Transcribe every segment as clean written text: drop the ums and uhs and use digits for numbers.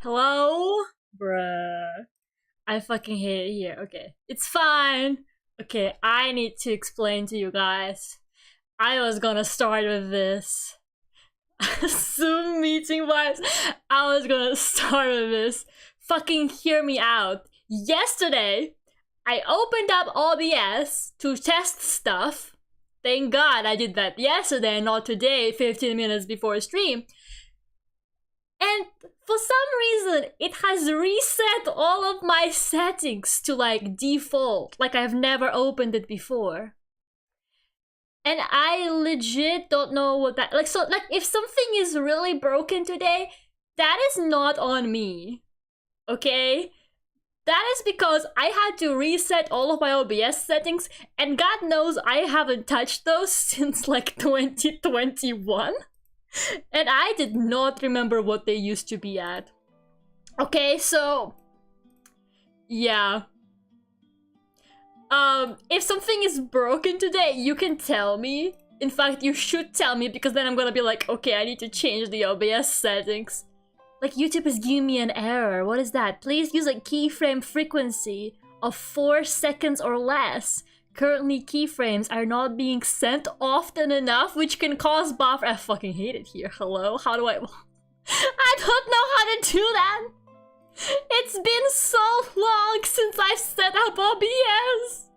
Hello? Bruh. I fucking hate it here. Okay. It's fine. Okay, I need to explain to you guys. I was gonna start with this. Zoom meeting vibes. I was gonna start with this. Fucking hear me out. Yesterday, I opened up OBS to test stuff. Thank God I did that yesterday, not today, 15 minutes before stream. And for some reason, it has reset all of my settings to like default, like I've never opened it before. And I legit don't know what that, like, so, like, if something is really broken today, that is not on me, okay? That is because I had to reset all of my OBS settings, and God knows I haven't touched those since like 2021. And I did not remember what they used to be at. Okay, so yeah. If something is broken today, you can tell me. In fact, you should tell me, because then I'm gonna be like, okay, I need to change the OBS settings. Like, YouTube is giving me an error. What is that? Please use a keyframe frequency of 4 seconds or less. Currently, keyframes are not being sent often enough, which can cause buffer. I fucking hate it here. Hello? How do I... I don't know how to do that! It's been so long since I've set up OBS!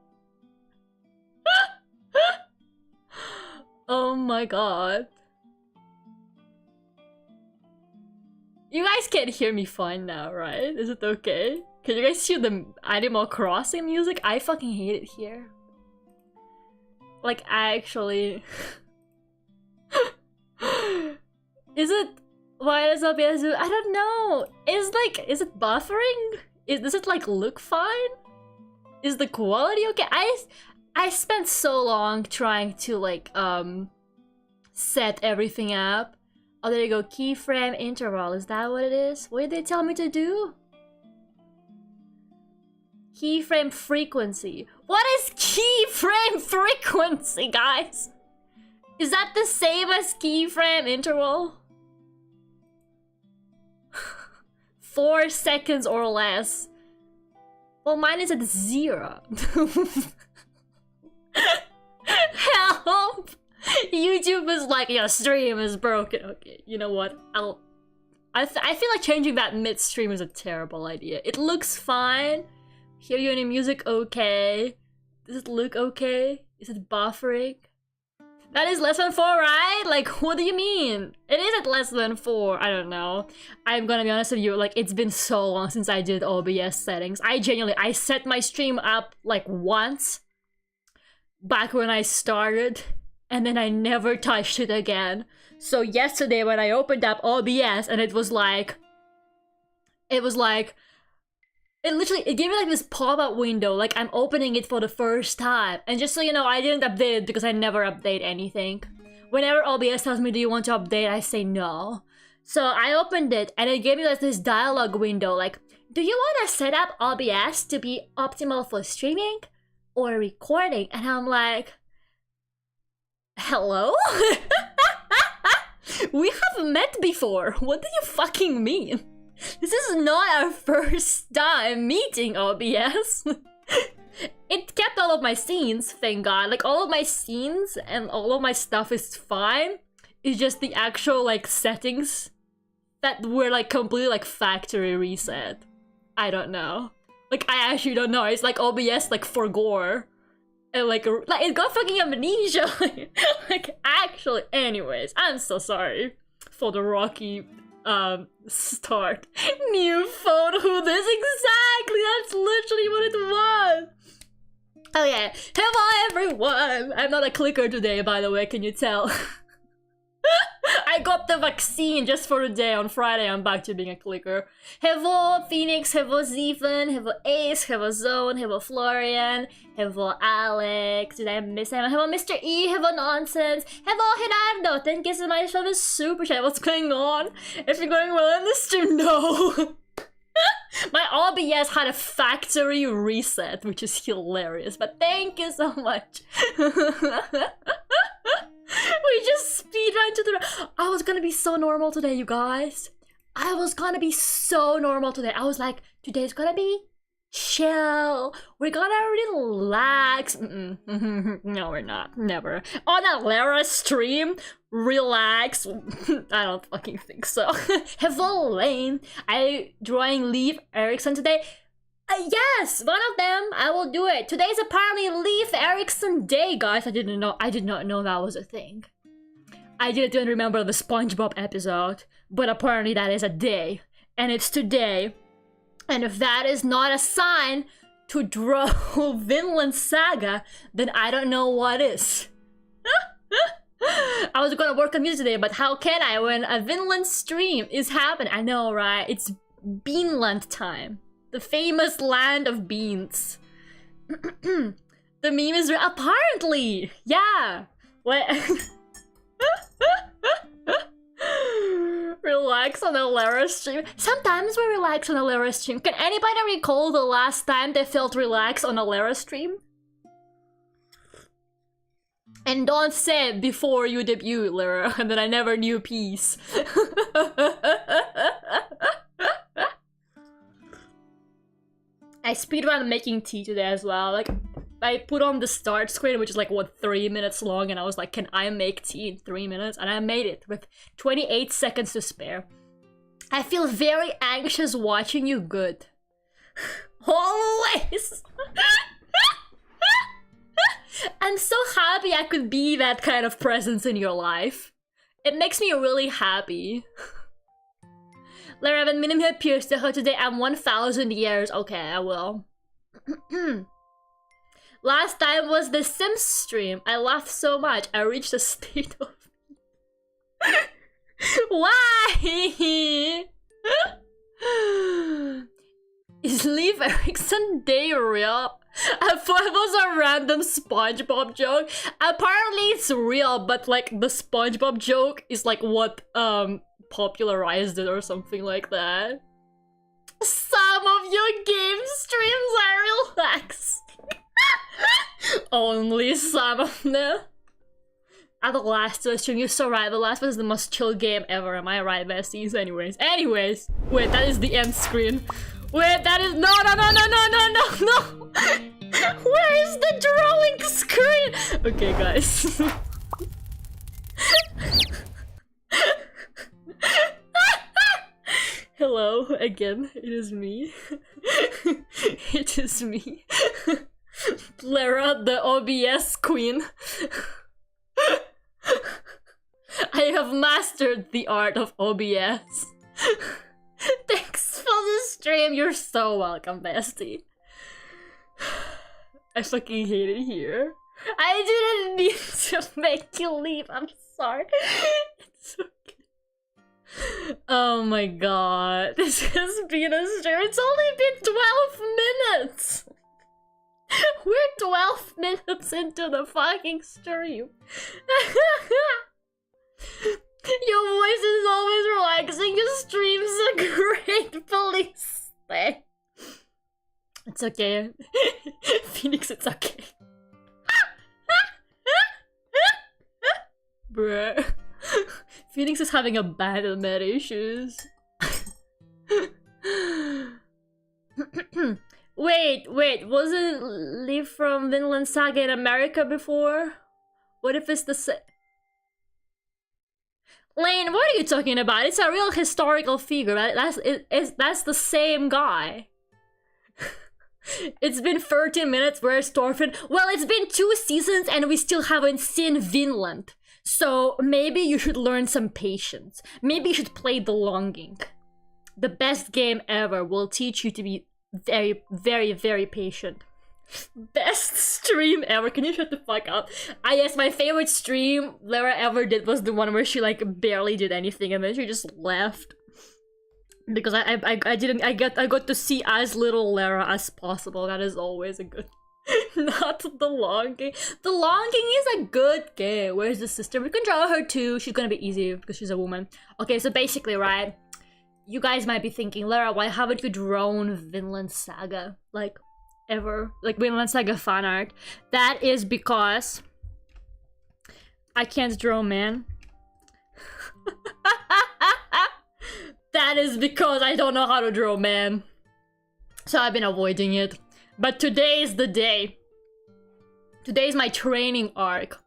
Oh my god. You guys can hear me fine now, right? Is it okay? Can you guys hear the Animal Crossing music? I fucking hate it here. Like, actually... Is it... Why does OBS do... I don't know. Is it buffering? Does it like look fine? Is the quality okay? I spent so long trying to like set everything up. Oh, there you go. Keyframe interval. Is that what it is? What did they tell me to do? Keyframe frequency. What is keyframe frequency, guys? Is that the same as keyframe interval? 4 seconds or less. Well, mine is at 0. Help! YouTube is like, your stream is broken. Okay, you know what? I feel like changing that mid-stream is a terrible idea. It looks fine. Hear you any music okay? Does it look okay? Is it buffering? That is less than 4, right? Like, what do you mean? It is at less than 4. I don't know. I'm gonna be honest with you, like, it's been so long since I did OBS settings. I set my stream up like once back when I started, and then I never touched it again. So yesterday when I opened up OBS and it literally, it gave me like this pop-up window, like I'm opening it for the first time. And just so you know, I didn't update it because I never update anything. Whenever OBS tells me, do you want to update? I say no. So I opened it and it gave me like this dialogue window, like, do you want to set up OBS to be optimal for streaming or recording? And I'm like, hello? We have met before. What do you fucking mean? This is not our first time meeting OBS. It kept all of my scenes, thank God. Like, all of my scenes and all of my stuff is fine. It's just the actual, like, settings that were, like, completely, like, factory reset. I don't know. Like, I actually don't know. It's like OBS, like, for gore. And, like it got fucking amnesia. Like, actually, anyways, I'm so sorry for the rocky... start. New phone, who this? Exactly, that's literally what it was. Okay, hello everyone. I'm not a clicker today, by the way, can you tell? I got the vaccine just for a day. On Friday, I'm back to being a clicker. Hello Phoenix, hello Zeven, hello Ace, hello Zone, hello Florian, hello Alex. Did I miss him? Hello Mr. E, hello Nonsense, hello Gerardo. Thank you so much for the super chat. What's going on? Everything going well in the stream? No. My OBS had a factory reset, which is hilarious, but thank you so much. We just speedrun to the... I was gonna be so normal today, you guys. I was gonna be so normal today. I was like, today's gonna be chill. We're gonna relax. No, we're not. Never. On a Lera stream, relax. I don't fucking think so. Hello, Lane. I drawing Leif Erikson today. Yes, one of them. I will do it. Today's apparently Leif Erikson Day, guys. I did not know that was a thing. I didn't even remember the SpongeBob episode, but apparently that is a day, and it's today. And if that is not a sign to draw Vinland Saga, then I don't know what is. I was gonna work on music today, but how can I when a Vinland stream is happening? I know, right? It's Vinland time. The famous land of beans. The meme is apparently, yeah. What? Relax on a Lera stream. Sometimes we relax on a Lera stream. Can anybody recall the last time they felt relaxed on a Lera stream? And don't say it before you debut, Lera, and then I never knew peace. I speedrun making tea today as well. Like, I put on the start screen, which is like, what, 3 minutes long, and I was like, can I make tea in 3 minutes? And I made it with 28 seconds to spare. I feel very anxious watching you good. Always! I'm so happy I could be that kind of presence in your life. It makes me really happy. Lera, when minimum appears to her today, I'm 1,000 years. Okay, I will. Last time was the Sims stream. I laughed so much. I reached a state of... Why? Is Leif Erikson Day real? I thought it was a random SpongeBob joke. Apparently it's real, but like the SpongeBob joke is like what popularized it or something like that. Some of your game streams are relaxing. Only some of them. At the last stream, you're so right. The last one is the most chill game ever. Am I right, besties? Anyways. Wait, that is the end screen. Wait, that is no. Where is the drawing screen? Okay, guys. Hello again. It is me. It is me. Lera, the OBS queen. I have mastered the art of OBS. Thanks for the stream. You're so welcome, bestie. I fucking hate it here. I didn't mean to make you leave. I'm sorry. It's okay. Oh my god. This has been a stream. It's only been 12 minutes. We're 12 minutes into the fucking stream. Your voice is always relaxing. Your stream's a great police thing. It's okay. Phoenix, it's okay. Bruh. Phoenix is having abandonment issues. Wait, wasn't Leif from Vinland Saga in America before? What if it's the same? Lane, what are you talking about? It's a real historical figure. That's the same guy. It's been 13 minutes, where's Thorfinn? Well, it's been 2 seasons and we still haven't seen Vinland. So maybe you should learn some patience. Maybe you should play The Longing. The best game ever will teach you to be very, very, very patient. Best stream ever. Can you shut the fuck up? Yes, my favorite stream Lera ever did was the one where she like barely did anything and then she just left. Because I got to see as little Lera as possible. That is always a good. Not The Longing. The Longing is a good game. Where's the sister? We can draw her too. She's gonna be easy because she's a woman. Okay, so basically, right? You guys might be thinking, Lera, why haven't you drawn Vinland Saga? Like, ever? Like, Vinland Saga fan art? That is because I can't draw, man. That is because I don't know how to draw, man. So I've been avoiding it. But today is the day. Today is my training arc.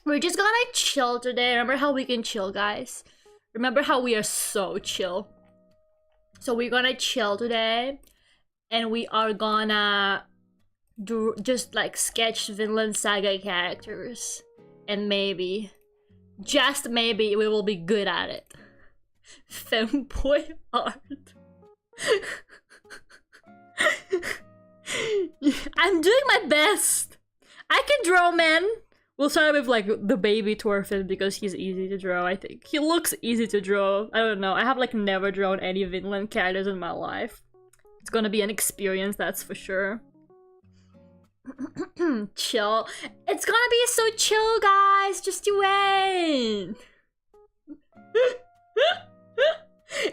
We're just gonna chill today. Remember how we can chill, guys? Remember how we are so chill. So we're gonna chill today. And we are gonna just like sketch Vinland Saga characters. And maybe, just maybe, we will be good at it. Femboy art. I'm doing my best. I can draw, man. We'll start with like the baby Thorfinn because he's easy to draw, I think. He looks easy to draw. I don't know. I have like never drawn any Vinland characters in my life. It's gonna be an experience, that's for sure. Chill. It's gonna be so chill, guys. Just you wait.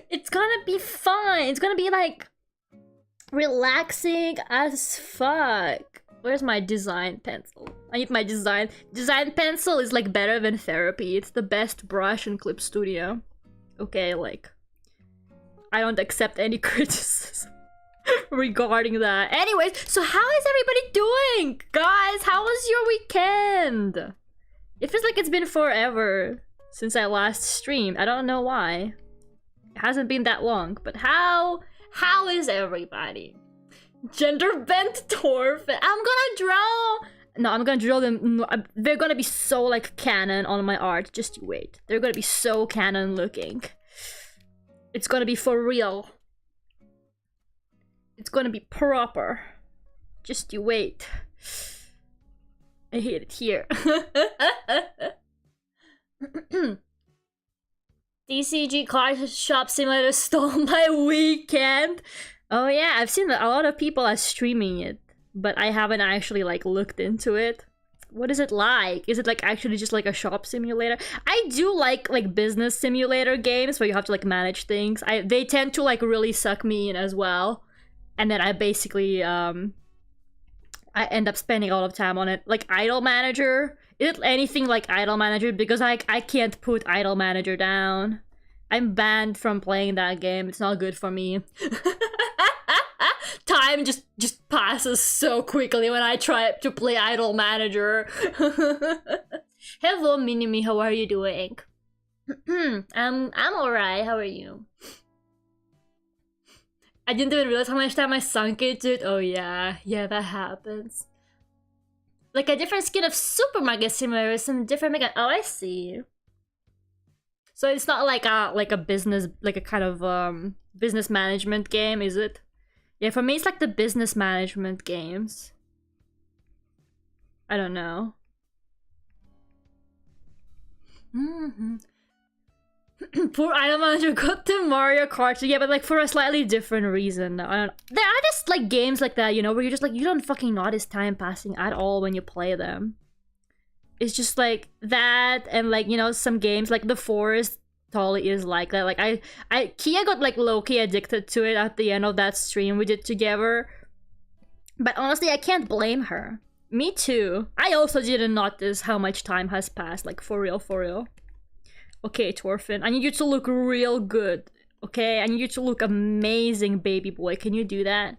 It's gonna be fun. It's gonna be like relaxing as fuck. Where's my design pencil? I need my design pencil is like better than therapy. It's the best brush in Clip Studio. Okay, like I don't accept any criticism regarding that. Anyways, so how is everybody doing? Guys, how was your weekend? It feels like it's been forever since I last streamed. I don't know why. It hasn't been that long, but how is everybody? Gender bent Thorfinn. I'm gonna draw. No, I'm gonna draw them. No, they're gonna be so like canon on my art. Just wait. They're gonna be so canon looking. It's gonna be for real. It's gonna be proper. Just you wait. I hate it here. DCG Car Shop Simulator stole my weekend. Oh yeah, I've seen a lot of people are streaming it, but I haven't actually like looked into it. What is it like? Is it like actually just like a shop simulator? I do like business simulator games where you have to like manage things. They tend to like really suck me in as well. And then I basically I end up spending a lot of time on it. Like Idle Manager. Is it anything like Idle Manager? Because I can't put Idle Manager down. I'm banned from playing that game. It's not good for me. Time just passes so quickly when I try to play Idle Manager. Hello, Minimi. How are you doing? I'm alright. How are you? I didn't even realize how much time I sunk into it. Oh yeah, that happens. Like a different skin of Supermarket Simulator, some different mega. Oh, I see. So it's not like a business, like a kind of business management game, is it? Yeah, for me it's like the business management games. I don't know. Poor Idle Manager got to Mario Kart. Yeah, but like for a slightly different reason. I don't. There are just like games like that, you know, where you're just like you don't fucking notice time passing at all when you play them. It's just like that, and like, you know, some games like The Forest totally is like that. Like Kia got like low-key addicted to it at the end of that stream we did together. But honestly, I can't blame her. Me too. I also didn't notice how much time has passed, like for real, for real. Okay, Thorfinn, I need you to look real good. Okay, I need you to look amazing, baby boy. Can you do that?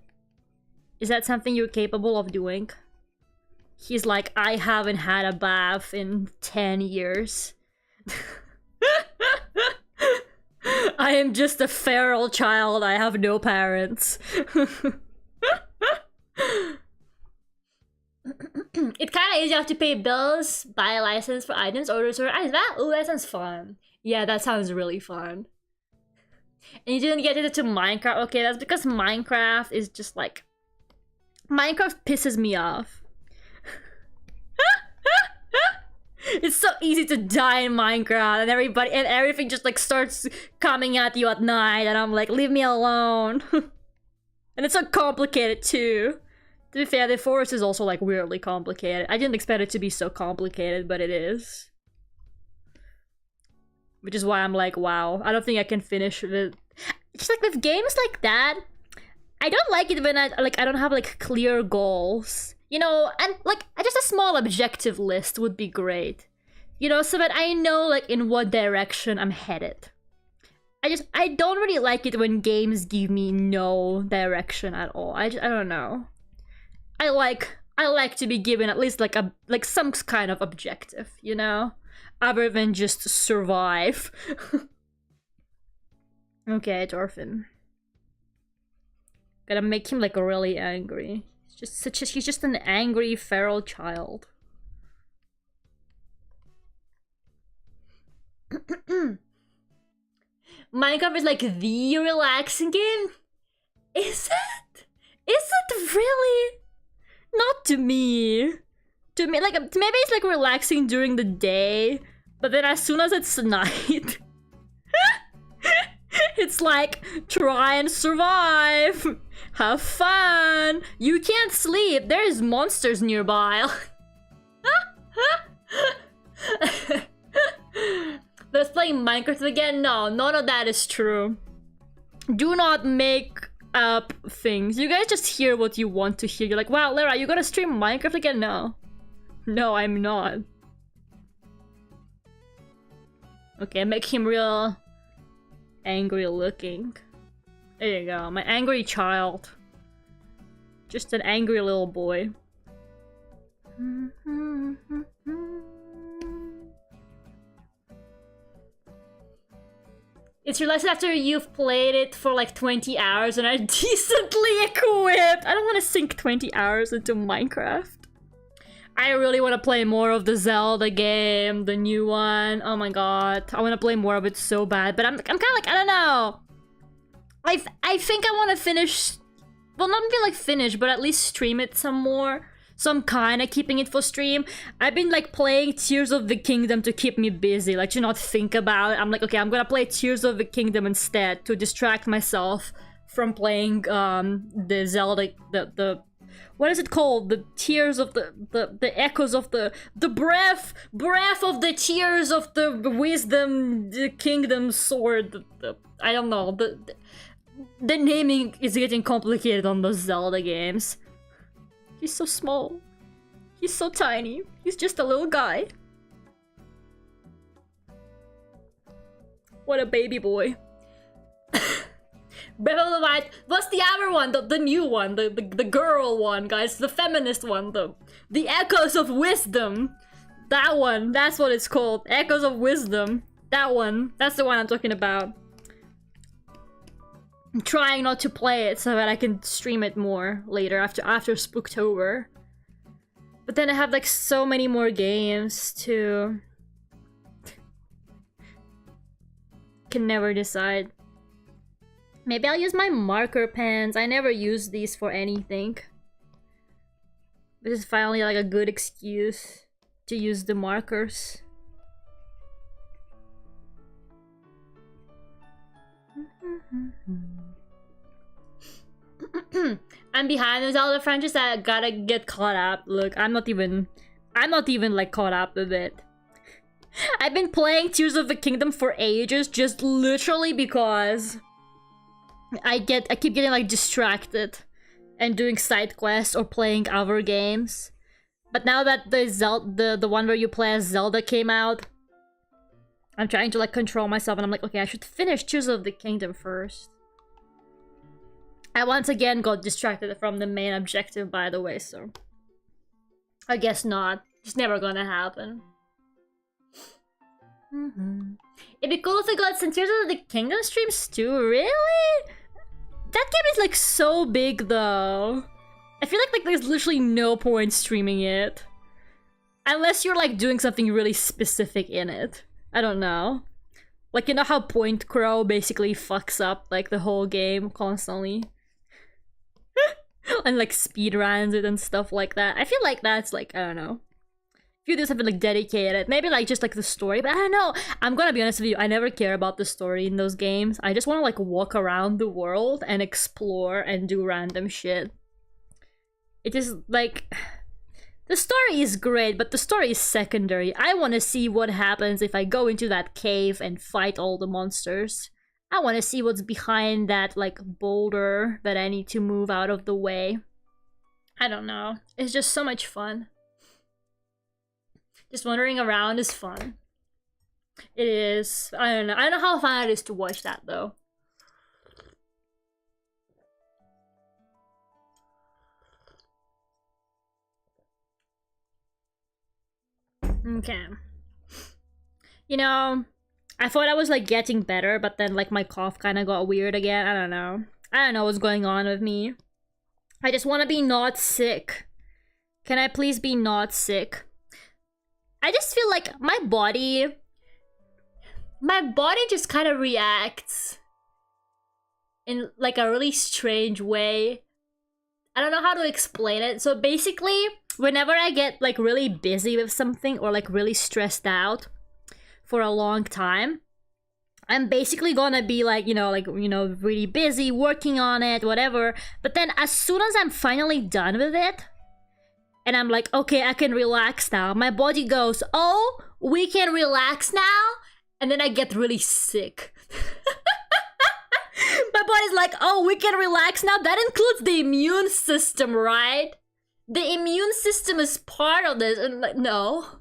Is that something you're capable of doing? He's like, I haven't had a bath in 10 years. I am just a feral child. I have no parents. It's kind of easy. You have to pay bills, buy a license for items, orders for items. Oh, that sounds fun. Yeah, that sounds really fun. And you didn't get into Minecraft. Okay, that's because Minecraft is just like... Minecraft pisses me off. It's so easy to die in Minecraft, and everything just like starts coming at you at night, and I'm like, leave me alone. And it's so complicated too. To be fair, the forest is also like weirdly complicated. I didn't expect it to be so complicated, but it is. Which is why I'm like, wow, I don't think I can finish it. Just like with games like that, I don't like it when I don't have like clear goals. You know, and like just a small objective list would be great. You know, so that I know like in what direction I'm headed. I don't really like it when games give me no direction at all. I don't know. I like to be given at least like some kind of objective, you know, other than just survive. Okay, Dorfin. Gotta make him like really angry. He's just an angry feral child. Minecraft is like the relaxing game? Is it? Is it really? Not to me. To me, like, maybe it's like relaxing during the day, but then as soon as it's night, it's like, try and survive. Have fun. You can't sleep. There's monsters nearby. Let's play Minecraft again? No, none of that is true. Do not make up things. You guys just hear what you want to hear. You're like, wow, Lera, you gonna stream Minecraft again? No. No, I'm not. Okay, make him real angry looking. There you go, my angry child. Just an angry little boy. It's realized after you've played it for like 20 hours and are decently equipped. I don't want to sink 20 hours into Minecraft. I really want to play more of the Zelda game, the new one. Oh my god, I want to play more of it so bad. But I'm kind of like, I don't know. I think I want to finish, well, not be like finish, but at least stream it some more. So I'm kind of keeping it for stream. I've been like playing Tears of the Kingdom to keep me busy, like to not think about it. I'm like, okay, I'm gonna play Tears of the Kingdom instead to distract myself from playing the Zelda, the what is it called? The Tears of the echoes of the breath of the Tears of the Wisdom, the Kingdom Sword. I don't know. The naming is getting complicated on those Zelda games. He's so small. He's so tiny. He's just a little guy. What a baby boy. Breath of the Wild. What's the other one? The new one. The girl one, guys. The feminist one. The Echoes of Wisdom. That one. That's what it's called. Echoes of Wisdom. That one. That's the one I'm talking about. I'm trying not to play it so that I can stream it more later after Spooktober. But then I have like so many more games to... Can never decide. Maybe I'll use my marker pens. I never use these for anything. This is finally like a good excuse to use the markers. I'm behind the Zelda franchise. I gotta get caught up. Look, I'm not even like caught up with it. I've been playing Tears of the Kingdom for ages, just literally because I keep getting like distracted and doing side quests or playing other games. But now that the one where you play as Zelda came out, I'm trying to like control myself and I'm like, okay, I should finish Tears of the Kingdom first. I once again got distracted from the main objective, by the way, so I guess not. It's never gonna happen. It'd be cool if we got some Tears of the Kingdom streams too, really? That game is like so big though. I feel like there's literally no point streaming it. Unless you're like doing something really specific in it. I don't know. Like, you know how Point Crow basically fucks up like the whole game constantly? And like speedruns it and stuff like that. I feel like that's like, I don't know. If you do something like dedicated, maybe like just like the story, but I don't know. I'm gonna be honest with you, I never care about the story in those games. I just wanna like walk around the world and explore and do random shit. It is like... The story is great, but the story is secondary. I want to see what happens if I go into that cave and fight all the monsters. I want to see what's behind that, like, boulder that I need to move out of the way. I don't know. It's just so much fun. Just wandering around is fun. It is. I don't know. I don't know how fun it is to watch that though. Okay. You know, I thought I was like getting better, but then like my cough kind of got weird again. I don't know. I don't know what's going on with me. I just want to be not sick. Can I please be not sick? I just feel like my body just kind of reacts in like a really strange way. I don't know how to explain it. So basically, whenever I get like really busy with something or like really stressed out for a long time, I'm basically gonna be like, really busy working on it, whatever. But then as soon as I'm finally done with it, and I'm like, okay, I can relax now, my body goes, oh, we can relax now? And then I get really sick. My body's like, oh, we can relax now? That includes the immune system, right? The immune system is part of this. And like, no,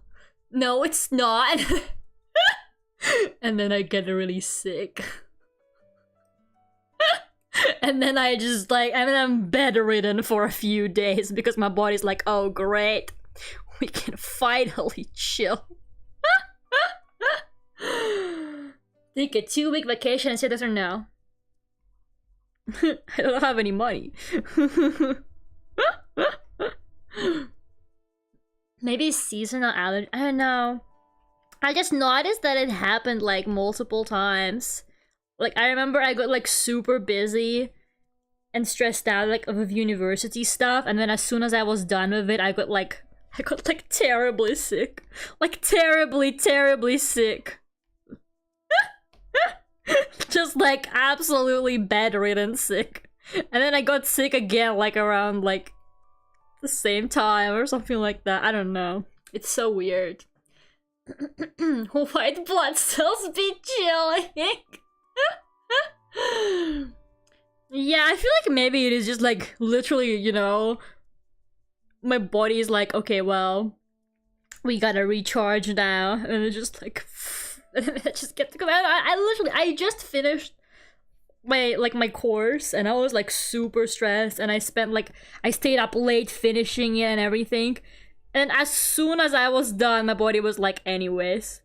it's not. And then I get really sick. And then I just like, I'm bedridden for a few days because my body's like, oh great, we can finally chill. Take a 2-week vacation and say yes or no. I don't have any money. Maybe seasonal allergy. I don't know. I just noticed that it happened like multiple times. Like I remember I got like super busy and stressed out like with university stuff, and then as soon as I was done with it, I got like terribly sick. Like terribly sick. Just like absolutely bedridden sick. And then I got sick again like around like the same time or something like that. I don't know. It's so weird. White blood cells be chilling. Yeah, I feel like maybe it is just like literally, my body is like, okay, well, we gotta recharge now, and it's just like, and I just get to go. I just finished my course, and I was like super stressed, and I stayed up late finishing it and everything, and as soon as I was done, my body was like, anyways,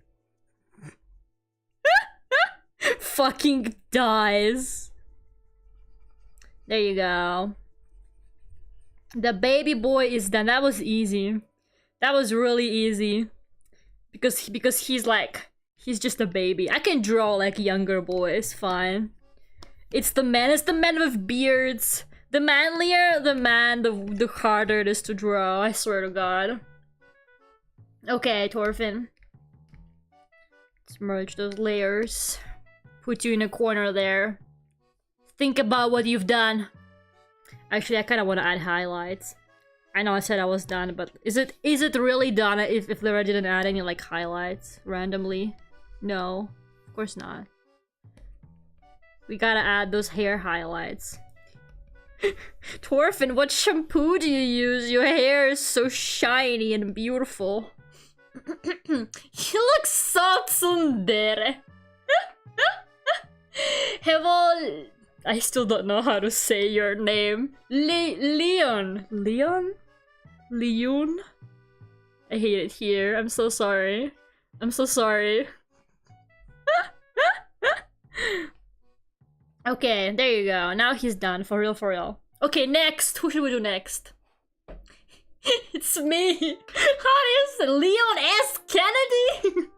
fucking dies. There you go. The baby boy is done. That was easy. That was really easy. Because he's just a baby. I can draw like younger boys, fine. It's the men with beards. The manlier the man, the harder it is to draw, I swear to God. Okay, Torfin. Let's merge those layers. Put you in a corner there. Think about what you've done. Actually, I kind of want to add highlights. I know I said I was done, but is it really done if Lera didn't add any like highlights randomly? No, of course not. We gotta add those hair highlights. Torfin, what shampoo do you use? Your hair is so shiny and beautiful. You look so tsundere. Hevel... I still don't know how to say your name. Leon? Leon? I hate it here. I'm so sorry. I'm so sorry. Okay, there you go. Now he's done. For real, for real. Okay, next. Who should we do next? It's me. How is it? Leon S. Kennedy?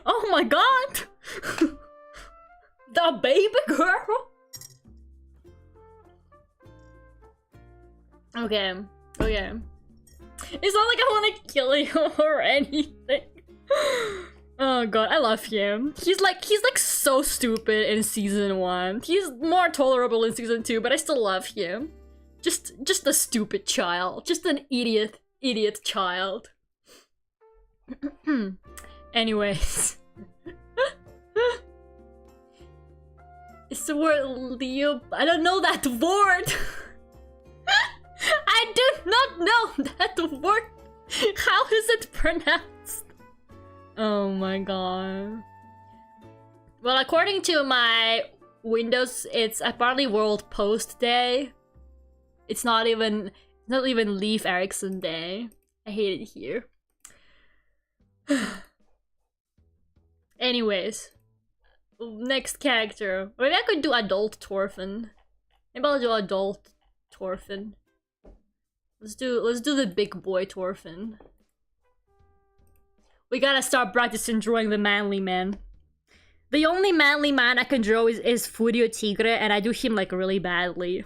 Oh my god. The baby girl? Okay. It's not like I want to kill you or anything. Oh god, I love him. He's like so stupid in season 1. He's more tolerable in season 2, but I still love him. Just a stupid child. Just an idiot child. Anyways. It's the word Leo. I don't know that word. I do not know that word. How is it pronounced? Oh my god. Well, according to my Windows, it's apparently World Post Day. It's not even Leif Erikson Day. I hate it here. Anyways, next character. Maybe I could do adult Torfin. Maybe I'll do adult Torfin. Let's do the big boy Torfin. We gotta start practicing drawing the manly man. The only manly man I can draw is Furio Tigre, and I do him like really badly.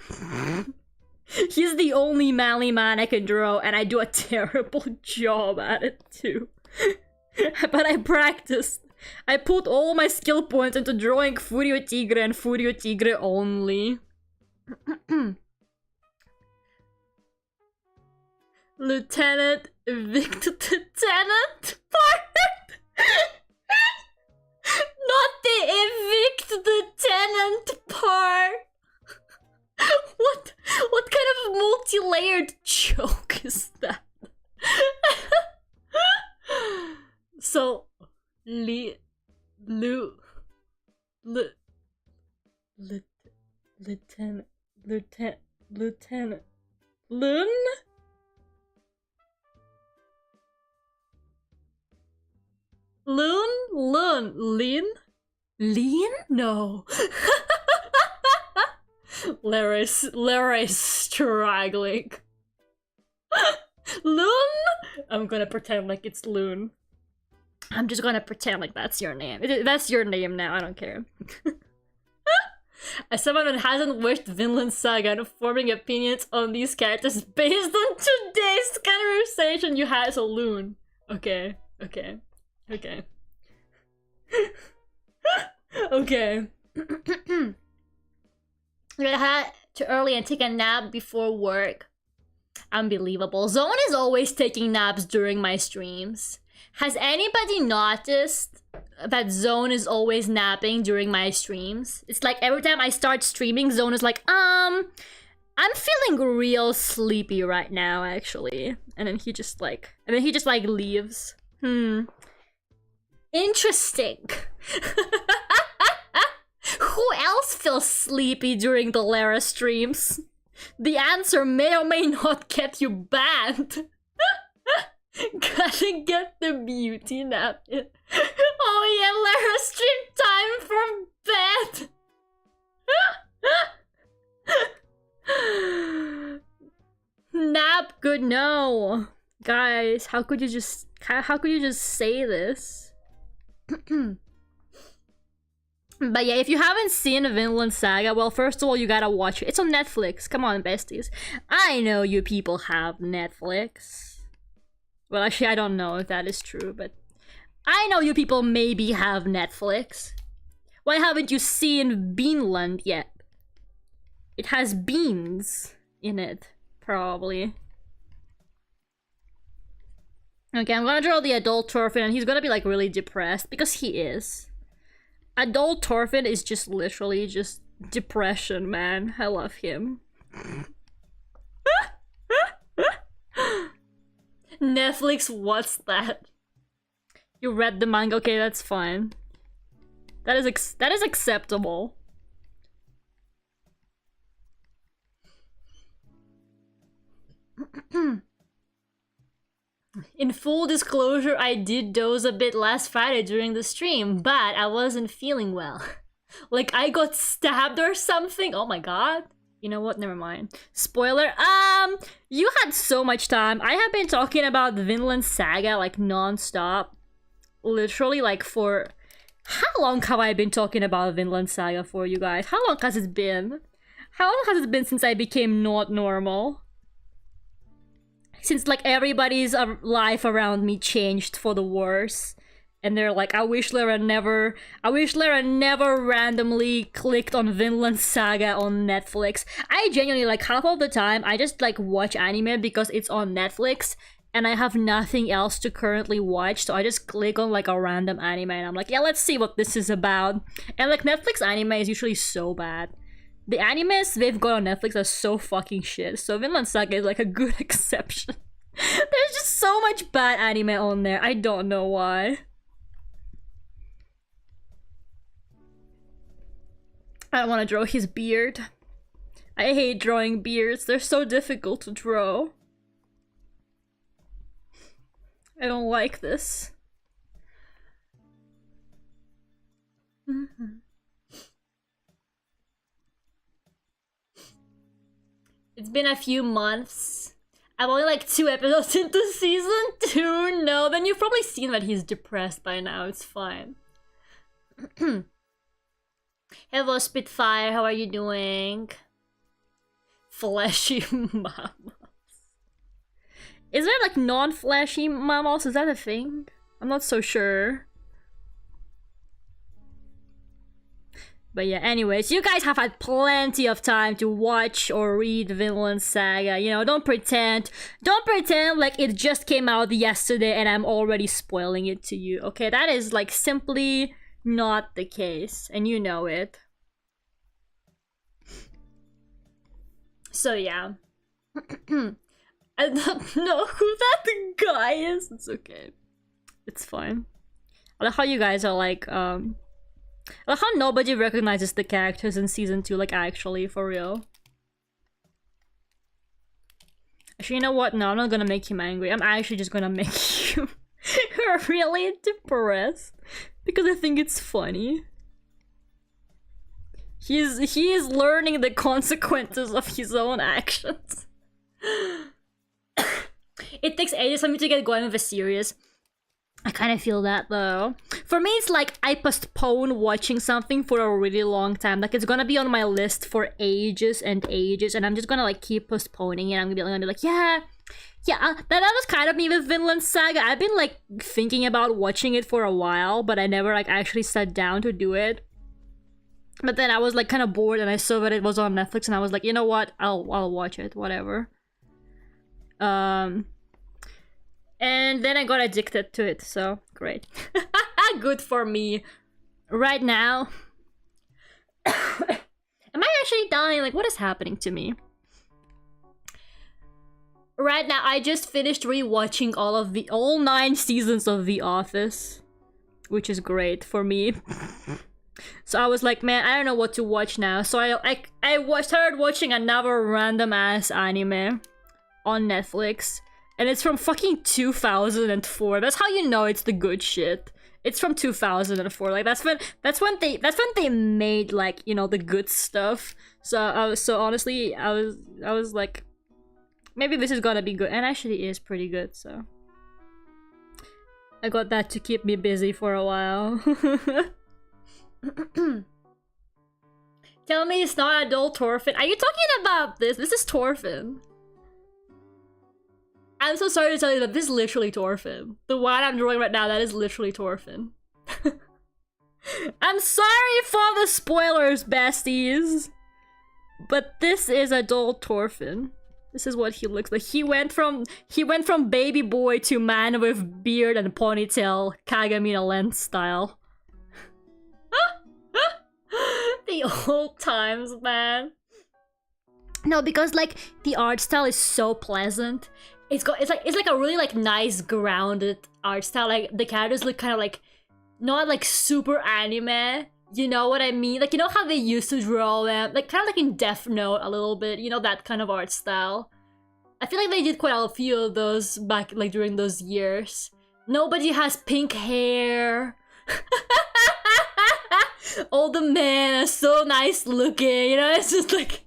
He's the only manly man I can draw, and I do a terrible job at it too. But I practiced. I put all my skill points into drawing Furio Tigre and Furio Tigre only. Lieutenant Victor Lieutenant part. Not the evict the tenant part. What kind of multi-layered joke is that? So, Lieutenant Loon? Lean? Lean? No. Lera is struggling. Loon? I'm gonna pretend like it's Loon. I'm just gonna pretend like that's your name. That's your name now, I don't care. As someone that hasn't watched Vinland Saga and forming opinions on these characters based on today's conversation you had, so Loon. Okay. Okay. I had too early and take a nap before work. Unbelievable. Zone is always taking naps during my streams. Has anybody noticed that Zone is always napping during my streams? It's like every time I start streaming, Zone is like, I'm feeling real sleepy right now, actually. And then he just like leaves. Interesting. Who else feels sleepy during the Lera streams? The answer may or may not get you banned. Gotta get the beauty nap in. Oh yeah, Lera stream time for bed. Nap good, no. Guys, how could you just say this? But yeah, if you haven't seen Vinland Saga, well, first of all, you gotta watch it. It's on Netflix. Come on, besties. I know you people have Netflix. Well, actually, I don't know if that is true, but I know you people maybe have Netflix. Why haven't you seen Vinland yet? It has beans in it, probably. Okay, I'm gonna draw the adult Thorfinn, and he's gonna be like really depressed, because he is. Adult Thorfinn is just literally just depression, man. I love him. Netflix, what's that? You read the manga? Okay, that's fine. That is acceptable. In full disclosure, I did doze a bit last Friday during the stream, but I wasn't feeling well. Like I got stabbed or something. Oh my god. You know what? Never mind. Spoiler. You had so much time. I have been talking about the Vinland Saga like non-stop. Literally like for... How long have I been talking about Vinland Saga for, you guys? How long has it been? How long has it been since I became not normal? Since like everybody's life around me changed for the worse, and they're like, I wish Lera never randomly clicked on Vinland Saga on Netflix. I genuinely, like, half of the time I just like watch anime because it's on Netflix and I have nothing else to currently watch, so I just click on like a random anime and I'm like, yeah, let's see what this is about. And like Netflix anime is usually so bad. The animes they've got on Netflix are so fucking shit, so Vinland Saga is like a good exception. There's just so much bad anime on there, I don't know why. I don't want to draw his beard. I hate drawing beards. They're so difficult to draw. I don't like this. It's been a few months. I'm only like 2 episodes into season 2. No, then you've probably seen that he's depressed by now. It's fine. Hello, Spitfire. How are you doing? Fleshy mammals. Is there like non-fleshy mammals? Is that a thing? I'm not so sure. But yeah, anyways, you guys have had plenty of time to watch or read Vinland Saga. You know, don't pretend like it just came out yesterday and I'm already spoiling it to you. Okay, that is like simply not the case, and you know it. So yeah. I don't know who that guy is. It's okay. It's fine. I like how you guys are like, I like how nobody recognizes the characters in season 2, like actually, for real. Actually, you know what? No, I'm not gonna make him angry. I'm actually just gonna make you really depressed. Because I think it's funny. He is learning the consequences of his own actions. It takes ages for me to get going with a series. I kind of feel that though. For me, it's like I postpone watching something for a really long time. Like it's gonna be on my list for ages and ages, and I'm just gonna like keep postponing it. I'm gonna be like, yeah. That was kind of me with Vinland Saga. I've been like thinking about watching it for a while, but I never like actually sat down to do it. But then I was like kind of bored, and I saw that it was on Netflix, and I was like, you know what? I'll watch it, whatever. And then I got addicted to it, so great. Good for me. Right now, am I actually dying? Like, what is happening to me? Right now, I just finished rewatching all 9 seasons of The Office, which is great for me. So I was like, man, I don't know what to watch now. So I started watching another random ass anime on Netflix, and it's from fucking 2004. That's how you know it's the good shit. It's from 2004. Like that's when they made, like, you know, the good stuff. So honestly, I was like, maybe this is gonna be good, and actually it is pretty good. So I got that to keep me busy for a while. Tell me it's not adult Torfin. Are you talking about this? This is Torfin. I'm so sorry to tell you that this is literally Torfin. The one I'm drawing right now, that is literally Torfin. I'm sorry for the spoilers, besties. But this is adult Torfin. This is what he looks like. He went from baby boy to man with beard and ponytail, Kagamina lens style. The old times, man. No, because like the art style is so pleasant. It's like a really like nice grounded art style. Like the characters look kind of like not like super anime. You know what I mean? Like, you know how they used to draw them, like kind of like in Death Note a little bit. You know, that kind of art style. I feel like they did quite a few of those back like during those years. Nobody has pink hair. All the men are so nice looking, you know, it's just like...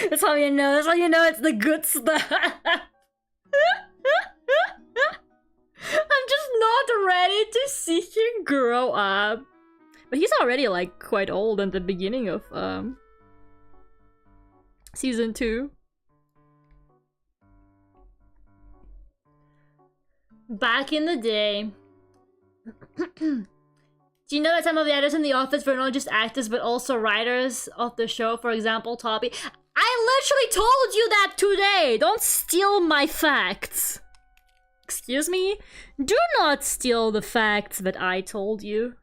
That's how you know it's the good stuff. I'm just not ready to see him grow up. But he's already like quite old at the beginning of season 2. Back in the day. Do you know that some of the actors in The Office were not just actors but also writers of the show? For example, Toby. I literally told you that today! Don't steal my facts! Excuse me? Do not steal the facts that I told you.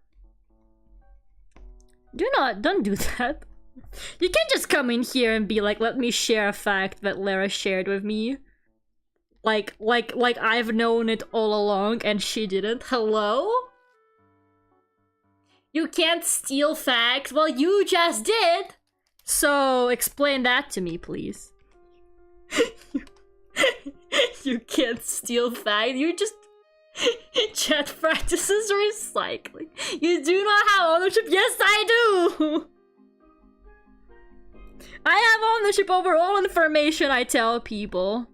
Don't do that. You can't just come in here and be like, let me share a fact that Lera shared with me. Like I've known it all along and she didn't. Hello? You can't steal facts. Well, you just did. So explain that to me, please. You can't steal facts. You just chat practices recycling. You do not have ownership. Yes, I do. I have ownership over all information I tell people.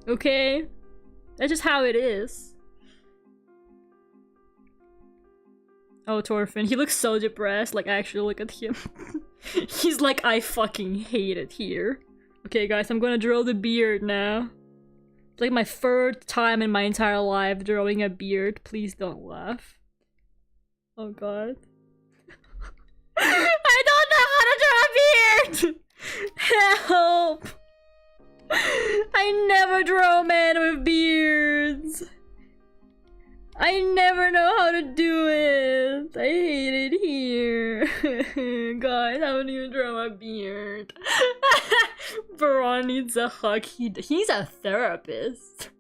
Okay? That's just how it is. Oh, Torfin, he looks so depressed. Like, actually, look at him. He's like, I fucking hate it here. Okay, guys, I'm gonna draw the beard now. It's like my third time in my entire life drawing a beard. Please don't laugh. Oh god. I don't know how to draw a beard! Help! I never draw men with beards. I never know how to do it. I hate it here. God, I don't even draw my beard. Baron needs a hug. He's a therapist.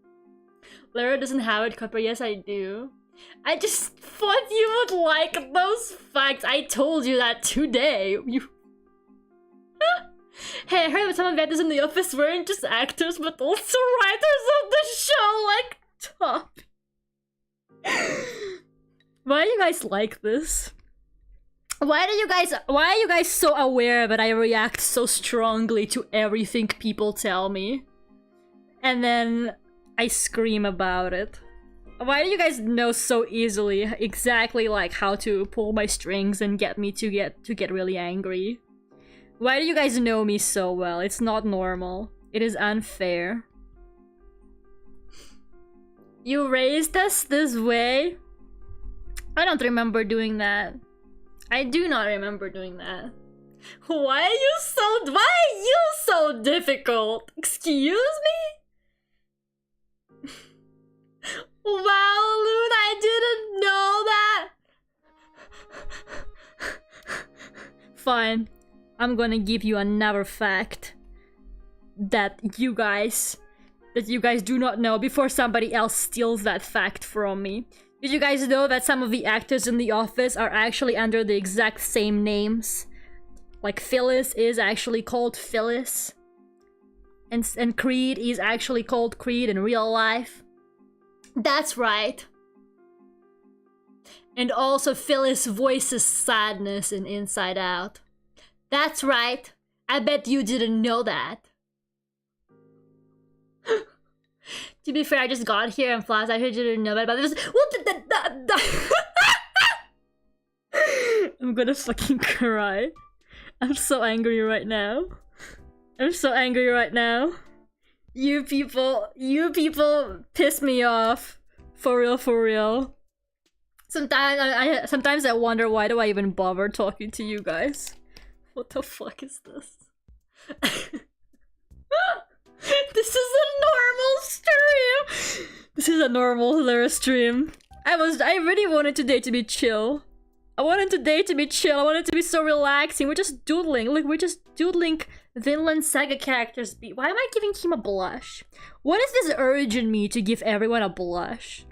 Lera doesn't have it, but yes, I do. I just thought you would like those facts. I told you that today. You. Hey, I heard that some of the actors in the office weren't just actors, but also writers of the show, like top. Why do you guys like this? Why are you guys so aware that I react so strongly to everything people tell me? And then I scream about it. Why do you guys know so easily exactly like how to pull my strings and get me to get really angry? Why do you guys know me so well? It's not normal. It is unfair. You raised us this way? I don't remember doing that. I do not remember doing that. Why are you so difficult? Excuse me? Wow, Loon, I didn't know that. Fine. I'm gonna give you another fact that you guys do not know before somebody else steals that fact from me. Did you guys know that some of the actors in The Office are actually under the exact same names? Like Phyllis is actually called Phyllis. And Creed is actually called Creed in real life. That's right. And also Phyllis voices sadness in Inside Out. That's right. I bet you didn't know that. To be fair, I just got here and Flash, I heard you didn't know that about this. I'm gonna fucking cry. I'm so angry right now. I'm so angry right now. You people piss me off. For real, for real. Sometimes I wonder, why do I even bother talking to you guys? What the fuck is this? This is a normal stream! This is a normal Lera stream. I really wanted today to be chill. I wanted today to be chill. I wanted it to be so relaxing. We're just doodling. Like, we're just doodling Vinland Saga characters. Why am I giving him a blush? What is this urge in me to give everyone a blush?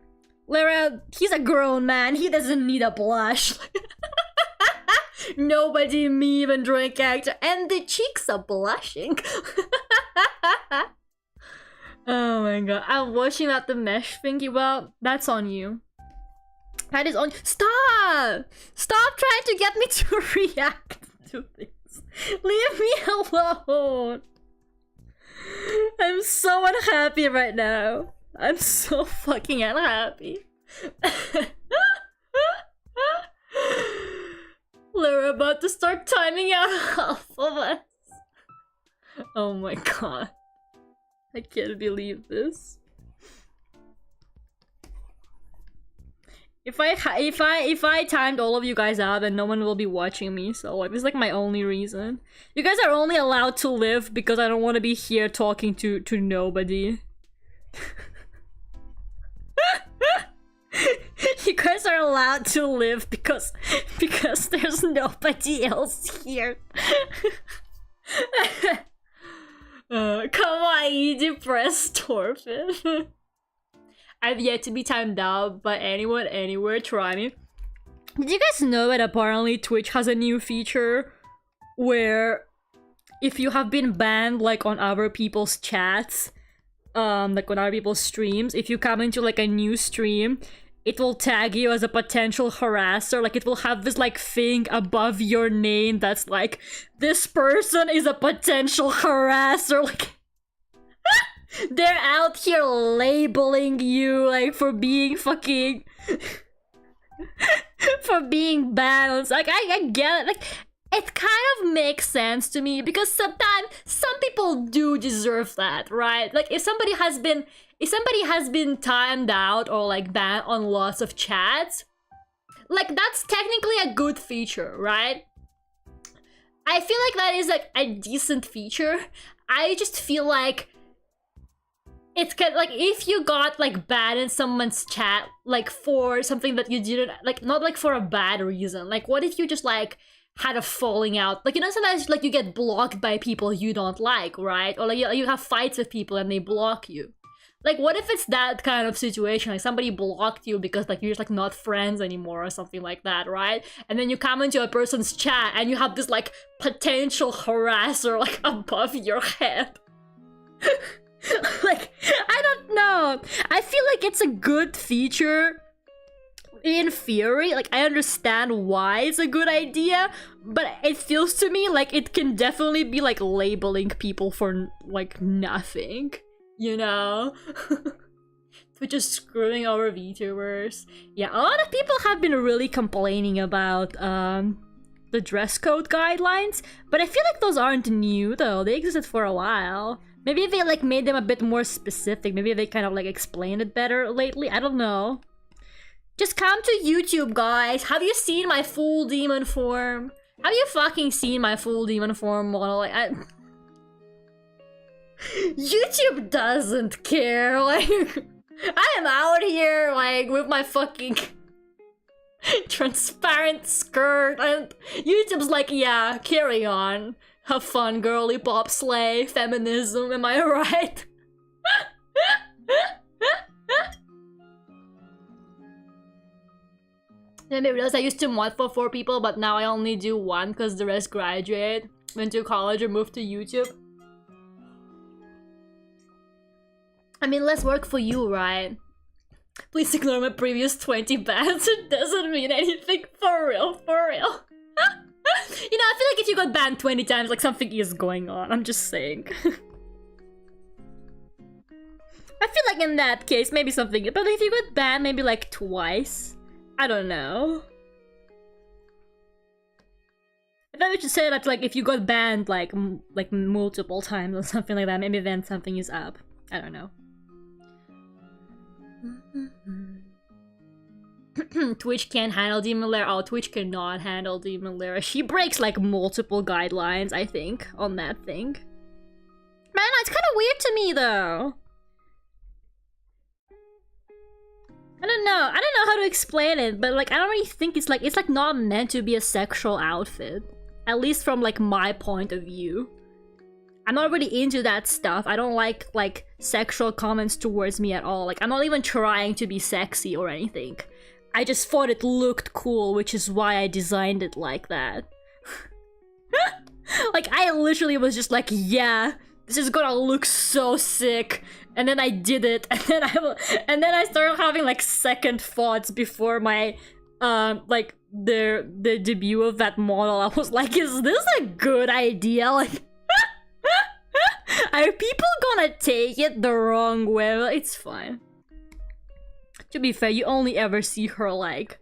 Lera, he's a grown man. He doesn't need a blush. Nobody, me even drawing character. And the cheeks are blushing. Oh my god. I'm watching out the mesh thingy. Well, that's on you. That is on. Stop! Stop trying to get me to react to things. Leave me alone. I'm so unhappy right now. I'm so fucking unhappy. We're about to start timing out half of us. Oh my god. I can't believe this. If I timed all of you guys out, then no one will be watching me, so like, it's like my only reason. You guys are only allowed to live because I don't want to be here talking to nobody. You guys are allowed to live because there's nobody else here. Kawaii depressed Torfin. I've yet to be timed out by anyone anywhere. Try me. Did you guys know that apparently Twitch has a new feature where if you have been banned like on other people's chats, like on other people's streams, if you come into like a new stream, it will tag you as a potential harasser. Like it will have this like thing above your name that's like, this person is a potential harasser. Like they're out here labeling you like for being fucking for being banned. Like I get it. Like it kind of makes sense to me because sometimes some people do deserve that, right? Like if somebody has been timed out or like banned on lots of chats, like that's technically a good feature, right? I feel like that is like a decent feature. I just feel like it's kind of like if you got like banned in someone's chat like for something that you didn't like, not like for a bad reason. Like what if you just like had a falling out? Like, you know, sometimes like you get blocked by people you don't like, right? Or like you have fights with people and they block you. Like what if it's that kind of situation, like somebody blocked you because like you're just like not friends anymore or something like that, right? And then you come into a person's chat and you have this like potential harasser like above your head. Like, I don't know. I feel like it's a good feature in theory. Like, I understand why it's a good idea, but it feels to me like it can definitely be like labeling people for like nothing, you know? Which is screwing over VTubers. Yeah, a lot of people have been really complaining about the dress code guidelines, but I feel like those aren't new though. They existed for a while. Maybe they like made them a bit more specific. Maybe they kind of like explained it better lately. I don't know. Just come to YouTube, guys. Have you seen my full demon form? Have you fucking seen my full demon form model? Like, YouTube doesn't care. Like, I am out here like with my fucking transparent skirt, and YouTube's like, yeah, carry on. Have fun, girly pop slay, feminism, am I right? Then I realized I used to mod for 4 people, but now I only do 1 because the rest graduate, went to college, or moved to YouTube. I mean, less work for you, right? Please ignore my previous 20 bans. It doesn't mean anything, for real, for real. You know, I feel like if you got banned 20 times, like something is going on. I'm just saying. I feel like in that case, maybe something. But if you got banned maybe like twice, I don't know. I thought we should say that like if you got banned like multiple times or something like that, maybe then something is up. I don't know. Twitch can't handle Demon Lera. Oh, Twitch cannot handle Demon Lera. She breaks like multiple guidelines, I think, on that thing. Man, it's kind of weird to me though. I don't know how to explain it, but like I don't really think it's like not meant to be a sexual outfit. At least from like my point of view. I'm not really into that stuff. I don't like sexual comments towards me at all. Like I'm not even trying to be sexy or anything. I just thought it looked cool, which is why I designed it like that. Like, I literally was just like, yeah, this is gonna look so sick. And then I did it, and then I started having like second thoughts before my like the debut of that model. I was like, is this a good idea? Like, are people gonna take it the wrong way? Well, it's fine. To be fair, you only ever see her like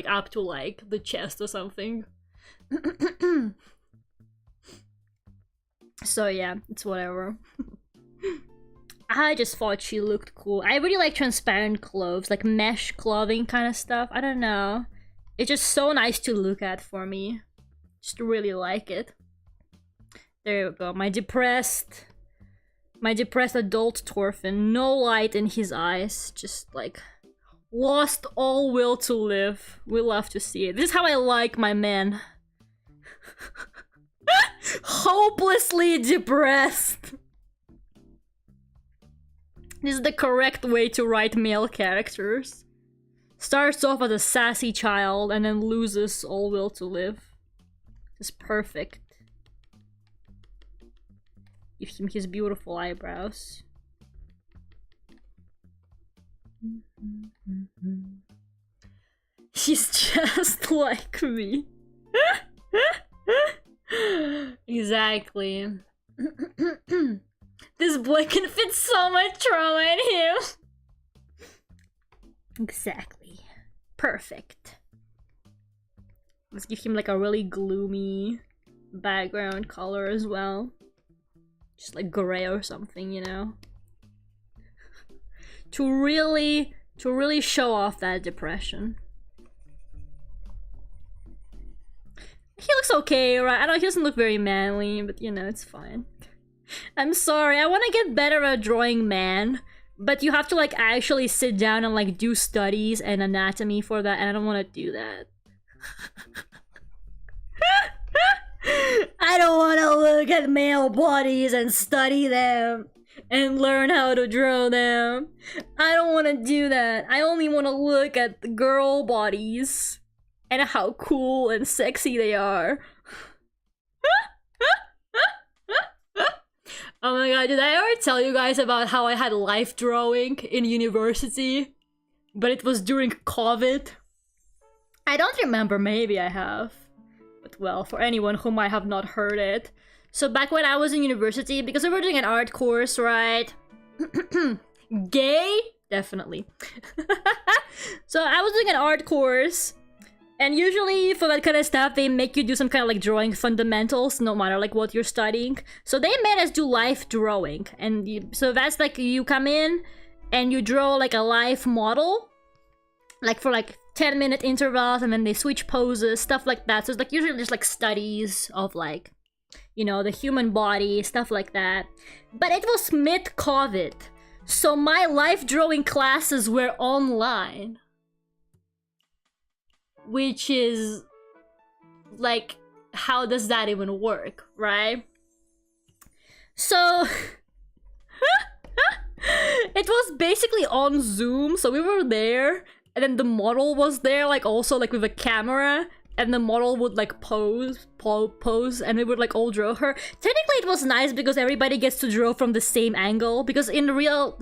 up to like the chest or something. So yeah, it's whatever. I just thought she looked cool. I really like transparent clothes, like mesh clothing kind of stuff. I don't know. It's just so nice to look at for me. Just really like it. There you go. My depressed adult Torfin. No light in his eyes. Just like lost all will to live. We love to see it. This is how I like my men. Hopelessly depressed. This is the correct way to write male characters. Starts off as a sassy child and then loses all will to live. It's perfect. Give him his beautiful eyebrows. He's just like me. Exactly. This boy can fit so much trauma in him. Exactly. Perfect. Let's give him like a really gloomy background color as well. Just like gray or something, you know? to really show off that depression. He looks okay, right? I know he doesn't look very manly, but you know, it's fine. I'm sorry, I want to get better at drawing man, but you have to like actually sit down and like do studies and anatomy for that, and I don't want to do that. I don't want to look at male bodies and study them and learn how to draw them. I don't want to do that. I only want to look at the girl bodies and how cool and sexy they are. Oh my god, did I ever tell you guys about how I had life drawing in university? But it was during COVID? I don't remember, maybe I have. But well, for anyone who might have not heard it. So back when I was in university, because we were doing an art course, right? Gay? Definitely. So I was doing an art course. And usually for that kind of stuff, they make you do some kind of like drawing fundamentals, no matter like what you're studying. So they made us do life drawing. And so that's like you come in and you draw like a life model. Like for like 10-minute intervals, and then they switch poses, stuff like that. So it's like usually just like studies of like, you know, the human body, stuff like that. But it was mid-COVID. So my life drawing classes were online. Which is like, how does that even work, right? So it was basically on Zoom, so we were there, and then the model was there, like also like with a camera, and the model would like pose, and we would like all draw her. Technically it was nice because everybody gets to draw from the same angle, because in the real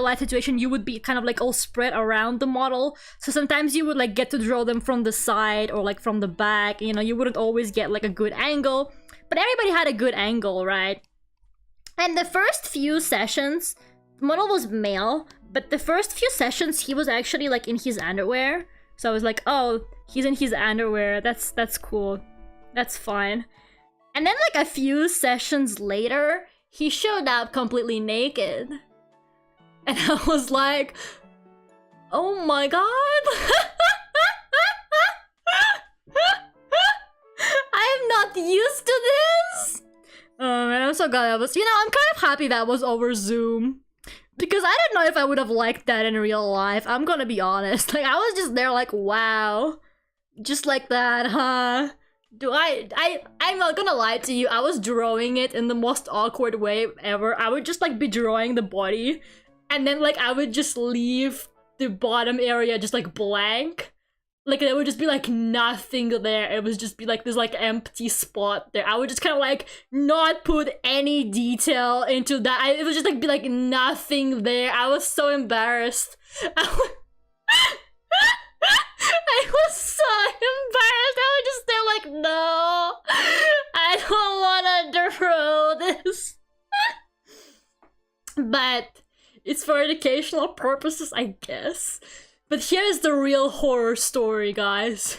life situation you would be kind of like all spread around the model, so sometimes you would like get to draw them from the side or like from the back, you know, you wouldn't always get like a good angle, but everybody had a good angle, right? And the first few sessions, the model was male, but the first few sessions he was actually like in his underwear. So I was like, oh, he's in his underwear. That's cool. That's fine. And then like a few sessions later, he showed up completely naked. And I was like, oh my god. I'm not used to this. Oh man, I'm so glad that was, you know, I'm kind of happy that was over Zoom. Because I don't know if I would have liked that in real life. I'm gonna be honest. Like, I was just there like, wow. Just like that, huh? I'm not gonna lie to you. I was drawing it in the most awkward way ever. I would just like be drawing the body. And then like I would just leave the bottom area just like blank. Like there would just be like nothing there. It would just be like this like empty spot there. I would just kind of like not put any detail into that. It would just like be like nothing there. I was so embarrassed. I was so embarrassed. I would just stay like, no, I don't want to draw this. But it's for educational purposes, I guess. But here's the real horror story, guys.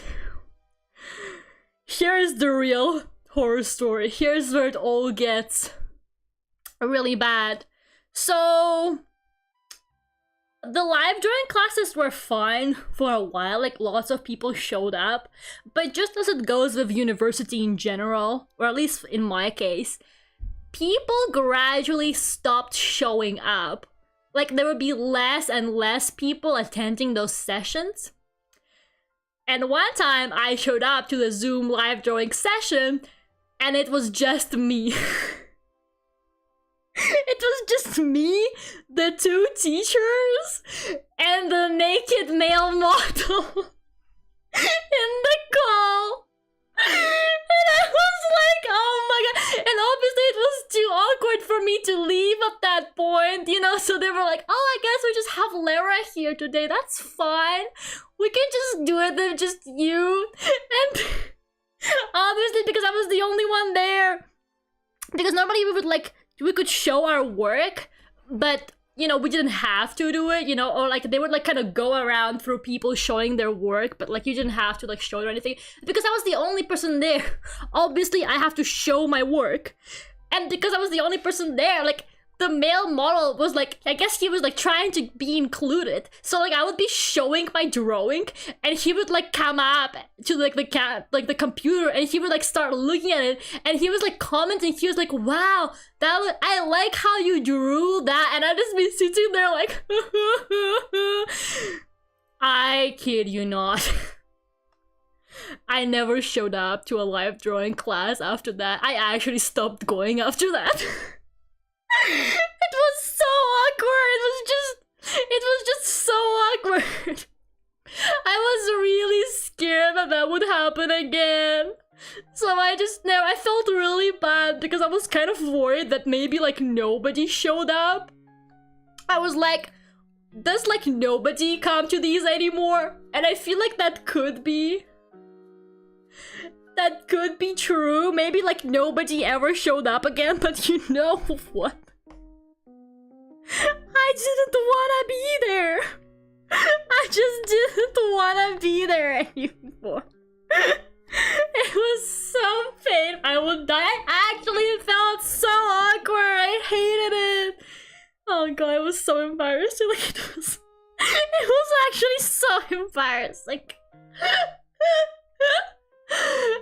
Here's the real horror story. Here's where it all gets really bad. So, the live drawing classes were fine for a while, like lots of people showed up. But just as it goes with university in general, or at least in my case, people gradually stopped showing up. Like, there would be less and less people attending those sessions. And one time, I showed up to the Zoom live drawing session, and it was just me. It was just just me, the two teachers, and the naked male model in the call. And I was like, oh my god. And obviously it was too awkward for me to leave at that point, you know? So they were like, oh, I guess we just have Lera here today. That's fine. We can just do it with just you. And obviously because I was the only one there. Because normally we could show our work, but you know, we didn't have to do it, you know, or like they would like kind of go around through people showing their work, but like you didn't have to like show it or anything. Because I was the only person there, obviously I have to show my work. And because I was the only person there, like the male model was like, I guess he was like trying to be included. So like I would be showing my drawing and he would like come up to like the computer and he would like start looking at it and he was like commenting. He was like, wow, I like how you drew that. And I'd just be sitting there like, I kid you not. I never showed up to a live drawing class after that. I actually stopped going after that. It was so awkward. It was just so awkward. I was really scared that would happen again. So I felt really bad because I was kind of worried that maybe like nobody showed up. I was like, does like nobody come to these anymore? And I feel like that could be true. Maybe like nobody ever showed up again, but you know what? I didn't wanna be there. I just didn't wanna be there anymore. It was so painful. I would die. I actually felt so awkward. I hated it. Oh god, it was so embarrassing. Like it was actually so embarrassing.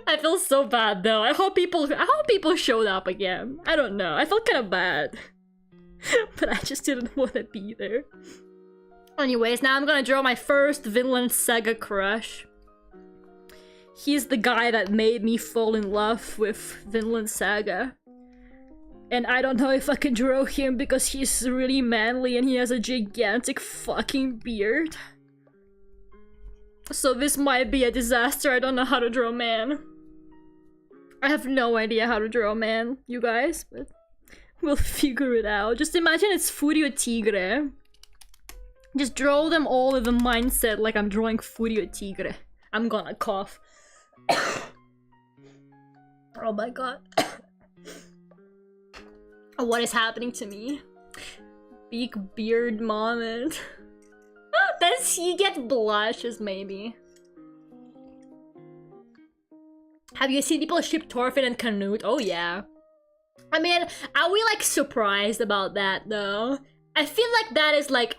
I feel so bad though. I hope people showed up again. I don't know. I felt kind of bad. But I just didn't want to be there. Anyways, now I'm gonna draw my first Vinland Saga crush. He's the guy that made me fall in love with Vinland Saga. And I don't know if I can draw him because he's really manly and he has a gigantic fucking beard. So this might be a disaster. I don't know how to draw a man. I have no idea how to draw a man, you guys, but we'll figure it out. Just imagine it's Furio Tigre. Just draw them all with the mindset like I'm drawing Furio Tigre. I'm gonna cough. Oh my god. What is happening to me? Big beard moment. Does he get blushes, maybe? Have you seen people ship Thorfinn and Canute? Oh yeah. I mean, are we like surprised about that though? I feel like that is like...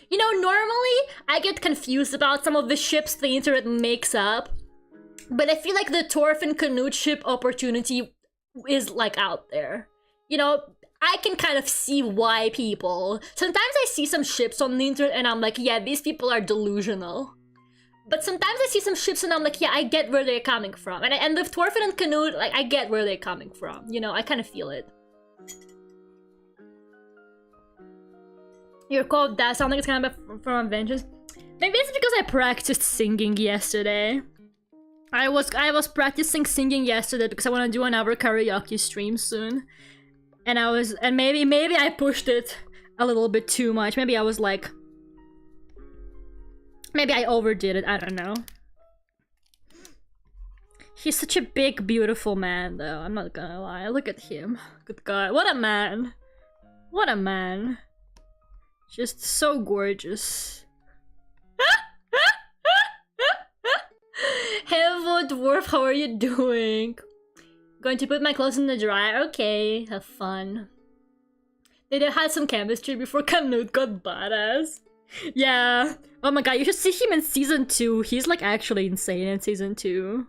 You know, normally I get confused about some of the ships the internet makes up. But I feel like the Thorfinn Canute ship opportunity is like out there. You know, I can kind of see why people... Sometimes I see some ships on the internet and I'm like, yeah, these people are delusional. But sometimes I see some ships and I'm like, yeah, I get where they're coming from. And the Thorfinn and Canute, like, I get where they're coming from. You know, I kind of feel it. Your call that sounds like it's kind of from Adventures. Maybe it's because I practiced singing yesterday. I was practicing singing yesterday because I want to do another karaoke stream soon. And maybe I pushed it a little bit too much. Maybe I was like... Maybe I overdid it, I don't know. He's such a big, beautiful man, though. I'm not gonna lie. Look at him. Good God. What a man. What a man. Just so gorgeous. Hello, dwarf. How are you doing? Going to put my clothes in the dryer. Okay, have fun. They had some chemistry before Canute got badass. Yeah. Oh my god, you should see him in season 2. He's like actually insane in season 2.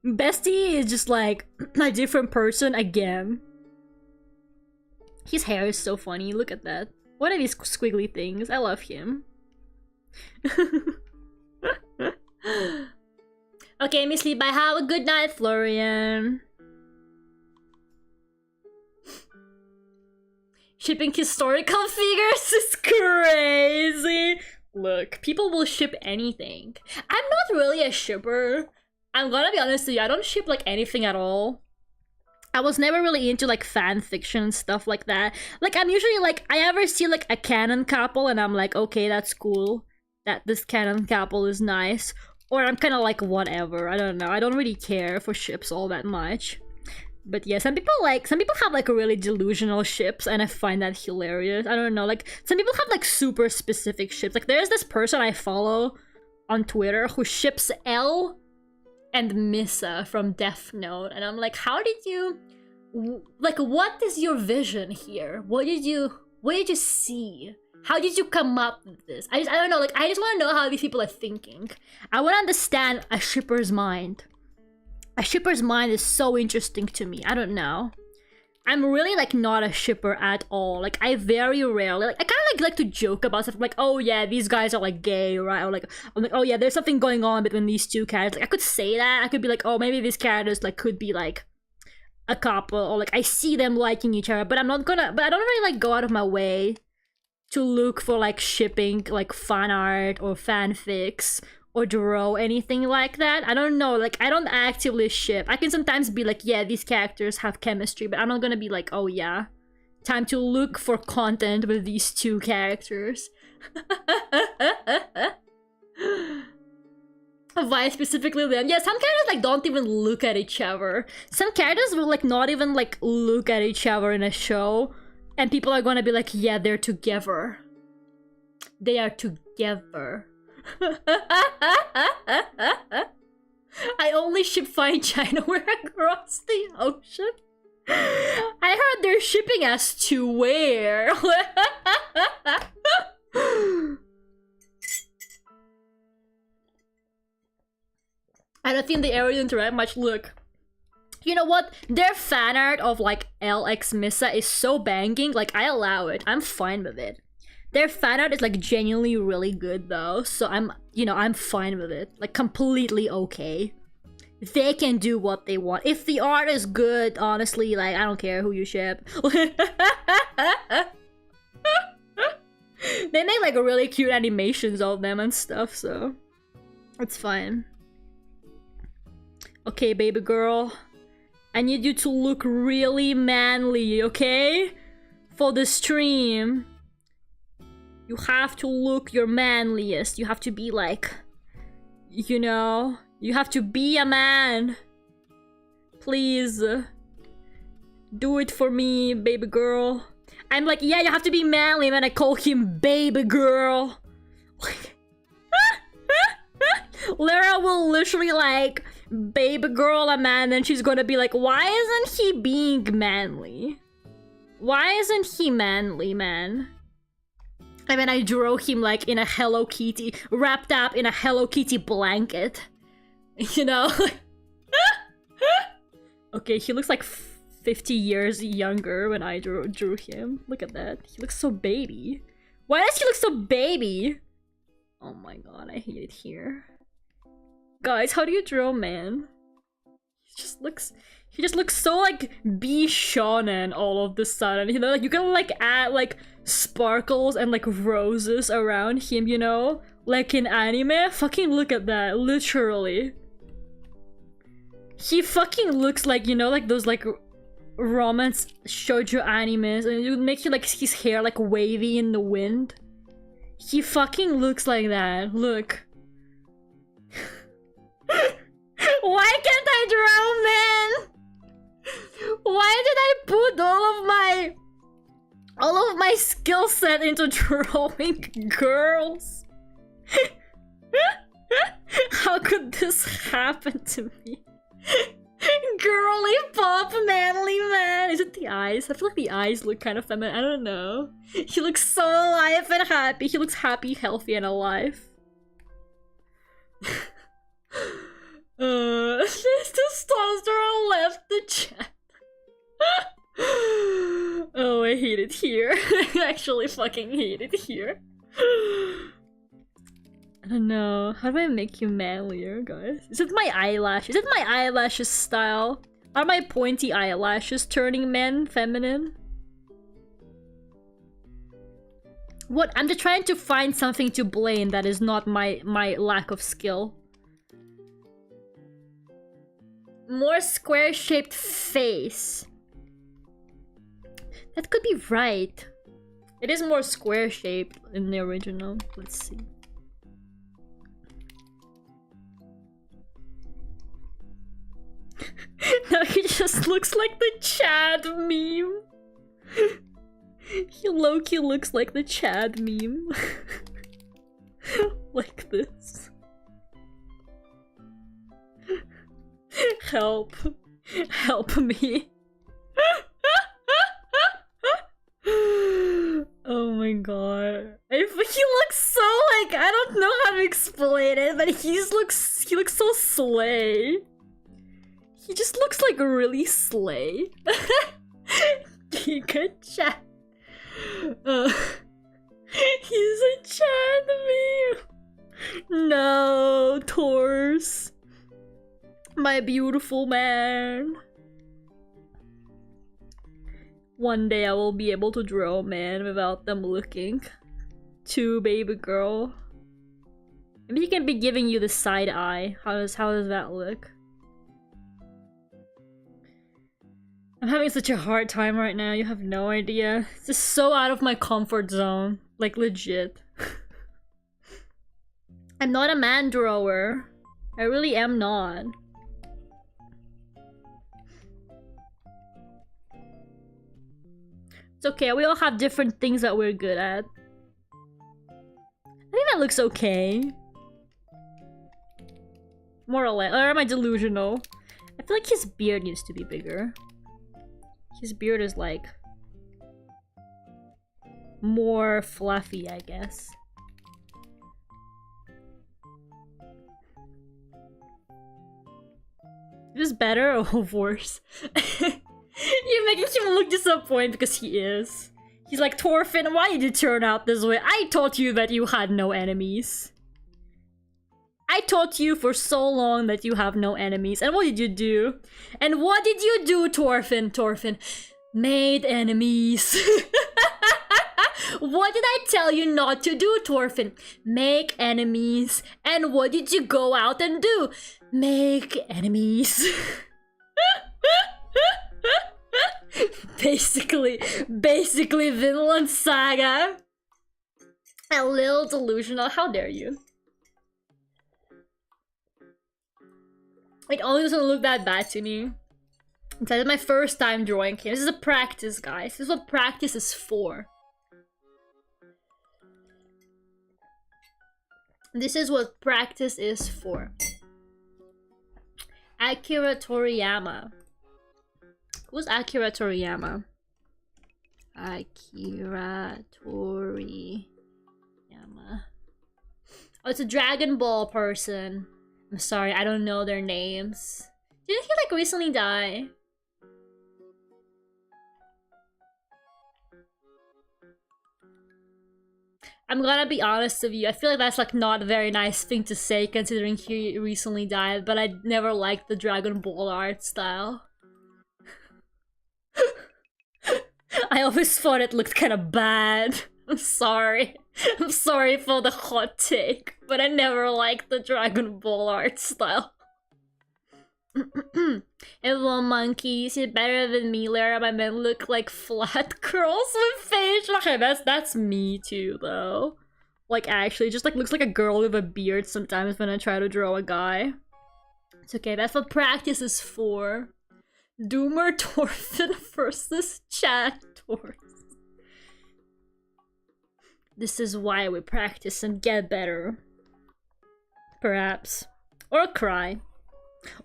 Bestie is just like a different person again. His hair is so funny. Look at that. What are these squiggly things? I love him. Okay, me sleep. Bye. Have a good night, Florian. Shipping historical figures is crazy. Look, people will ship anything. I'm not really a shipper. I'm gonna be honest with you, I don't ship like anything at all. I was never really into like fan fiction and stuff like that. Like I'm usually like, I ever see like a canon couple and I'm like, okay, that's cool. That this canon couple is nice. Or I'm kind of like, whatever, I don't know. I don't really care for ships all that much. But yeah, some people have like really delusional ships and I find that hilarious. I don't know, like some people have like super specific ships. Like there's this person I follow on Twitter who ships Elle and Misa from Death Note. And I'm like, how did you, like what is your vision here? What did you see? How did you come up with this? I don't know, like I just want to know how these people are thinking. I want to understand a shipper's mind. A shipper's mind is so interesting to me. I don't know. I'm really like not a shipper at all. Like I very rarely, like I kind of like to joke about stuff. Like, oh yeah, these guys are like gay, right? Or like, I'm like, oh yeah, there's something going on between these two characters. Like I could say that. I could be like, oh, maybe these characters like could be like a couple, or like I see them liking each other. But I'm not gonna. But I don't really like go out of my way to look for like shipping, like fan art or fanfics. Or draw anything like that. I don't know, like I don't actively ship. I can sometimes be like, yeah, these characters have chemistry, but I'm not gonna be like, oh yeah, time to look for content with these two characters. Why specifically them? Yeah, some characters like don't even look at each other. Some characters will like not even like look at each other in a show, and people are gonna be like, yeah, they're together. They are together. I only ship fine china where across the ocean. I heard they're shipping us to where? I don't think the area interact much. Look, you know what? Their fan art of like LX Misa is so banging. Like I allow it. I'm fine with it. Their fan art is like genuinely really good though, so I'm fine with it. Like completely okay. They can do what they want. If the art is good, honestly, like I don't care who you ship. They make like really cute animations of them and stuff, so it's fine. Okay, baby girl. I need you to look really manly, okay? For the stream. You have to look your manliest. You have to be like, you know, you have to be a man. Please. Do it for me, baby girl. I'm like, yeah, you have to be manly, and then I call him baby girl. Lera will literally like, baby girl a man, and she's gonna be like, why isn't he being manly? Why isn't he manly, man? I mean, I drew him like in a Hello Kitty, wrapped up in a Hello Kitty blanket. You know? Okay, he looks like 50 years younger when I drew him. Look at that. He looks so baby. Why does he look so baby? Oh my god, I hate it here. Guys, how do you draw man? He just looks so like B shonen all of the sudden, you know? Like you can like add like sparkles and like roses around him, you know? Like in anime. Fucking look at that, literally. He fucking looks like, you know, like those like romance shoujo animes, and it would make you like his hair like wavy in the wind. He fucking looks like that. Look. Why can't I draw men? Why did I put all of my skill set into drawing girls? How could this happen to me? Girly pop manly man. Is it the eyes? I feel like the eyes look kind of feminine. I don't know. He looks so alive and happy. He looks happy, healthy, and alive. Testosterone left the chat. Oh, I hate it here. I actually fucking hate it here. I don't know. How do I make you manlier, guys? Is it my eyelash? Is it my eyelashes style? Are my pointy eyelashes turning men feminine? What? I'm just trying to find something to blame that is not my lack of skill. More square-shaped face. That could be right. It is more square-shaped in the original. Let's see. No, he just looks like the Chad meme. He low-key looks like the Chad meme. Like this. Help. Help me. Oh my god. He looks so like, I don't know how to explain it, but he looks so slay. He just looks like really slay. Good chat. He's a Chad meme. No, Tors. My beautiful man. One day I will be able to draw a man without them looking. Too, baby girl. Maybe he can be giving you the side eye. How does that look? I'm having such a hard time right now, you have no idea. It's just so out of my comfort zone. Like, legit. I'm not a man drawer. I really am not. It's okay, we all have different things that we're good at. I think that looks okay. More or less. Or am I delusional? I feel like his beard needs to be bigger. His beard is like more fluffy, I guess. Is this better or worse? You're making him look disappointed because he is. He's like, Thorfinn, why did you turn out this way? I taught you that you had no enemies. I taught you for so long that you have no enemies. And what did you do? And what did you do, Thorfinn? Thorfinn made enemies. What did I tell you not to do, Thorfinn? Make enemies. And what did you go out and do? Make enemies. Basically Vinland Saga. A little delusional. How dare you? It only doesn't look that bad to me. It's my first time drawing here. This is a practice, guys. This is what practice is for. This is what practice is for. Akira Toriyama. Who's Akira Toriyama? Akira Toriyama. Oh, it's a Dragon Ball person. I'm sorry, I don't know their names. Didn't he like recently die? I'm gonna be honest with you, I feel like that's like not a very nice thing to say considering he recently died, but I never liked the Dragon Ball art style. I always thought it looked kind of bad. I'm sorry. I'm sorry for the hot take, but I never liked the Dragon Ball art style. Everyone monkeys, you're better than me, Lera. My men look like flat girls with facial. Okay, that's me too, though. Like, actually, just like looks like a girl with a beard sometimes when I try to draw a guy. It's okay, that's what practice is for. Doomer Thorfinn versus Chad Thors. This is why we practice and get better. Perhaps. Or cry.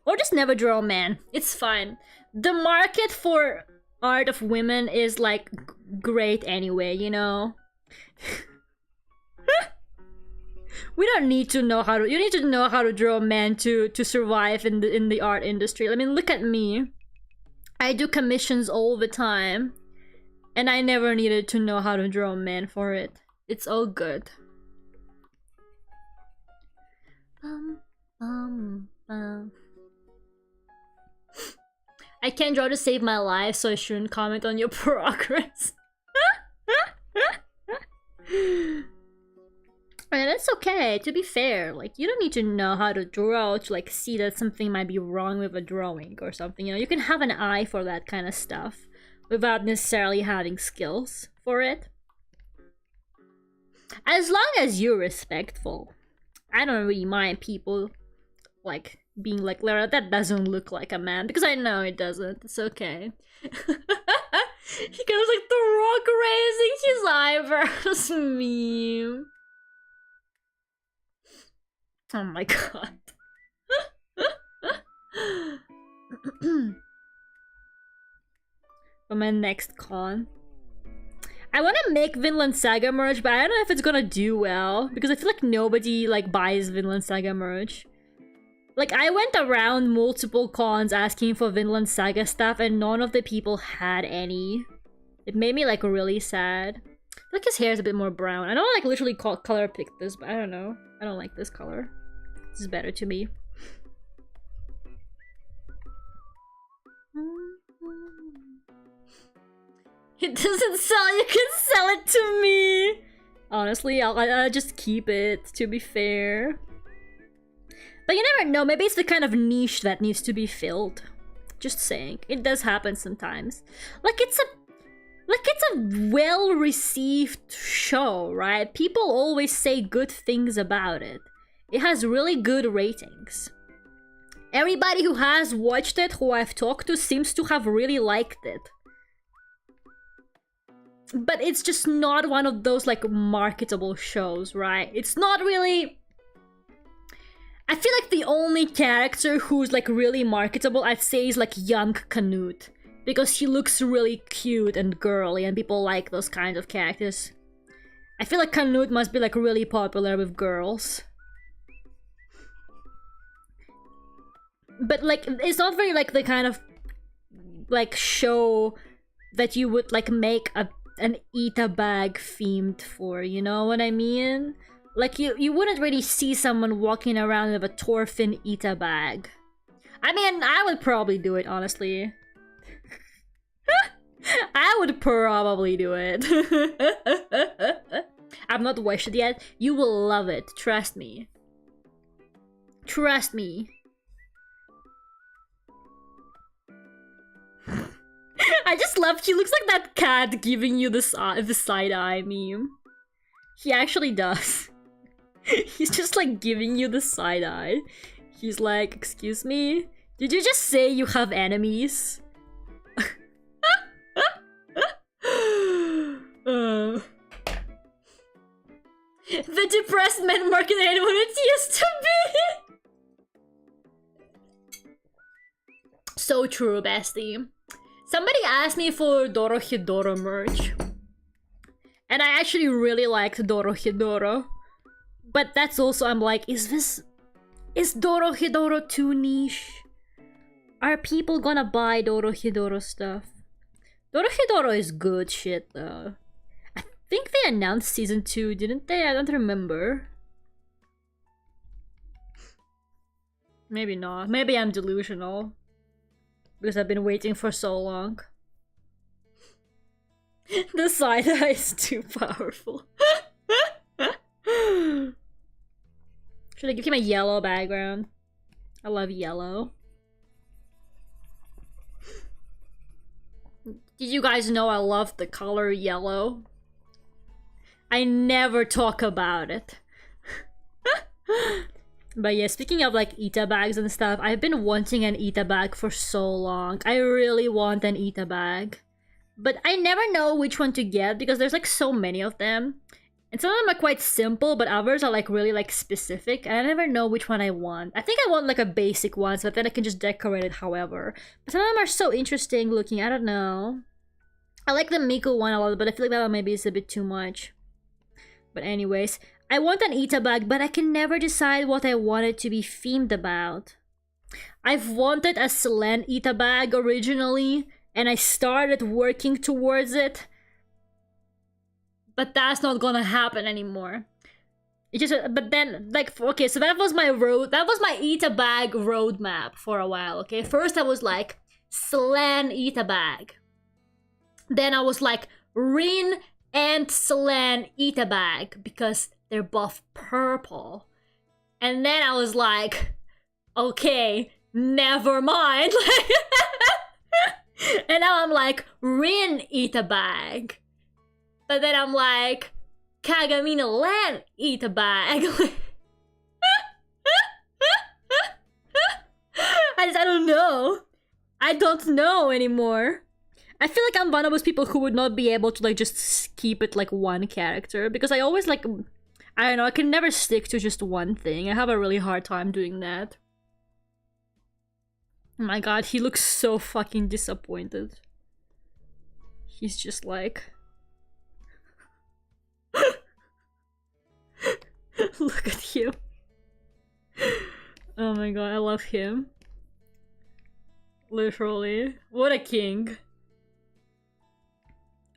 Or just never draw a man. It's fine. The market for art of women is like great anyway, you know? We don't need to know how to... You need to know how to draw a man to survive in the art industry. I mean, look at me. I do commissions all the time. And I never needed to know how to draw a man for it. It's all good. I can't draw to save my life, so I shouldn't comment on your progress. And it's okay, to be fair. Like, you don't need to know how to draw to, like, see that something might be wrong with a drawing or something. You know, you can have an eye for that kind of stuff without necessarily having skills for it. As long as you're respectful. I don't really mind people, like, being like, Lera, that doesn't look like a man. Because I know it doesn't. It's okay. He goes like the Rock raising his eyebrows meme. Oh my god. For my next con. I want to make Vinland Saga merch, but I don't know if it's gonna do well. Because I feel like nobody like buys Vinland Saga merch. Like, I went around multiple cons asking for Vinland Saga stuff and none of the people had any. It made me like really sad. Like, his hair is a bit more brown. I don't like literally color pick this, but I don't know. I don't like this color. This is better to me. It doesn't sell, you can sell it to me! Honestly, I'll just keep it, to be fair. But you never know, maybe it's the kind of niche that needs to be filled. Just saying. It does happen sometimes. Like, it's a well-received show, right? People always say good things about it. It has really good ratings. Everybody who has watched it, who I've talked to, seems to have really liked it. But it's just not one of those, like, marketable shows, right? It's not really... I feel like the only character who's, like, really marketable, I'd say, is, like, young Canute. Because he looks really cute and girly, and people like those kinds of characters. I feel like Canute must be, like, really popular with girls. But, like, it's not very, like, the kind of, like, show that you would, like, make an eat-a-bag themed for, you know what I mean? Like, you wouldn't really see someone walking around with a Thorfinn eat-a-bag. I mean, I would probably do it, honestly. I would probably do it. I've not watched it yet. You will love it, trust me. Trust me. I just love, he looks like that cat giving you the side eye meme. He actually does. He's just like giving you the side eye. He's like, excuse me? Did you just say you have enemies? The depressed men market ain't what it used to be. So true, bestie. Somebody asked me for Dorohedoro merch. And I actually really liked Dorohedoro. But that's also, I'm like, is Dorohedoro too niche? Are people gonna buy Dorohedoro stuff? Dorohedoro is good shit though. I think they announced season 2, didn't they? I don't remember. Maybe not. Maybe I'm delusional. Because I've been waiting for so long. The side eye is too powerful. Should I give him a yellow background? I love yellow. Did you guys know I love the color yellow? I never talk about it. But yeah, speaking of like Ita bags and stuff, I've been wanting an Ita bag for so long. I really want an Ita bag. But I never know which one to get because there's like so many of them. And some of them are quite simple, but others are like really like specific. And I never know which one I want. I think I want like a basic one, so then I can just decorate it however. But some of them are so interesting looking, I don't know. I like the Miku one a lot, but I feel like that one maybe is a bit too much. But anyways, I want an Ita bag, but I can never decide what I want it to be themed about. I've wanted a Selen Ita bag originally, and I started working towards it. But that's not gonna happen anymore. It just, but then, like, okay, so that was my Ita bag roadmap for a while, okay? First I was like, Selen Ita bag. Then I was like, Rin and Selene Itabag because they're both purple. And then I was like, okay, never mind. And now I'm like, Rin Itabag. But then I'm like, Kagamina Lan Itabag. I don't know. I don't know anymore. I feel like I'm one of those people who would not be able to like just keep it like one character because I always like, I don't know, I can never stick to just one thing. I have a really hard time doing that. Oh my god, he looks so fucking disappointed. He's just like... Look at him. Oh my god, I love him. Literally. What a king.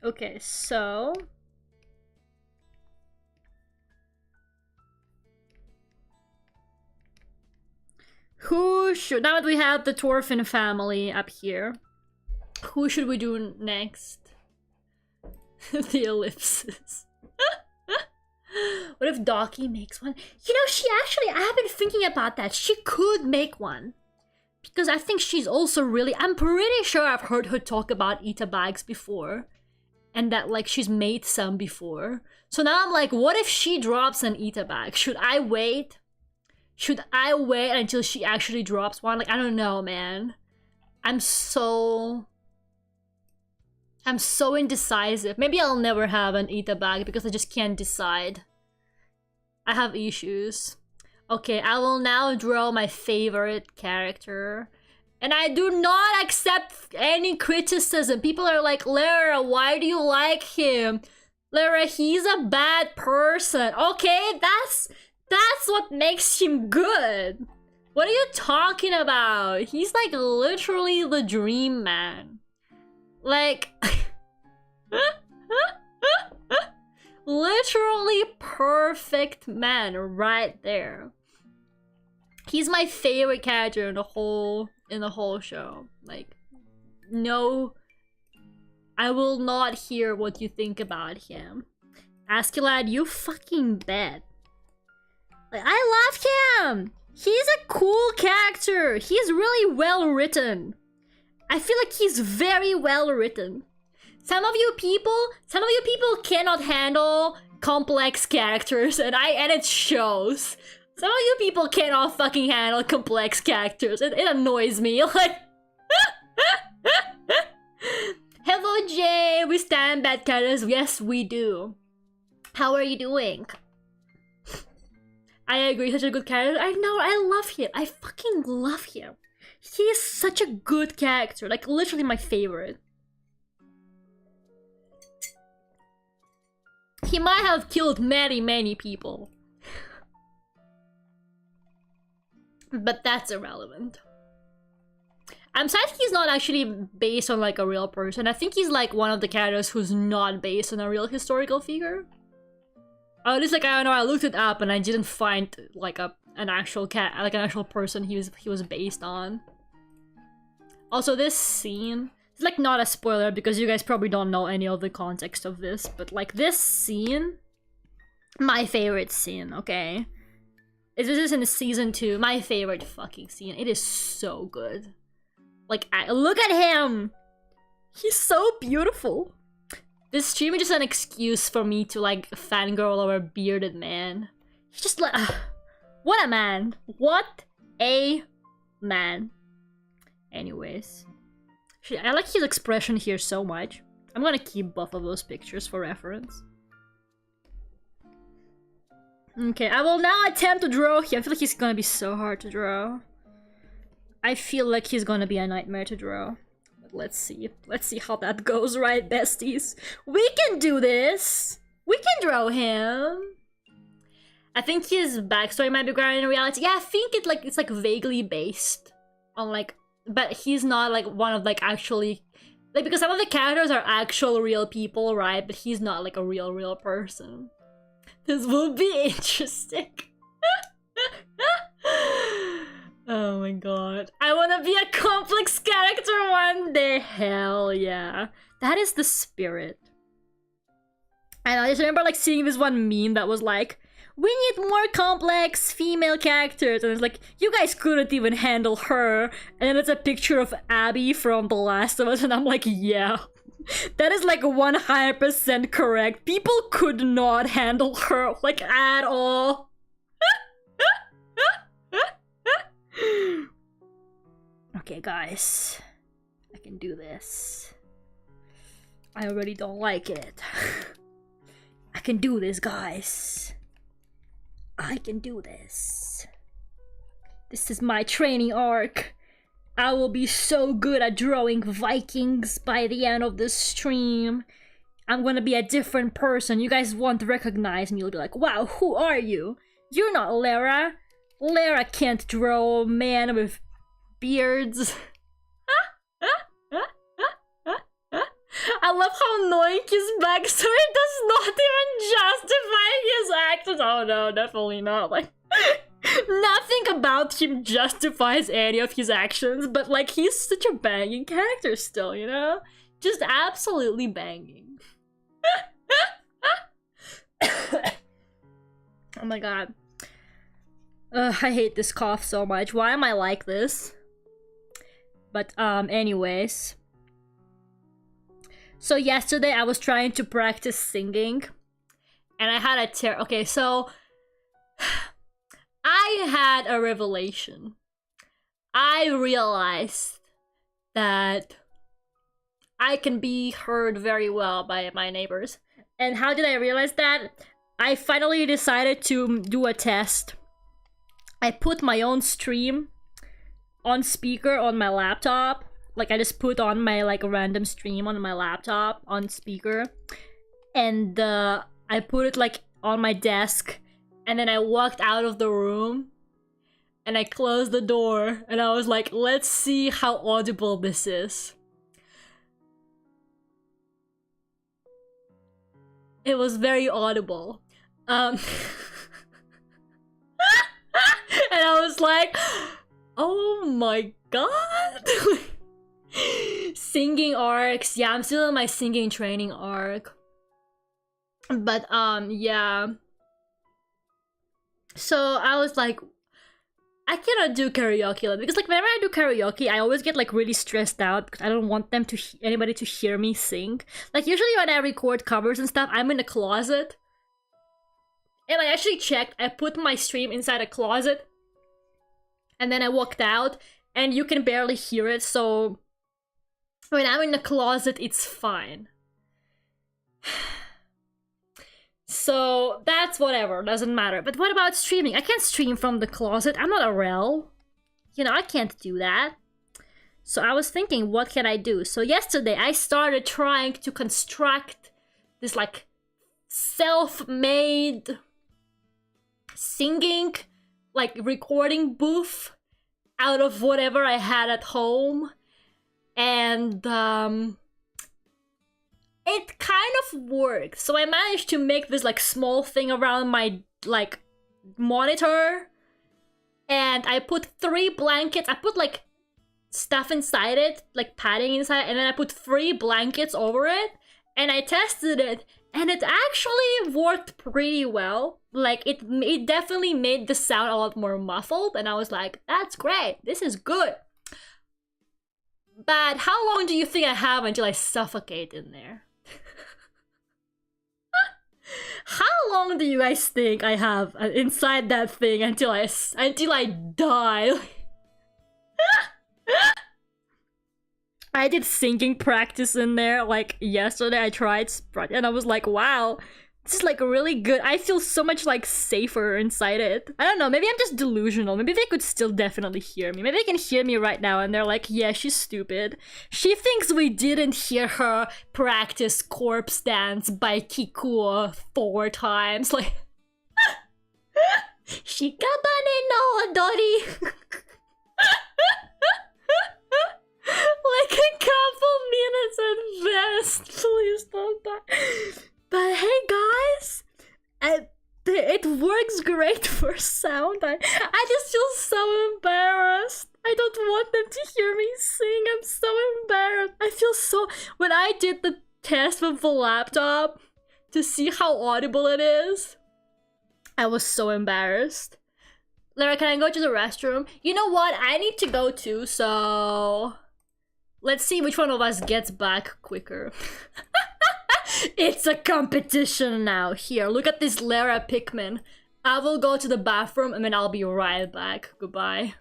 Okay, so... who should... now that we have the Torfin family up here, who should we do next? The ellipsis. What if Doki makes one? You know, she actually... I have been thinking about that. She could make one. Because I think she's also really... I'm pretty sure I've heard her talk about Itabags before. And that, like, she's made some before. So now I'm like, what if she drops an Itabag? Should I wait? Should I wait until she actually drops one? Like, I don't know, man. I'm so indecisive. Maybe I'll never have an Itabag because I just can't decide. I have issues. Okay, I will now draw my favorite character. And I do not accept any criticism. People are like, Lera, why do you like him? Lera, he's a bad person. Okay, that's what makes him good. What are you talking about? He's like literally the dream man. Like... literally perfect man right there. He's my favorite character in the whole show. Like, no, I will not hear what you think about him. Askeladd, you fucking bet. Like, I love him. He's a cool character. He's really well written. I feel like he's very well written. Some of you people cannot handle complex characters, and it shows. Some of you people cannot fucking handle complex characters. It annoys me. Like, hello Jay, we stand bad characters. Yes, we do. How are you doing? I agree, such a good character. I know, I love him. I fucking love him. He is such a good character. Like, literally my favorite. He might have killed many, many people. But that's irrelevant. I'm sad he's not actually based on like a real person. I think he's like one of the characters who's not based on a real historical figure. Or at least like, I don't know, I looked it up and I didn't find like an actual person he was based on. Also, this scene, it's like not a spoiler because you guys probably don't know any of the context of this, but like this scene, my favorite scene, okay? This is in season 2, my favorite fucking scene. It is so good. Like, look at him! He's so beautiful. This stream is just an excuse for me to like fangirl over a bearded man. He's just like, what a man. What a man. Anyways. I like his expression here so much. I'm gonna keep both of those pictures for reference. Okay, I will now attempt to draw him. I feel like he's gonna be so hard to draw. I feel like he's gonna be a nightmare to draw. But let's see. Let's see how that goes, right, besties? We can do this! We can draw him! I think his backstory might be grounded in reality. Yeah, I think it's like vaguely based on like... But he's not like one of like actually... Like, because some of the characters are actual real people, right? But he's not like a real person. This will be interesting. Oh my god. I wanna be a complex character one day. Hell yeah. That is the spirit. And I just remember like seeing this one meme that was like, we need more complex female characters, and it's like, you guys couldn't even handle her. And then it's a picture of Abby from The Last of Us, and I'm like, yeah. That is like 100% correct. People could not handle her, like, at all. Okay, guys. I can do this. I already don't like it. I can do this, guys. I can do this. This is my training arc. I will be so good at drawing Vikings by the end of this stream. I'm gonna be a different person. You guys won't recognize me. You'll be like, wow, who are you? You're not Lera. Lera can't draw a man with beards. I love how annoying his backstory does not even justify his actions. Oh no, definitely not. Like, nothing about him justifies any of his actions, but like, he's such a banging character still, you know? Just absolutely banging. Oh my god. I hate this cough so much. Why am I like this? But anyways. So yesterday I was trying to practice singing, and I had a okay, so I had a revelation. I realized that I can be heard very well by my neighbors. And how did I realize that? I finally decided to do a test. I put my own stream on speaker on my laptop. Like, I just put on my, like, random stream on my laptop on speaker. And I put it, like, on my desk. And then I walked out of the room. And I closed the door. And I was like, let's see how audible this is. It was very audible. And I was like, oh my god. Singing arcs. Yeah, I'm still in my singing training arc. But yeah. So I was like, I cannot do karaoke, because like whenever I do karaoke, I always get like really stressed out because I don't want them to anybody to hear me sing. Like usually when I record covers and stuff, I'm in a closet. And I actually checked, I put my stream inside a closet. And then I walked out and you can barely hear it, so when I'm in the closet, it's fine. So that's whatever, doesn't matter. But what about streaming? I can't stream from the closet. I'm not a rel. You know, I can't do that. So I was thinking, what can I do? So yesterday I started trying to construct this like self-made singing, like recording booth out of whatever I had at home. And it kind of worked. So I managed to make this like small thing around my like monitor. And I put 3 blankets. I put like stuff inside it, like padding inside, and then I put 3 blankets over it. And I tested it, and it actually worked pretty well. Like it definitely made the sound a lot more muffled, and I was like, that's great, this is good. But how long do you think I have until I suffocate in there? How long do you guys think I have inside that thing until I die? I did singing practice in there like yesterday. I tried and I was like, wow, this is like really good. I feel so much like safer inside it. I don't know, maybe I'm just delusional. Maybe they could still definitely hear me. Maybe they can hear me right now and they're like, yeah, she's stupid. She thinks we didn't hear her practice corpse dance by Kikuo 4 times. Like, Shikabane no Odori. Like a couple minutes at best. Please don't die. But hey guys, it works great for sound. I just feel so embarrassed. I don't want them to hear me sing. I'm so embarrassed. I feel so... When I did the test with the laptop to see how audible it is. I was so embarrassed. Lera, can I go to the restroom? You know what? I need to go too, so... Let's see which one of us gets back quicker. It's a competition now. Here, look at this Lera Pikmin. I will go to the bathroom and then I'll be right back. Goodbye.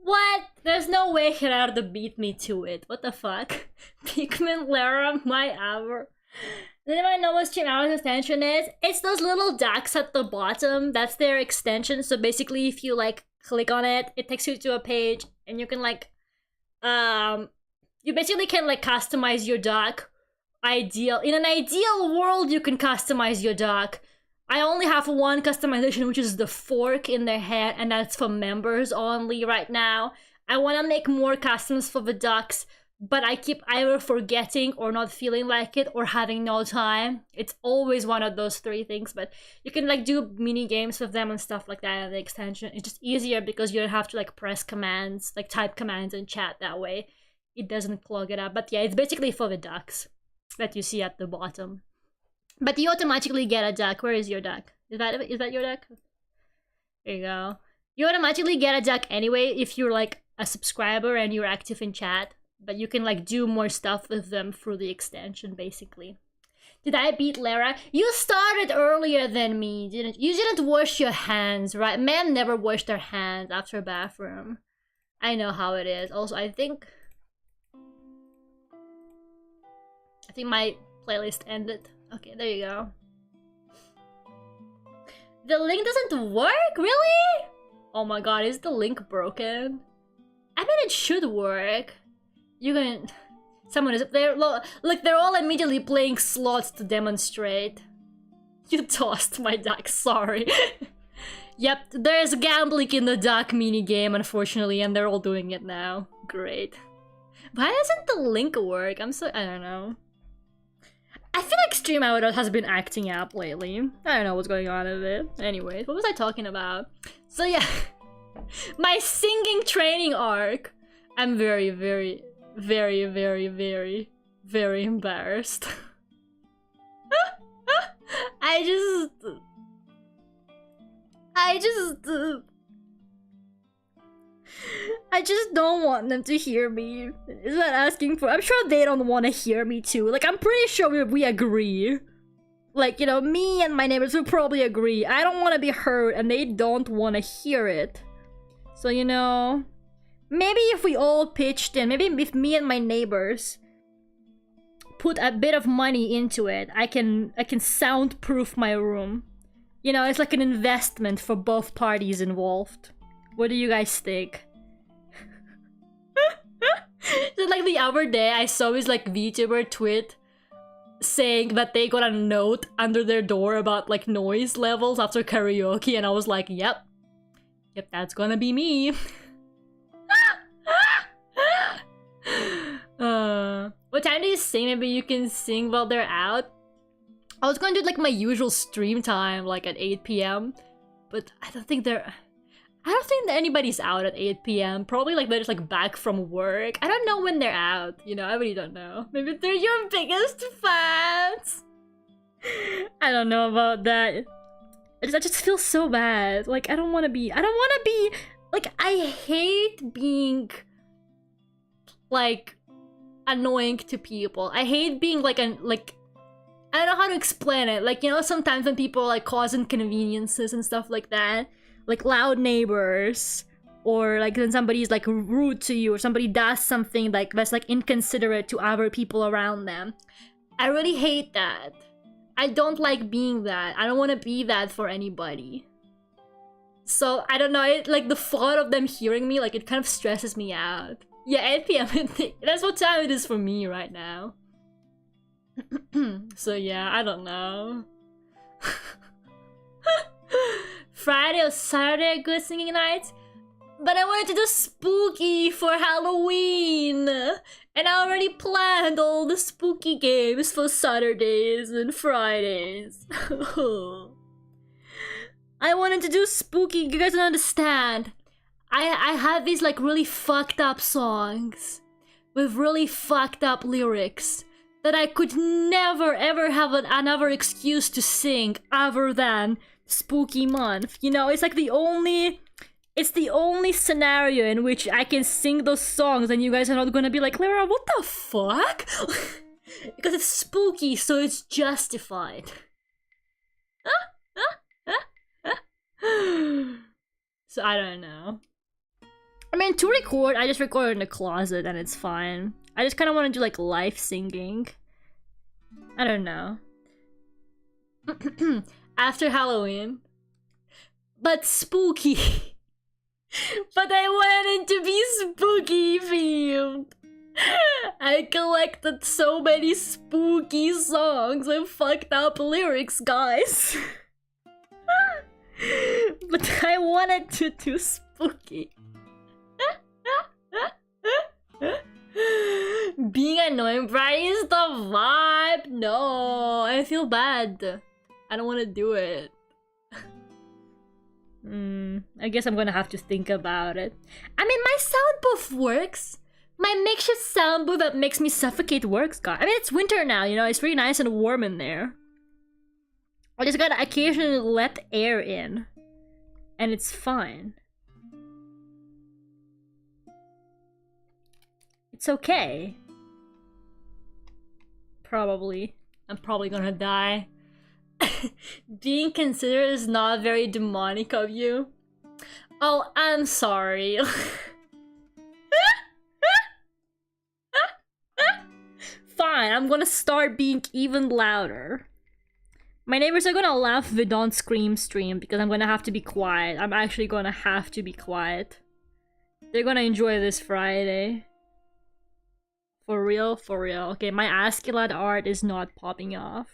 What? There's no way Gerardo beat me to it. What the fuck? Pikmin, Lera, my hour. Does anyone know what Stream Hours extension is? It's those little ducks at the bottom. That's their extension. So basically, if you like click on it, it takes you to a page, and you can like, you basically can like customize your duck. In an ideal world, you can customize your duck. I only have one customization, which is the fork in their head, and that's for members only right now. I want to make more customs for the ducks, but I keep either forgetting or not feeling like it or having no time. It's always one of those three things, but you can like do mini games with them and stuff like that in the extension. It's just easier because you don't have to like press commands, like type commands and chat that way. It doesn't clog it up, but yeah, it's basically for the ducks that you see at the bottom. But you automatically get a duck. Where is your duck? Is that your duck? There you go. You automatically get a duck anyway if you're like a subscriber and you're active in chat. But you can like do more stuff with them through the extension, basically. Did I beat Lera? You started earlier than me, didn't you? You didn't wash your hands, right? Men never wash their hands after a bathroom. I know how it is. Also, I think my playlist ended. Okay, there you go. The link doesn't work? Really? Oh my god, is the link broken? I mean, it should work. You can... Someone is... Look, they're all immediately playing slots to demonstrate. You tossed my duck, sorry. Yep, there's gambling in the duck minigame, unfortunately, and they're all doing it now. Great. Why doesn't the link work? I don't know. I feel like Stream Hours has been acting up lately. I don't know what's going on with it. Anyways, what was I talking about? So yeah, my singing training arc. I'm very, very, very, very, very, very embarrassed. I just don't want them to hear me. Is that asking for? I'm sure they don't want to hear me too. Like, I'm pretty sure we agree. Like, you know, me and my neighbors will probably agree. I don't want to be heard and they don't want to hear it. So, you know, maybe if we all pitched in, maybe if me and my neighbors put a bit of money into it, I can soundproof my room. You know, it's like an investment for both parties involved. What do you guys think? So like the other day, I saw his like Vtuber tweet saying that they got a note under their door about like noise levels after karaoke, and I was like, yep, that's gonna be me. What time do you sing? Maybe you can sing while they're out. I was gonna do like my usual stream time, like at 8 p.m. But I don't think anybody's out at 8 p.m. Probably like they're just like back from work. I don't know when they're out, you know, I really don't know. Maybe they're your biggest fans. I don't know about that. I just feel so bad. Like, I don't want to be, like, I hate being, like, annoying to people. I hate being, like, I don't know how to explain it. Like, you know, sometimes when people, like, cause inconveniences and stuff like that, like loud neighbors, or like when somebody's like rude to you, or somebody does something like that's like inconsiderate to other people around them. I really hate that. I don't like being that. I don't want to be that for anybody. So I don't know, like the thought of them hearing me, like it kind of stresses me out. Yeah, 8 p.m. That's what time it is for me right now. So yeah, I don't know. Friday or Saturday are good singing nights, but I wanted to do spooky for Halloween, and I already planned all the spooky games for Saturdays and Fridays. I wanted to do spooky, you guys don't understand. I have these like really fucked up songs with really fucked up lyrics that I could never ever have another excuse to sing other than spooky month. You know, it's like the only scenario in which I can sing those songs and you guys are not gonna be like, Lera, what the fuck? Because it's spooky, so it's justified. So I don't know. I mean, to record, I just record in the closet and it's fine. I just kind of want to do like live singing. I don't know. After Halloween. But spooky. But I wanted it to be spooky themed. I collected so many spooky songs with fucked up lyrics, guys. But I wanted to do spooky. Being annoying, Brian, is the vibe. No, I feel bad. I don't want to do it. I guess I'm gonna have to think about it. I mean, my sound booth works. My makeshift sound booth that makes me suffocate works, guys. I mean, it's winter now, you know, it's really nice and warm in there. I just gotta occasionally let air in. And it's fine. It's okay. Probably. I'm probably gonna die. Being considerate is not very demonic of you. Oh, I'm sorry. Fine, I'm gonna start being even louder. My neighbors are gonna laugh if we don't scream stream because I'm gonna have to be quiet. I'm actually gonna have to be quiet. They're gonna enjoy this Friday. For real, for real. Okay, my Askeladd art is not popping off.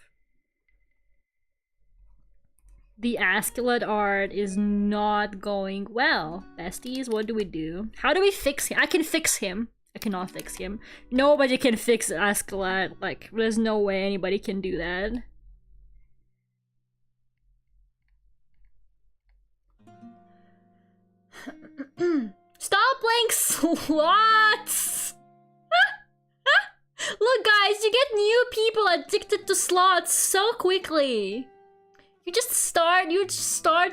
The Askeladd art is not going well. Besties, what do we do? How do we fix him? I can fix him. I cannot fix him. Nobody can fix Askeladd. Like, there's no way anybody can do that. Stop playing slots! Look, guys, you get new people addicted to slots so quickly. You just start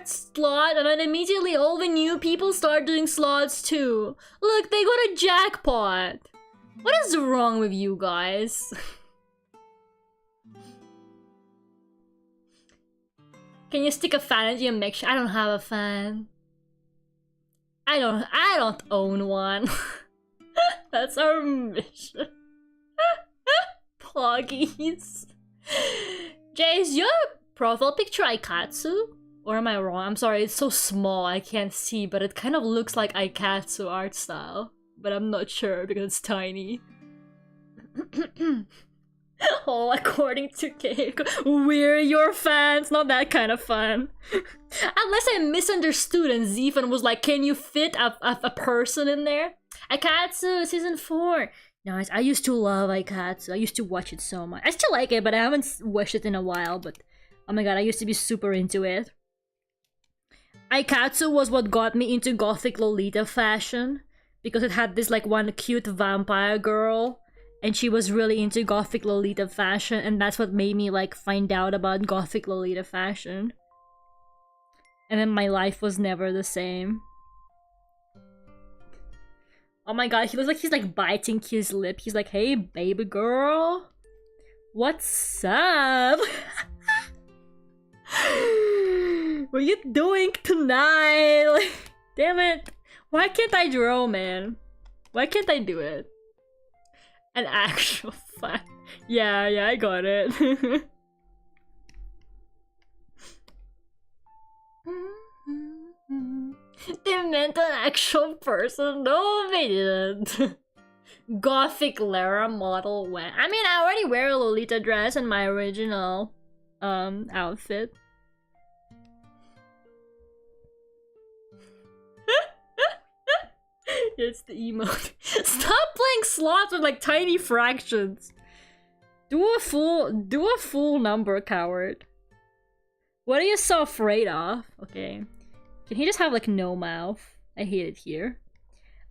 slot, and then immediately all the new people start doing slots too. Look, they got a jackpot. What is wrong with you guys? Can you stick a fan into your mixture? I don't have a fan. I don't own one. That's our mission. Poggies. Jay, is your profile picture Aikatsu? Or am I wrong? I'm sorry, it's so small I can't see, but it kind of looks like Aikatsu art style. But I'm not sure because it's tiny. Oh, according to Cake, we're your fans. Not that kind of fun. Unless I misunderstood and Zephan was like, can you fit a person in there? Aikatsu season 4. Nice. I used to love Aikatsu. I used to watch it so much. I still like it, but I haven't watched it in a while. But oh my god, I used to be super into it. Aikatsu was what got me into gothic Lolita fashion because it had this like one cute vampire girl. And she was really into gothic Lolita fashion, and that's what made me like find out about gothic Lolita fashion. And then my life was never the same. Oh my god, he looks like he's like biting his lip. He's like, hey baby girl, what's up? What are you doing tonight? Like, damn it. Why can't I draw, man? Why can't I do it? An actual fact. Yeah, I got it. They meant an actual person. No, they didn't. Gothic Lera model when I mean, I already wear a Lolita dress in my original outfit. It's the emote. Stop playing slots with like tiny fractions. Do a full number, coward. What are you so afraid of? Okay. Can he just have like no mouth? I hate it here.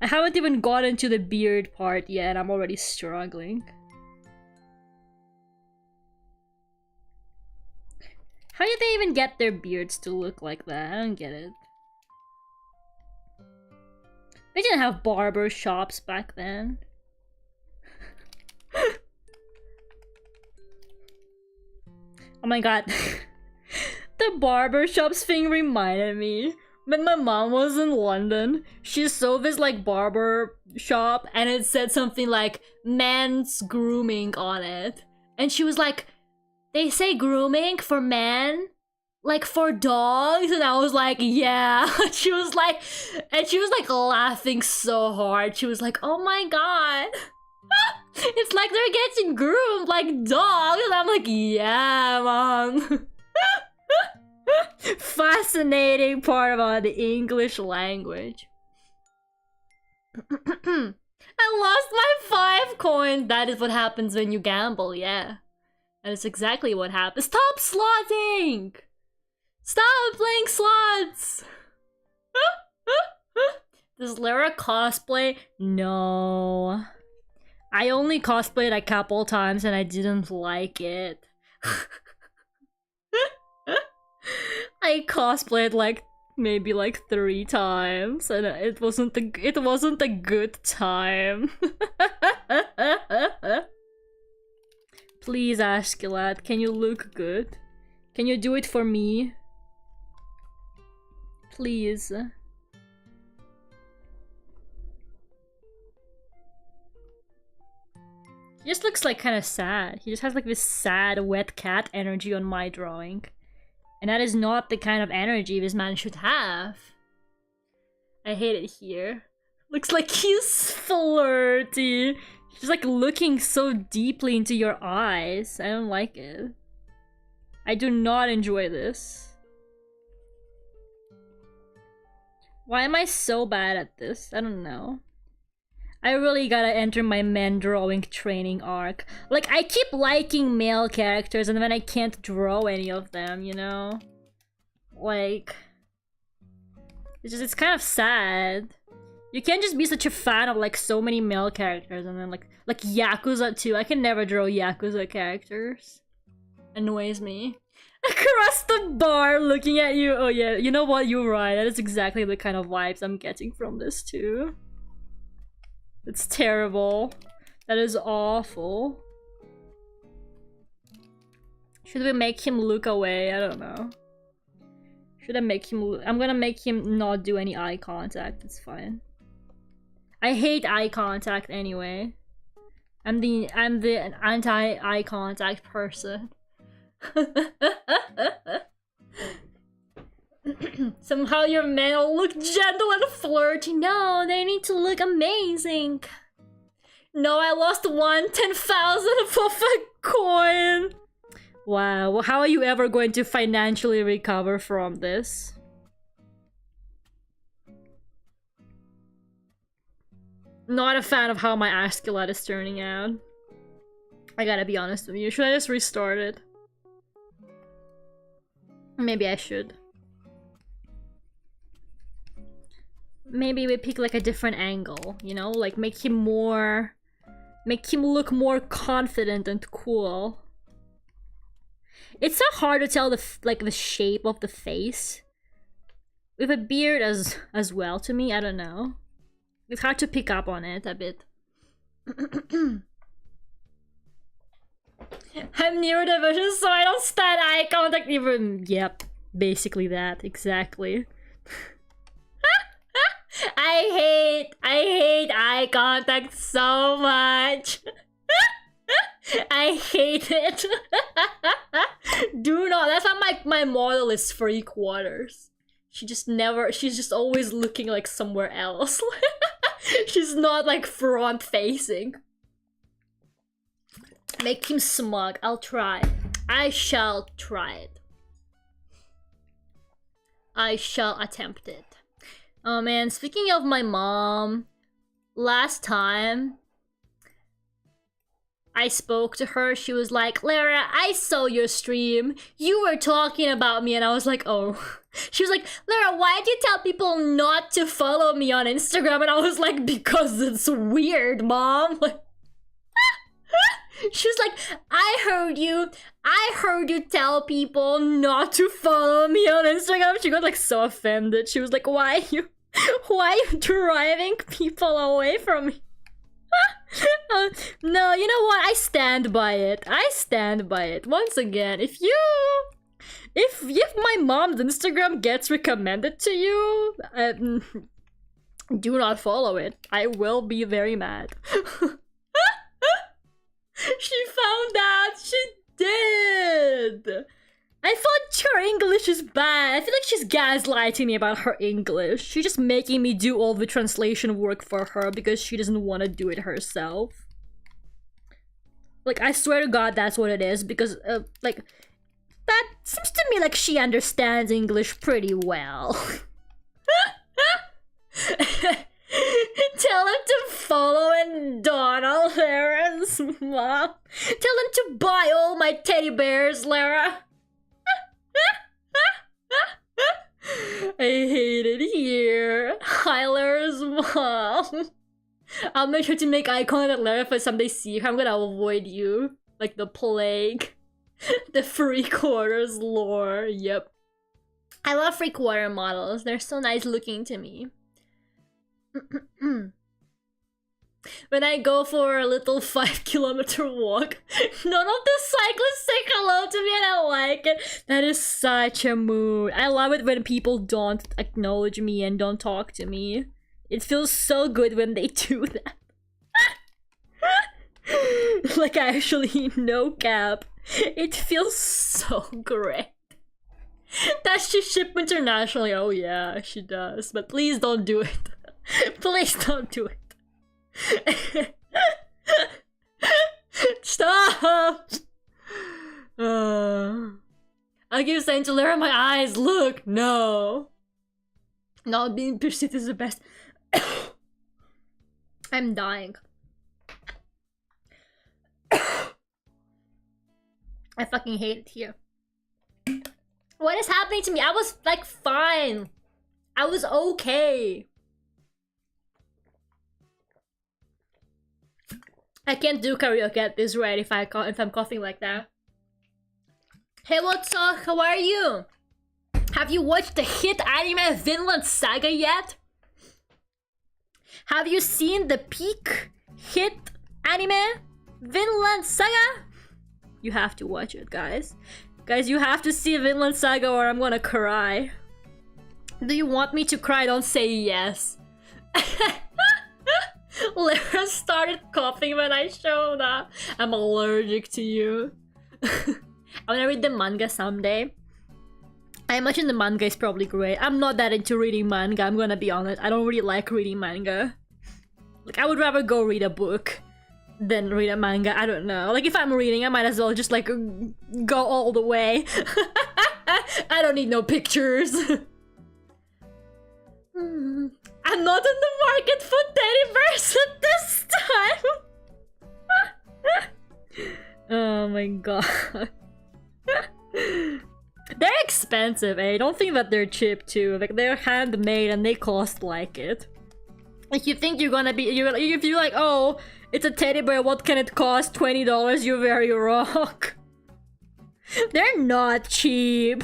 I haven't even gotten to the beard part yet and I'm already struggling. How did they even get their beards to look like that? I don't get it. They didn't have barber shops back then. Oh my god. The barber shops thing reminded me. When my mom was in London, she saw this like barber shop and it said something like men's grooming on it. And she was like, they say grooming for men? Like for dogs? And I was like, yeah. She was like laughing so hard. She was like, oh my god. It's like they're getting groomed like dogs. And I'm like, yeah, mom. Fascinating part about the English language. I lost my 5 coins. That is what happens when you gamble, yeah. That is exactly what happens. Stop slotting! Stop playing slots! Does Lera cosplay? No. I only cosplayed a couple times and I didn't like it. I cosplayed like maybe like 3 times and it wasn't a good time. Please, Ashkilat, can you look good? Can you do it for me? Please. He just looks like kind of sad. He just has like this sad wet cat energy on my drawing. And that is not the kind of energy this man should have. I hate it here. Looks like he's flirty. He's like looking so deeply into your eyes. I don't like it. I do not enjoy this. Why am I so bad at this? I don't know. I really gotta enter my men drawing training arc. Like, I keep liking male characters and then I can't draw any of them, you know? Like... It's kind of sad. You can't just be such a fan of like so many male characters and then like Yakuza too. I can never draw Yakuza characters. Annoys me. Across the bar looking at you. Oh yeah, you know what? You're right. That is exactly the kind of vibes I'm getting from this too. It's terrible. That is awful. Should we make him look away? I don't know. Should I make him look? I'm gonna make him not do any eye contact. It's fine. I hate eye contact anyway. I'm the anti-eye contact person. Somehow your men will look gentle and flirty. No, they need to look amazing. No, I lost 1/10,000th of a coin. Wow, well, how are you ever going to financially recover from this? Not a fan of how my Asculate is turning out. I gotta be honest with you. Should I just restart it? Maybe I should. Maybe we pick like a different angle, you know? Like make him look more confident and cool. It's so hard to tell the shape of the face with a beard as well. To me, I don't know. It's hard to pick up on it a bit. I'm neurodivergent, so I don't stand eye contact even. Yep, Basically that, exactly. I hate eye contact so much. I hate it. Do not. That's why my model is 3/4. She's just always looking like somewhere else. She's not like front facing. Make him smug. I'll try. I shall try it. I shall attempt it. Oh man, speaking of my mom, last time I spoke to her, she was like, Lera, I saw your stream. You were talking about me, and I was like, oh. She was like, Lera, why did you tell people not to follow me on Instagram? And I was like, because it's weird, mom. She was like, I heard you tell people not to follow me on Instagram. She got like so offended. She was like, why are you driving people away from me? No, you know what? I stand by it. I stand by it. Once again, if my mom's Instagram gets recommended to you, do not follow it. I will be very mad. She found out. She did. I thought her English is bad. I feel like she's gaslighting me about her English. She's just making me do all the translation work for her because she doesn't want to do it herself. Like, I swear to God, that's what it is. Because, like, that seems to me like she understands English pretty well. Tell him to follow and Donald Lera's mom. Tell him to buy all my teddy bears, Lera. I hate it here. Hi, Lera's mom. I'll make sure to make eye contact with Lera if I someday see her. I'm gonna avoid you. Like the plague. The 3/4 lore. Yep. I love 3/4 models. They're so nice looking to me. When I go for a little 5-kilometer walk, none of the cyclists say hello to me and I like it. That is such a mood. I love it when people don't acknowledge me and don't talk to me. It feels so good when they do that. Like, actually, no cap. It feels so great. Does she ship internationally? Oh yeah, she does. But please don't do it. Please don't do it. Stop! I keep saying to Lera, my eyes, look, no. Not being pursued is the best. I'm dying. I fucking hate it here. What is happening to me? I was like fine. I was okay. I can't do karaoke at this rate if I'm coughing like that. Hey, what's up? How are you? Have you watched the hit anime Vinland Saga yet? Have you seen the peak hit anime Vinland Saga? You have to watch it, guys. Guys, you have to see Vinland Saga or I'm gonna cry. Do you want me to cry? Don't say yes. Lera started coughing when I showed up. I'm allergic to you. I wanna read the manga someday. I imagine the manga is probably great. I'm not that into reading manga, I'm gonna be honest. I don't really like reading manga. Like, I would rather go read a book than read a manga. I don't know. Like, if I'm reading, I might as well just, like, go all the way. I don't need no pictures. I'm not in the market for teddy bears at this time. Oh my god. They're expensive, eh? Don't think that they're cheap too. Like, they're handmade and they cost like it. If you think you're gonna be, if you're like, oh, it's a teddy bear, what can it cost? $20? You're very wrong. They're not cheap.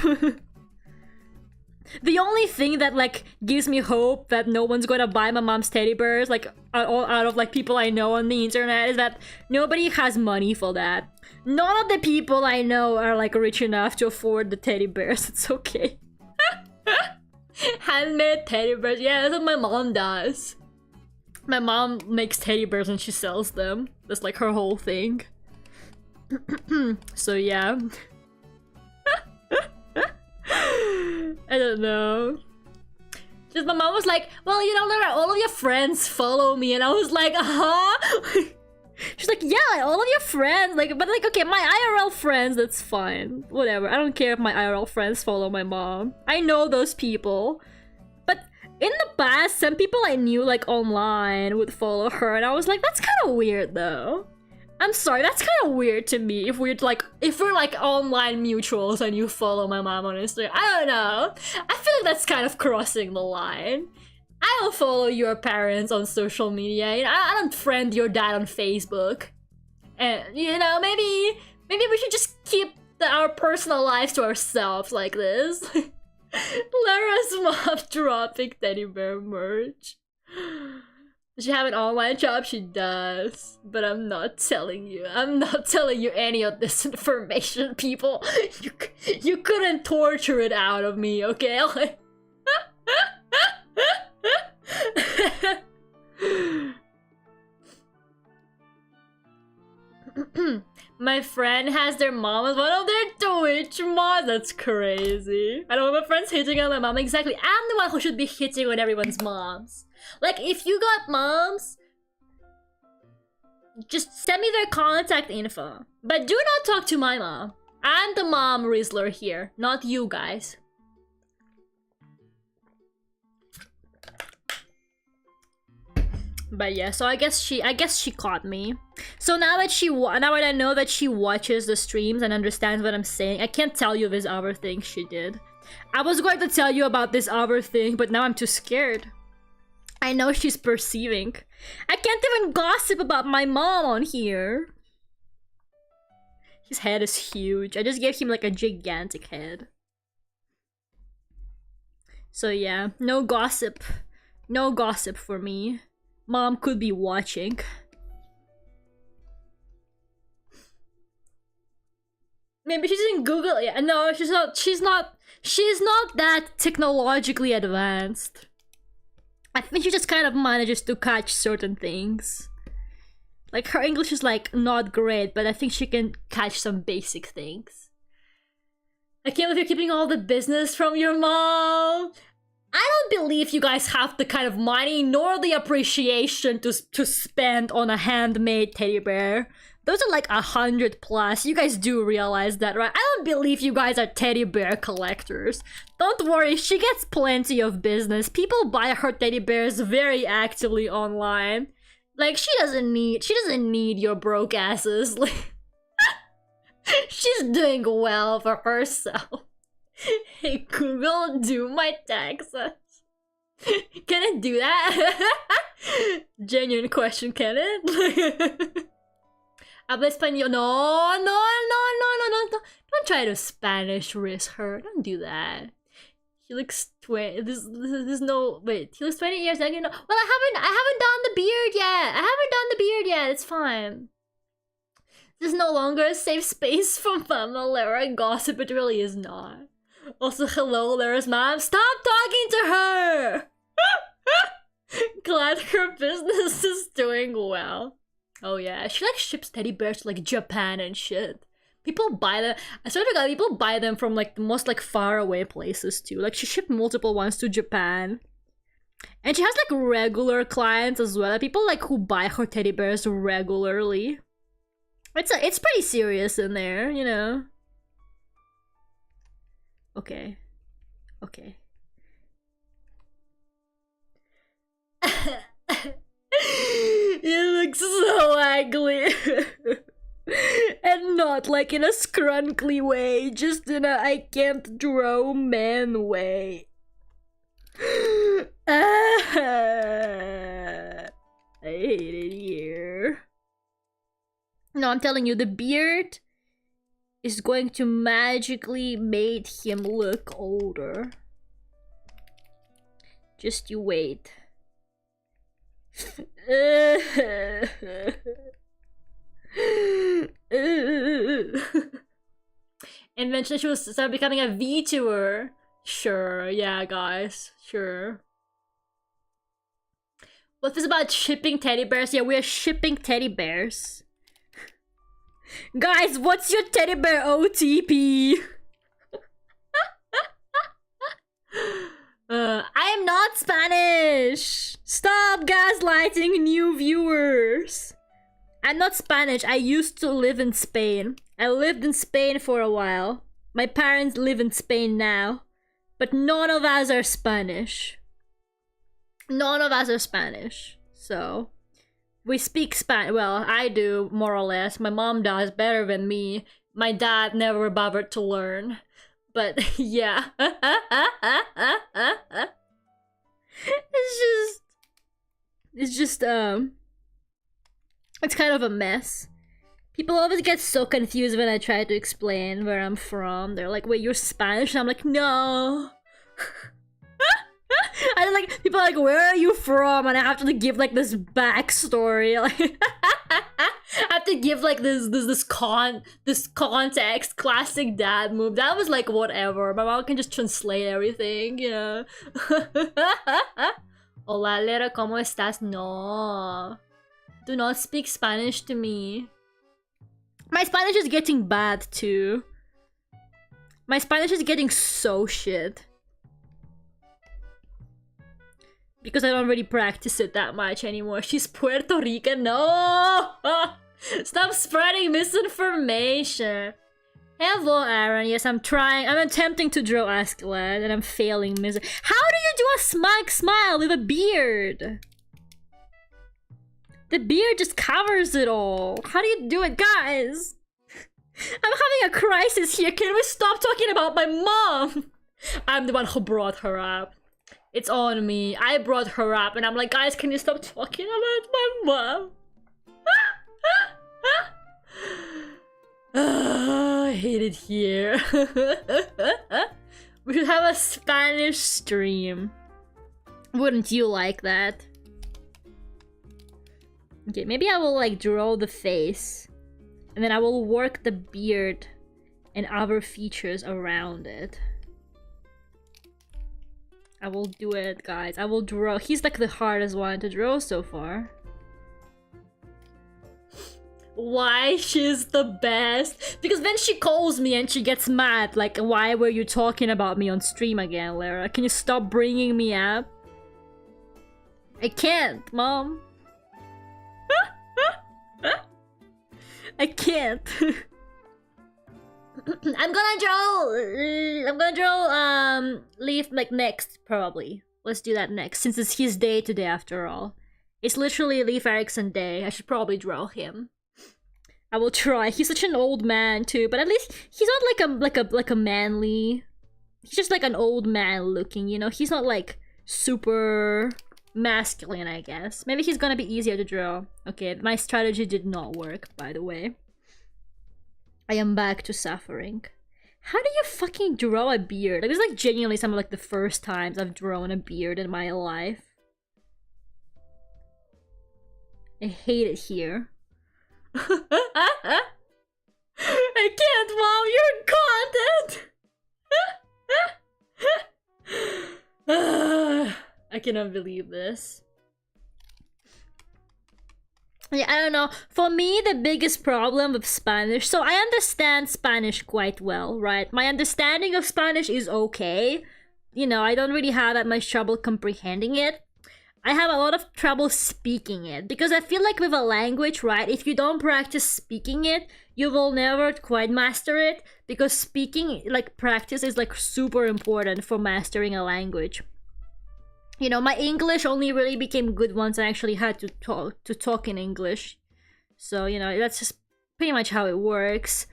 The only thing that like gives me hope that no one's gonna buy my mom's teddy bears, like all out of like people I know on the internet, is that nobody has money for that. None of the people I know are like rich enough to afford the teddy bears. It's okay. Handmade teddy bears. Yeah, that's what my mom does. My mom makes teddy bears and she sells them. That's like her whole thing. So yeah. I don't know. Just my mom was like, well, you know, Lera, all of your friends follow me. And I was like, huh? She's like, yeah, all of your friends. Like, but like, okay, my IRL friends, that's fine. Whatever. I don't care if my IRL friends follow my mom. I know those people. But in the past, some people I knew like online would follow her. And I was like, that's kind of weird though. I'm sorry, that's kind of weird to me if we're like online mutuals and you follow my mom on Instagram. I don't know. I feel like that's kind of crossing the line. I don't follow your parents on social media. You know, I don't friend your dad on Facebook. And you know, maybe we should just keep our personal lives to ourselves like this. Lera's mom dropping teddy bear merch. Does she have an online shop? She does. But I'm not telling you. I'm not telling you any of this information, people. You couldn't torture it out of me, okay? My friend has their mom as one of their Twitch mods. That's crazy. I don't want my friends hitting on my mom. Exactly. I'm the one who should be hitting on everyone's moms. Like, if you got moms, just send me their contact info. But do not talk to my mom. I'm the mom Rizzler here, not you guys. But yeah, so I guess she caught me. So now that I know that she watches the streams and understands what I'm saying, I can't tell you this other thing she did. I was going to tell you about this other thing, but now I'm too scared. I know she's perceiving. I can't even gossip about my mom on here. His head is huge. I just gave him like a gigantic head. So yeah, no gossip. No gossip for me. Mom could be watching. Maybe she's in Google. Yeah, no, she's not. She's not that technologically advanced. I think she just kind of manages to catch certain things. Like, her English is like not great, but I think she can catch some basic things. I can't believe you're keeping all the business from your mom. I don't believe you guys have the kind of money nor the appreciation to spend on a handmade teddy bear. Those are like 100 plus. You guys do realize that, right? I don't believe you guys are teddy bear collectors. Don't worry, she gets plenty of business. People buy her teddy bears very actively online. Like, she doesn't need your broke asses. Like, she's doing well for herself. Hey Google, do my taxes. Can it do that? Genuine question, can it? Habla español. No. Don't try to Spanish risk her. Don't do that. He looks 20. There's no. Wait, he looks 20 years younger. No. Well, I haven't done the beard yet. It's fine. This is no longer a safe space for Mama Lera gossip. It really is not. Also, hello, Lera's mom. Stop talking to her! Glad her business is doing well. Oh yeah, she like ships teddy bears to like Japan and shit. People buy them. I swear to God, people buy them from like the most like far away places too. Like, she shipped multiple ones to Japan. And she has like regular clients as well. Like, people like who buy her teddy bears regularly. It's pretty serious in there, you know. Okay. You look so ugly. And not like in a scrunkly way, just in a I can't draw man way. I hate it here. No, I'm telling you, the beard is going to magically make him look older. Just you wait. Eventually she will start becoming a Vtuber. Sure, yeah, guys, sure. What's this about shipping teddy bears? Yeah, we are shipping teddy bears. Guys, what's your teddy bear OTP? I am not Spanish! Stop gaslighting new viewers! I'm not Spanish, I used to live in Spain. I lived in Spain for a while. My parents live in Spain now. But none of us are Spanish. None of us are Spanish. So, we speak Spanish. Well, I do, more or less. My mom does better than me. My dad never bothered to learn. But, yeah. It's just, it's kind of a mess. People always get so confused when I try to explain where I'm from. They're like, wait, you're Spanish? And I'm like, no. And like, people are like, where are you from? And I have to give like this backstory. Like, I have to give like this context. Classic dad move. That was like whatever. My mom can just translate everything, you know. Hola, Lera, ¿cómo estás? No. Do not speak Spanish to me. My Spanish is getting bad too. My Spanish is getting so shit. Because I don't really practice it that much anymore. She's Puerto Rican. No! Stop spreading misinformation. Hello, Aaron. Yes, I'm trying. I'm attempting to draw Askeladd and I'm failing miserably. How do you do a smug smile with a beard? The beard just covers it all. How do you do it, guys? I'm having a crisis here. Can we stop talking about my mom? I'm the one who brought her up. It's on me. I brought her up and I'm like, guys, can you stop talking about my mom? I hate it here. We should have a Spanish stream. Wouldn't you like that? Okay, maybe I will like draw the face and then I will work the beard and other features around it. I will do it, guys. I will draw. He's like the hardest one to draw so far. Why she's the best? Because then she calls me and she gets mad. Like, why were you talking about me on stream again, Lera? Can you stop bringing me up? I can't, Mom. I can't. I'm gonna draw Leif like next, probably. Let's do that next, since it's his day today after all. It's literally Leif Erikson day. I should probably draw him. I will try. He's such an old man too, but at least he's not like a manly. He's just like an old man looking, you know? He's not like super masculine, I guess. Maybe he's gonna be easier to draw. Okay, my strategy did not work, by the way. I am back to suffering. How do you fucking draw a beard? Like, this is like genuinely some of like the first times I've drawn a beard in my life. I hate it here. I can't, Mom! You're content! I cannot believe this. Yeah, I don't know. For me, the biggest problem with Spanish... So I understand Spanish quite well, right? My understanding of Spanish is okay. You know, I don't really have that much trouble comprehending it. I have a lot of trouble speaking it. Because I feel like with a language, right? If you don't practice speaking it, you will never quite master it. Because speaking, like, practice is, like, super important for mastering a language. You know, my English only really became good once I actually had to talk in English. So, you know, that's just pretty much how it works.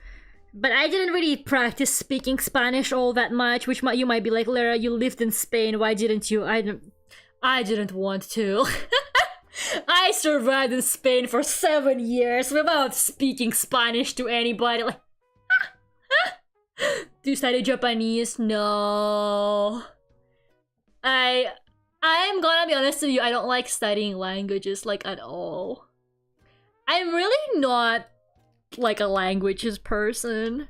But I didn't really practice speaking Spanish all that much, which you might be like, Lera, you lived in Spain, why didn't you? I didn't want to. I survived in Spain for 7 years without speaking Spanish to anybody. Like, do you study Japanese? No. I'm gonna be honest with you, I don't like studying languages, like, at all. I'm really not, like, a languages person.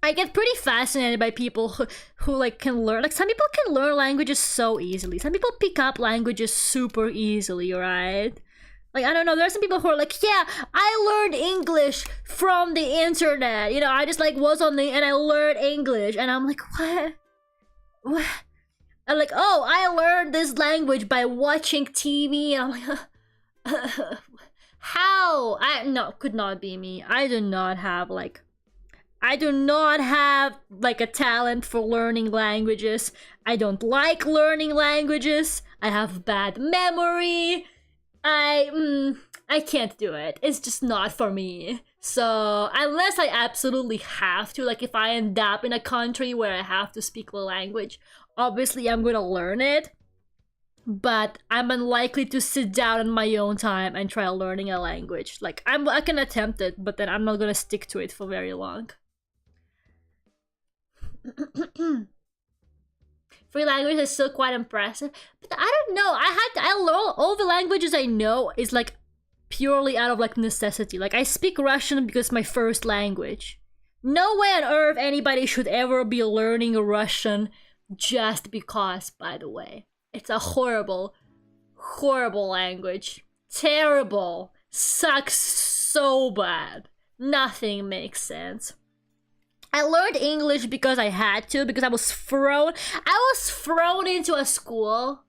I get pretty fascinated by people who like, can learn. Like, some people can learn languages so easily. Some people pick up languages super easily, right? Like, I don't know, there are some people who are like, yeah, I learned English from the internet. You know, I just, like, was on the... and I learned English. And I'm like, what? What? I'm like, oh, I learned this language by watching TV. And I'm like, how? No, could not be me. I do not have, like, a talent for learning languages. I don't like learning languages. I have bad memory. I can't do it. It's just not for me. So, unless I absolutely have to, like, if I end up in a country where I have to speak the language, obviously I'm gonna learn it. But I'm unlikely to sit down on my own time and try learning a language. Like, I can attempt it, but then I'm not gonna stick to it for very long. Free language is still quite impressive, but I don't know. I learn all the languages I know is, like, purely out of, like, necessity. Like, I speak Russian because it's my first language. No way on earth anybody should ever be learning Russian just because, by the way. It's a horrible, horrible language. Terrible. Sucks so bad. Nothing makes sense. I learned English because I had to, because I was thrown into a school.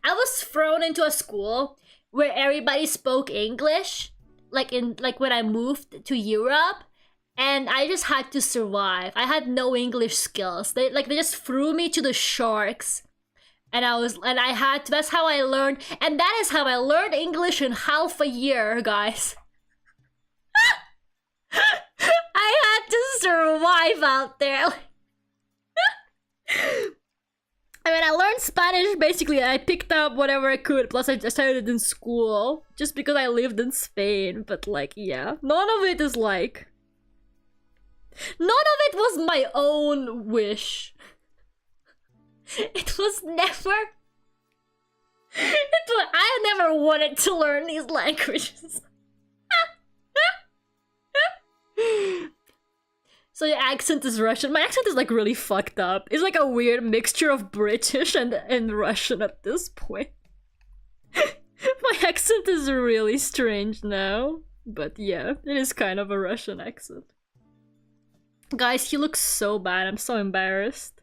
I was thrown into a school where everybody spoke English, like when I moved to Europe, and I just had to survive. I had no English skills. They just threw me to the sharks. And that's how I learned, and that is how I learned English in half a year, guys. I had to survive out there. I mean, I learned Spanish, basically. I picked up whatever I could, plus I started in school, just because I lived in Spain, but, like, yeah. None of it is, like... none of it was my own wish. It was never... I never wanted to learn these languages. So your accent is Russian? My accent is, like, really fucked up. It's like a weird mixture of British and Russian at this point. My accent is really strange now. But yeah, it is kind of a Russian accent. Guys, he looks so bad. I'm so embarrassed.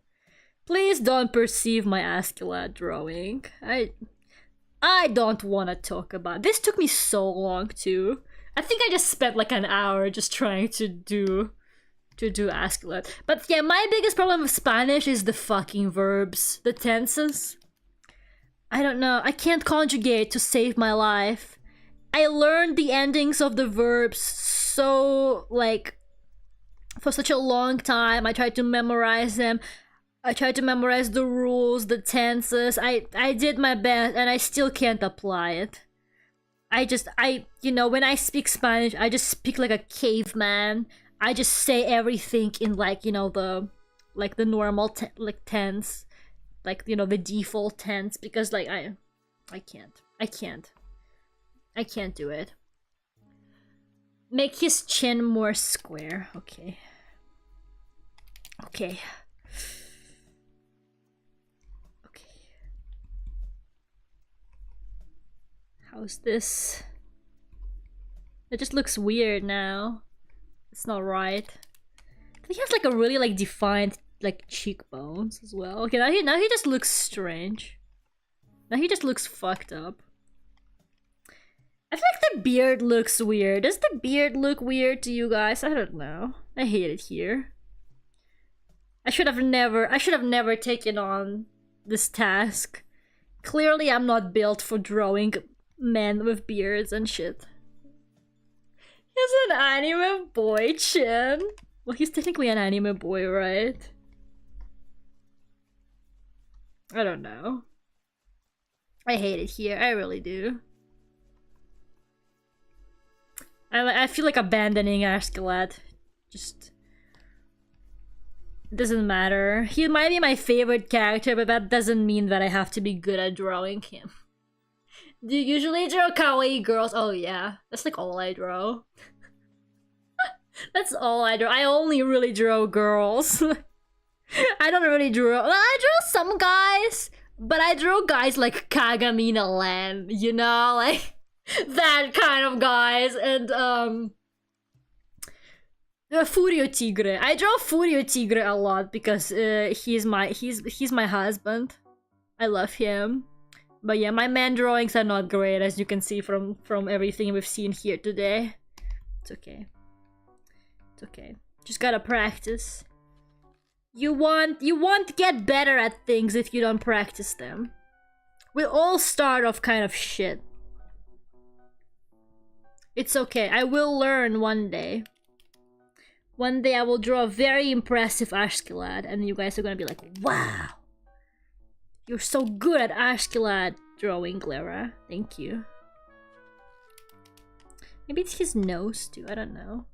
Please don't perceive my Askeladd drawing. I don't want to talk about it. This took me so long too. I think I just spent like an hour just trying to do Askeladd. But yeah, my biggest problem with Spanish is the fucking verbs, the tenses. I don't know. I can't conjugate to save my life. I learned the endings of the verbs so, like, for such a long time. I tried to memorize them. I tried to memorize the rules, the tenses. I did my best, and I still can't apply it. You know, when I speak Spanish, I just speak like a caveman. I just say everything in, like, you know, the normal tense, like, you know, the default tense, because, like, I can't do it. Make his chin more square. Okay. How's this? It just looks weird now. It's not right. He has, like, a really, like, defined, like, cheekbones as well. Okay, now he just looks strange. Now he just looks fucked up. I feel like the beard looks weird. Does the beard look weird to you guys? I don't know. I hate it here. I should have never taken on this task. Clearly I'm not built for drawing men with beards and shit. He's an anime boy chin. Well, he's technically an anime boy, right? I don't know. I hate it here. I really do. I feel like abandoning Askeladd. Just... It doesn't matter. He might be my favorite character, but that doesn't mean that I have to be good at drawing him. Do you usually draw kawaii girls? Oh yeah, that's like all I draw. That's all I draw. I only really draw girls. I don't really draw. Well, I draw some guys, but I draw guys like Kagamina Land, you know, like that kind of guys, and Furio Tigre. I draw Furio Tigre a lot because he's my husband. I love him. But yeah, my man drawings are not great, as you can see from everything we've seen here today. It's okay. It's okay. Just gotta practice. You won't get better at things if you don't practice them. We all start off kind of shit. It's okay. I will learn one day. One day I will draw a very impressive Ashkelad, and you guys are gonna be like, wow! You're so good at Ashkelad drawing, Lera. Thank you. Maybe it's his nose too, I don't know.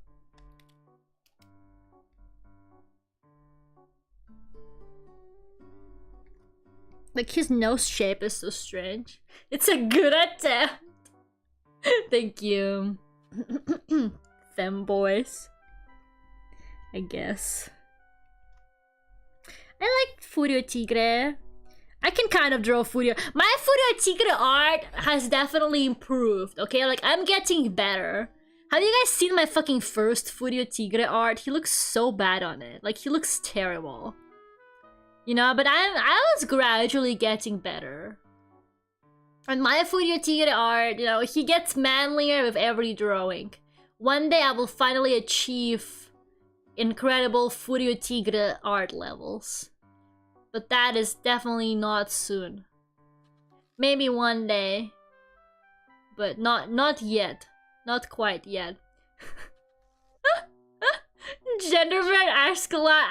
Like, his nose shape is so strange. It's a good attempt! Thank you. Femboys. I guess. I like Furio Tigre. I can kind of draw Furio. My Furio Tigre art has definitely improved, okay? Like, I'm getting better. Have you guys seen my fucking first Furio Tigre art? He looks so bad on it. Like, he looks terrible. You know, but I was gradually getting better. And my Furio Tigre art, you know, he gets manlier with every drawing. One day I will finally achieve incredible Furio Tigre art levels. But that is definitely not soon. Maybe one day. But not yet. Not quite yet. Genderbread Askelass!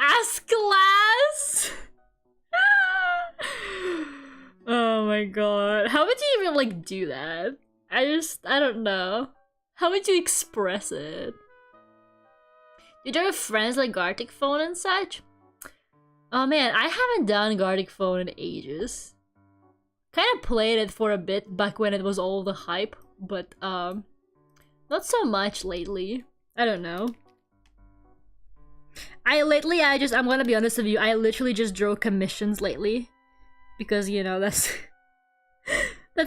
Oh my god. How would you even like do that? I don't know. How would you express it? Do you have friends like Gartic Phone and such? Oh man, I haven't done Gartic Phone in ages. Kind of played it for a bit back when it was all the hype, but not so much lately. I don't know. I'm gonna be honest with you, I literally just draw commissions lately. Because, you know, that's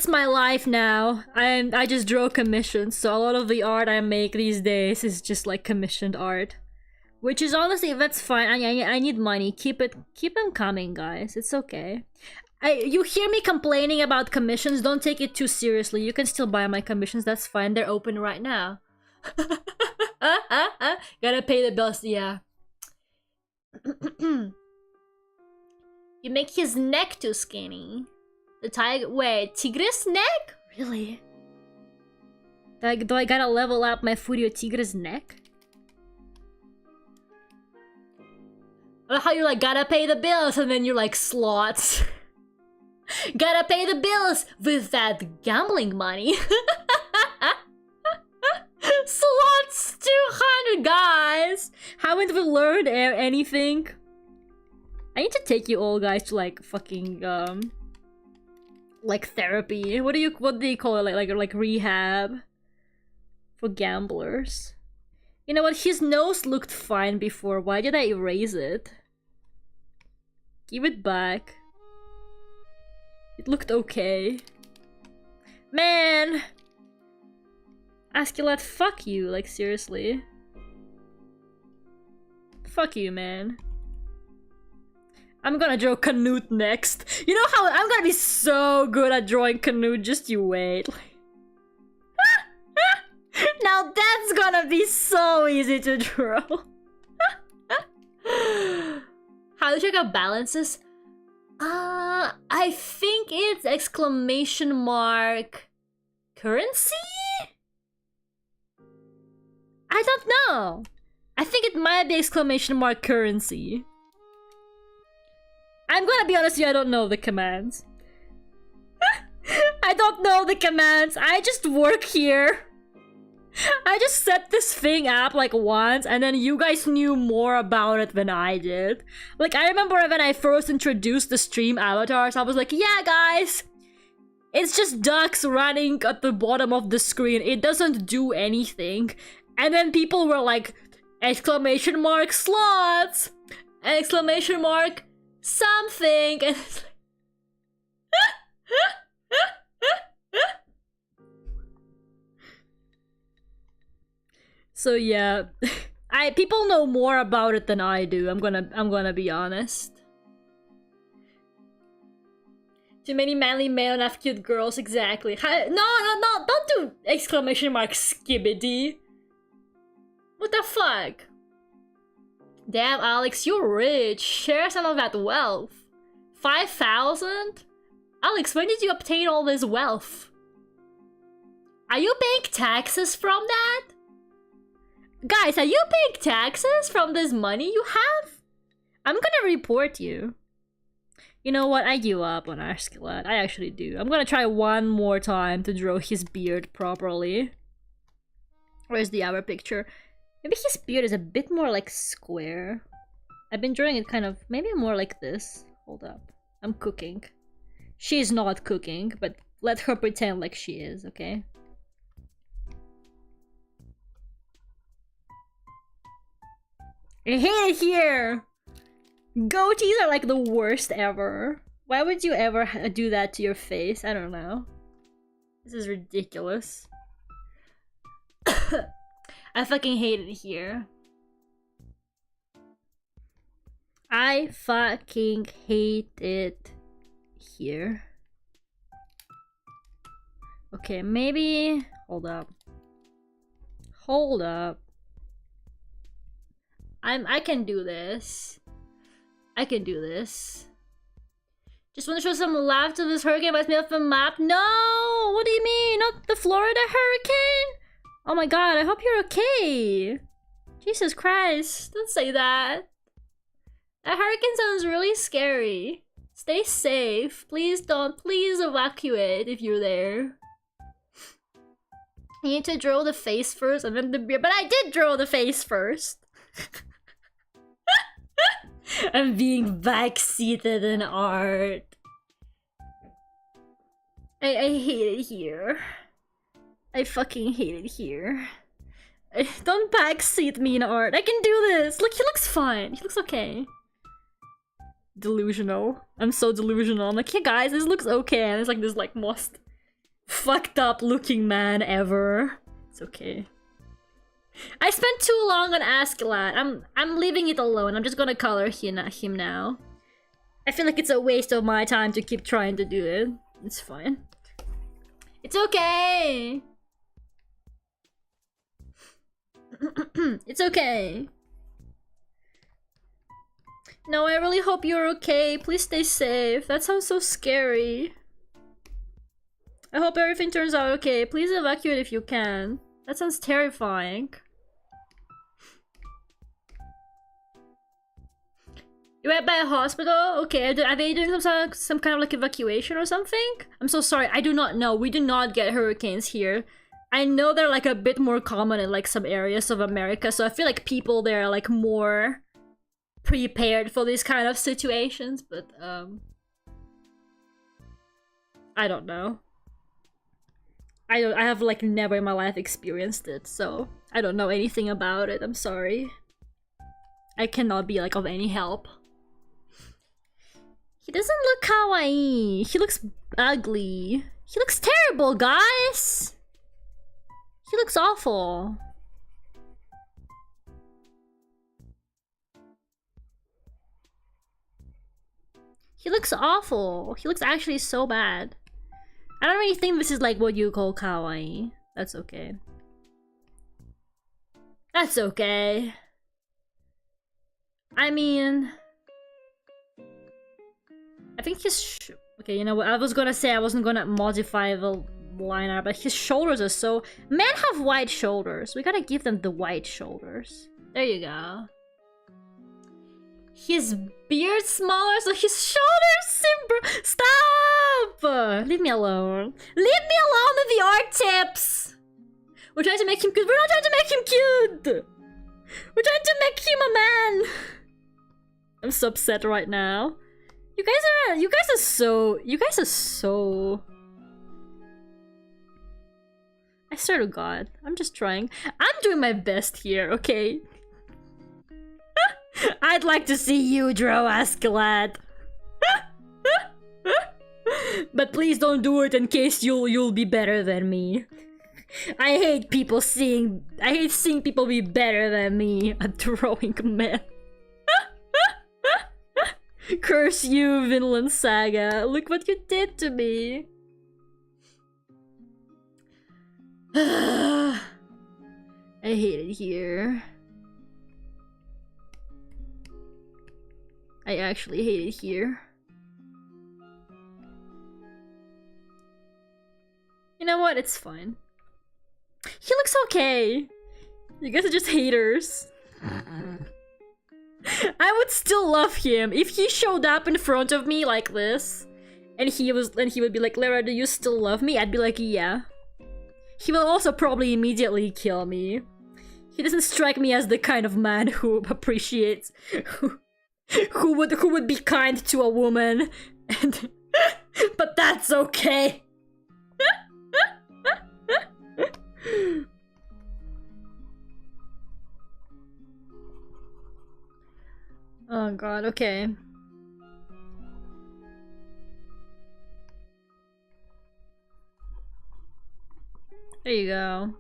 my life now. I just draw commissions, so a lot of the art I make these days is just like commissioned art. Which is honestly, that's fine. I need money. Keep them coming, guys. It's okay. You hear me complaining about commissions, don't take it too seriously. You can still buy my commissions, that's fine. They're open right now. Gotta pay the bills, yeah. You make his neck too skinny. The tiger. Wait, Tigre's neck? Really? Do I gotta level up my Furio Tigre's neck? I love how you're like, gotta pay the bills, and then you're like, slots. Gotta pay the bills with that gambling money. Slots 200, guys! Haven't we learned anything? I need to take you all guys to like fucking like therapy. What do you call it? Like rehab for gamblers. You know what? His nose looked fine before. Why did I erase it? Give it back. It looked okay. Man! Askeladd, fuck you, like seriously. Fuck you, man. I'm gonna draw Canute next. You know how I'm gonna be so good at drawing Canute, just you wait. Now that's gonna be so easy to draw. How do you check out balances? I think it's exclamation mark currency? I don't know. I think it might be exclamation mark currency. I'm gonna be honest with you, I don't know the commands. I don't know the commands. I just work here. I just set this thing up like once, and then you guys knew more about it than I did. Like, I remember when I first introduced the stream avatars, I was like, yeah, guys, it's just ducks running at the bottom of the screen. It doesn't do anything. And then people were like, exclamation mark slots, exclamation mark something, and it's like... So yeah, people know more about it than I do. I'm gonna be honest. Too many manly male and have cute girls, exactly. No, don't do exclamation mark skibbity. What the fuck? Damn, Alex, you're rich. Share some of that wealth. 5,000? Alex, when did you obtain all this wealth? Are you paying taxes from that? Guys, are you paying taxes from this money you have? I'm gonna report you. You know what? I give up on Arskelat. I actually do. I'm gonna try one more time to draw his beard properly. Where's the other picture? Maybe his beard is a bit more like square. I've been drawing it kind of maybe more like this. Hold up. I'm cooking. She's not cooking, but let her pretend like she is, okay? I hate it here! Goatees are like the worst ever. Why would you ever do that to your face? I don't know. This is ridiculous. I fucking hate it here. I fucking hate it here. Okay, maybe... Hold up. Hold up. I can do this. I can do this. Just want to show some love to this hurricane. Reminds me of a map. No! What do you mean? Not the Florida hurricane? Oh my god, I hope you're okay. Jesus Christ. Don't say that. That hurricane sounds really scary. Stay safe. Please don't. Please evacuate if you're there. You need to draw the face first and then the beard. But I did draw the face first. I'm being backseated in art. I hate it here. I fucking hate it here. Don't backseat me in art. I can do this. Look, he looks fine. He looks okay. Delusional. I'm so delusional. I'm like, hey guys, this looks okay. And it's like this like most fucked up looking man ever. It's okay. I spent too long on Askeladd. I'm leaving it alone. I'm just gonna color him now. I feel like it's a waste of my time to keep trying to do it. It's fine. It's okay. It's okay. No, I really hope you're okay. Please stay safe. That sounds so scary. I hope everything turns out okay. Please evacuate if you can. That sounds terrifying. You went by a hospital? Okay, are they doing some kind of like evacuation or something? I'm so sorry, I do not know. We do not get hurricanes here. I know they're like a bit more common in like some areas of America, so I feel like people there are like more prepared for these kind of situations, but I don't know. I have like never in my life experienced it, so I don't know anything about it. I'm sorry. I cannot be like of any help. He doesn't look kawaii. He looks ugly. He looks terrible, guys. He looks awful. He looks awful. He looks actually so bad. I don't really think this is like what you call kawaii. That's okay. That's okay. I mean... I think his... Okay, you know what? I was gonna say I wasn't gonna modify the line art, but his shoulders are so... Men have wide shoulders. We gotta give them the wide shoulders. There you go. His beard smaller, so his shoulders Stop! Leave me alone. Leave me alone with the art tips! We're trying to make him cute. We're not trying to make him cute! We're trying to make him a man! I'm so upset right now. You guys are so... I swear to God, I'm just trying. I'm doing my best here, okay? I'd like to see you draw Askeladd. But please don't do it in case you'll be better than me. I hate seeing people be better than me at drawing men. Curse you, Vinland Saga. Look what you did to me. I hate it here. I actually hate it here. You know what? It's fine. He looks okay. You guys are just haters. I would still love him if he showed up in front of me like this, and he would be like, "Lera, do you still love me?" I'd be like, "Yeah." He will also probably immediately kill me. He doesn't strike me as the kind of man who appreciates, who would be kind to a woman, and but that's okay. Oh God, okay. There you go.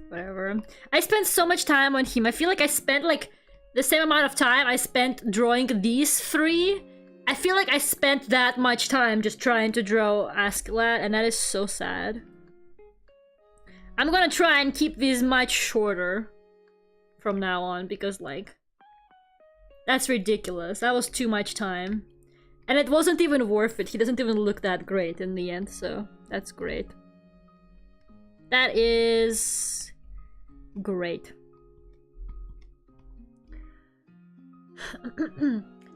Whatever. I spent so much time on him. I feel like I spent like the same amount of time I spent drawing these three. I feel like I spent that much time just trying to draw Askeladd, and that is so sad. I'm gonna try and keep these much shorter from now on, because like, that's ridiculous. That was too much time. And it wasn't even worth it. He doesn't even look that great in the end, so that's great. That is great.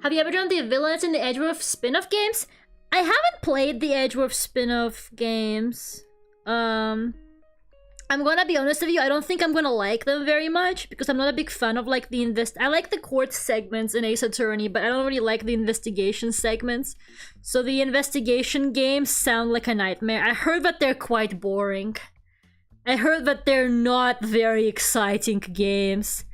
Have you ever done the villains in the Edgeworth spin-off games? I haven't played the Edgeworth spin-off games. I'm gonna be honest with you, I don't think I'm gonna like them very much, because I'm not a big fan of like the I like the court segments in Ace Attorney, but I don't really like the investigation segments. So the investigation games sound like a nightmare. I heard that they're quite boring. I heard that they're not very exciting games.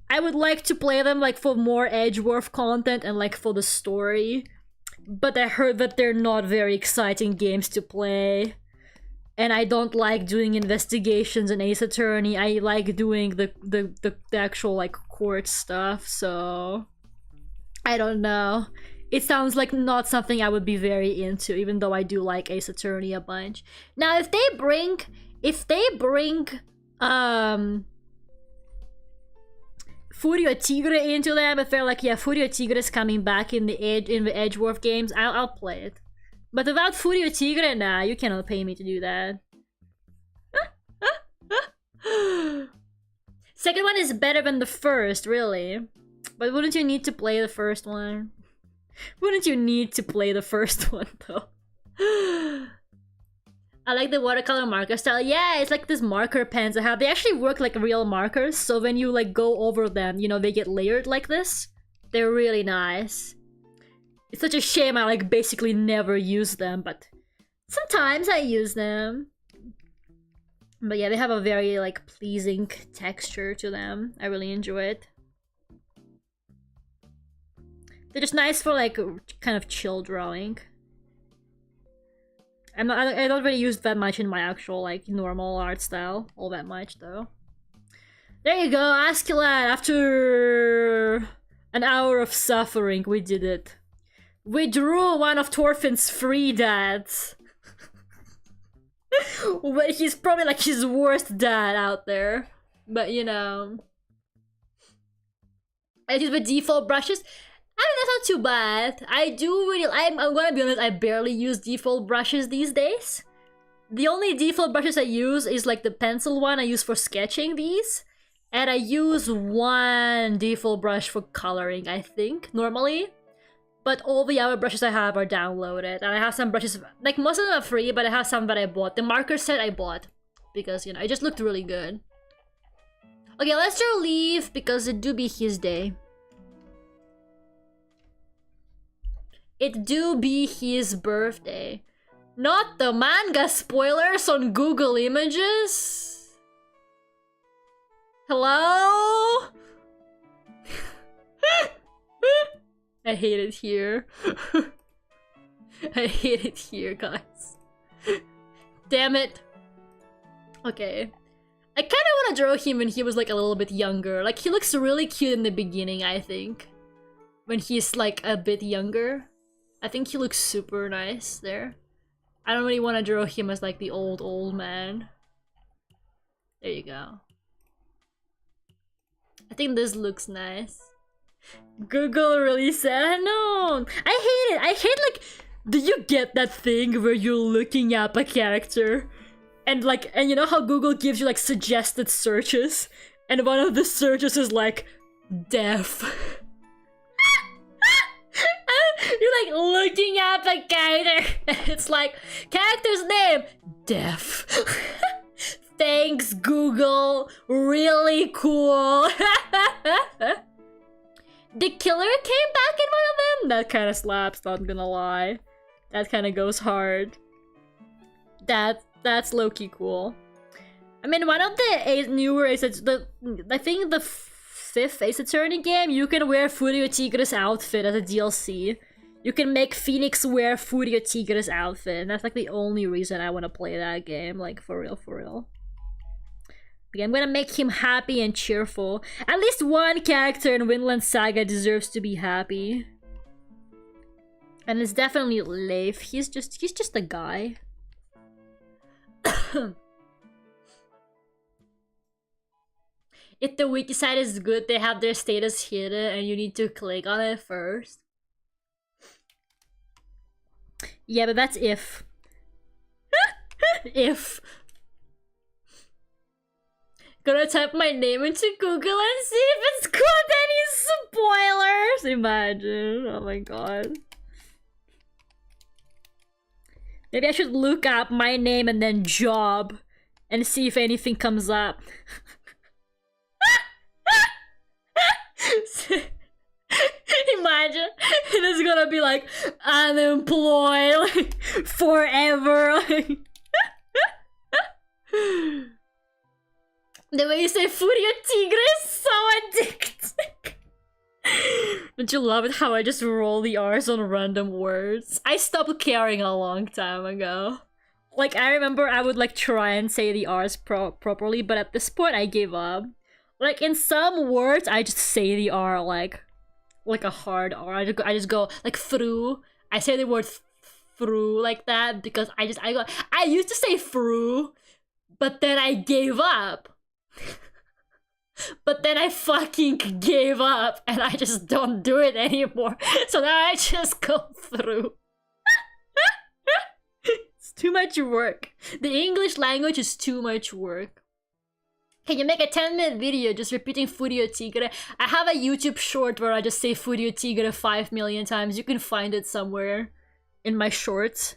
I would like to play them like for more Edgeworth content and like for the story, but I heard that they're not very exciting games to play. And I don't like doing investigations in Ace Attorney. I like doing the actual like court stuff, so I don't know. It sounds like not something I would be very into, even though I do like Ace Attorney a bunch. Now if they bring Furio Tigre into them, if they're like, yeah, Furio Tigre is coming back in the Edgeworth games, I'll play it. But without Furio Tigre, nah, you cannot pay me to do that. Second one is better than the first, really. But wouldn't you need to play the first one? Wouldn't you need to play the first one, though? I like the watercolor marker style. Yeah, it's like this marker pens I have. They actually work like real markers, so when you like go over them, you know, they get layered like this. They're really nice. It's such a shame I like basically never use them, but sometimes I use them. But yeah, they have a very like pleasing texture to them. I really enjoy it. They're just nice for like kind of chill drawing. I don't really use that much in my actual like normal art style all that much though. There you go, Askeladd. After an hour of suffering, we did it. We drew one of Thorfinn's three dads. But he's probably like his worst dad out there. But you know, I did the default brushes. I mean, that's not too bad. I do really, I'm gonna be honest, I barely use default brushes these days. The only default brushes I use is like the pencil one I use for sketching these. And I use one default brush for coloring, I think, normally. But all the other brushes I have are downloaded. And I have some brushes, like most of them are free, but I have some that I bought. The marker set I bought because, you know, it just looked really good. Okay, let's draw Leif because it do be his day. It do be his birthday. Not the manga spoilers on Google Images. Hello? I hate it here. I hate it here, guys. Damn it. Okay. I kind of want to draw him when he was like a little bit younger. Like, he looks really cute in the beginning, I think. When he's like a bit younger. I think he looks super nice there. I don't really want to draw him as like the old man. There you go. I think this looks nice. Google really said no. I hate it. I hate like, do you get that thing where you're looking up a character and like, and you know how Google gives you like suggested searches, and one of the searches is like deaf. You're like looking up a character and it's like, character's name, deaf. Thanks, Google. Really cool. The killer came back in one of them? That kind of slaps, not gonna lie. That kind of goes hard. That's low-key cool. I mean, one of the newer Ace, I think the 5th Ace Attorney game, you can wear Furio Tigre's outfit as a DLC. You can make Phoenix wear Furio Tigre's outfit, and that's like the only reason I want to play that game, like for real, for real. Okay, I'm gonna make him happy and cheerful. At least one character in Vinland Saga deserves to be happy. And it's definitely Leif. He's just a guy. If the wiki site is good, they have their status hidden and you need to click on it first. Yeah, but that's if. If. Gonna type my name into Google and see if it's got any spoilers! Imagine. Oh my god. Maybe I should look up my name and then job and see if anything comes up. Imagine it is gonna be like unemployed like, forever. The way you say Furio Tigre is so addicting. Don't you love it how I just roll the R's on random words? I stopped caring a long time ago. Like, I remember I would like try and say the R's properly, but at this point I gave up. Like, in some words, I just say the R like a hard R. I just go like through. I say the word through like that because I used to say through, but then I gave up. But then I fucking gave up and I just don't do it anymore. So now I just go through. It's too much work. The English language is too much work. Can you make a 10-minute video just repeating Furio Tigre? I have a YouTube short where I just say Furio Tigre 5 million times. You can find it somewhere in my shorts.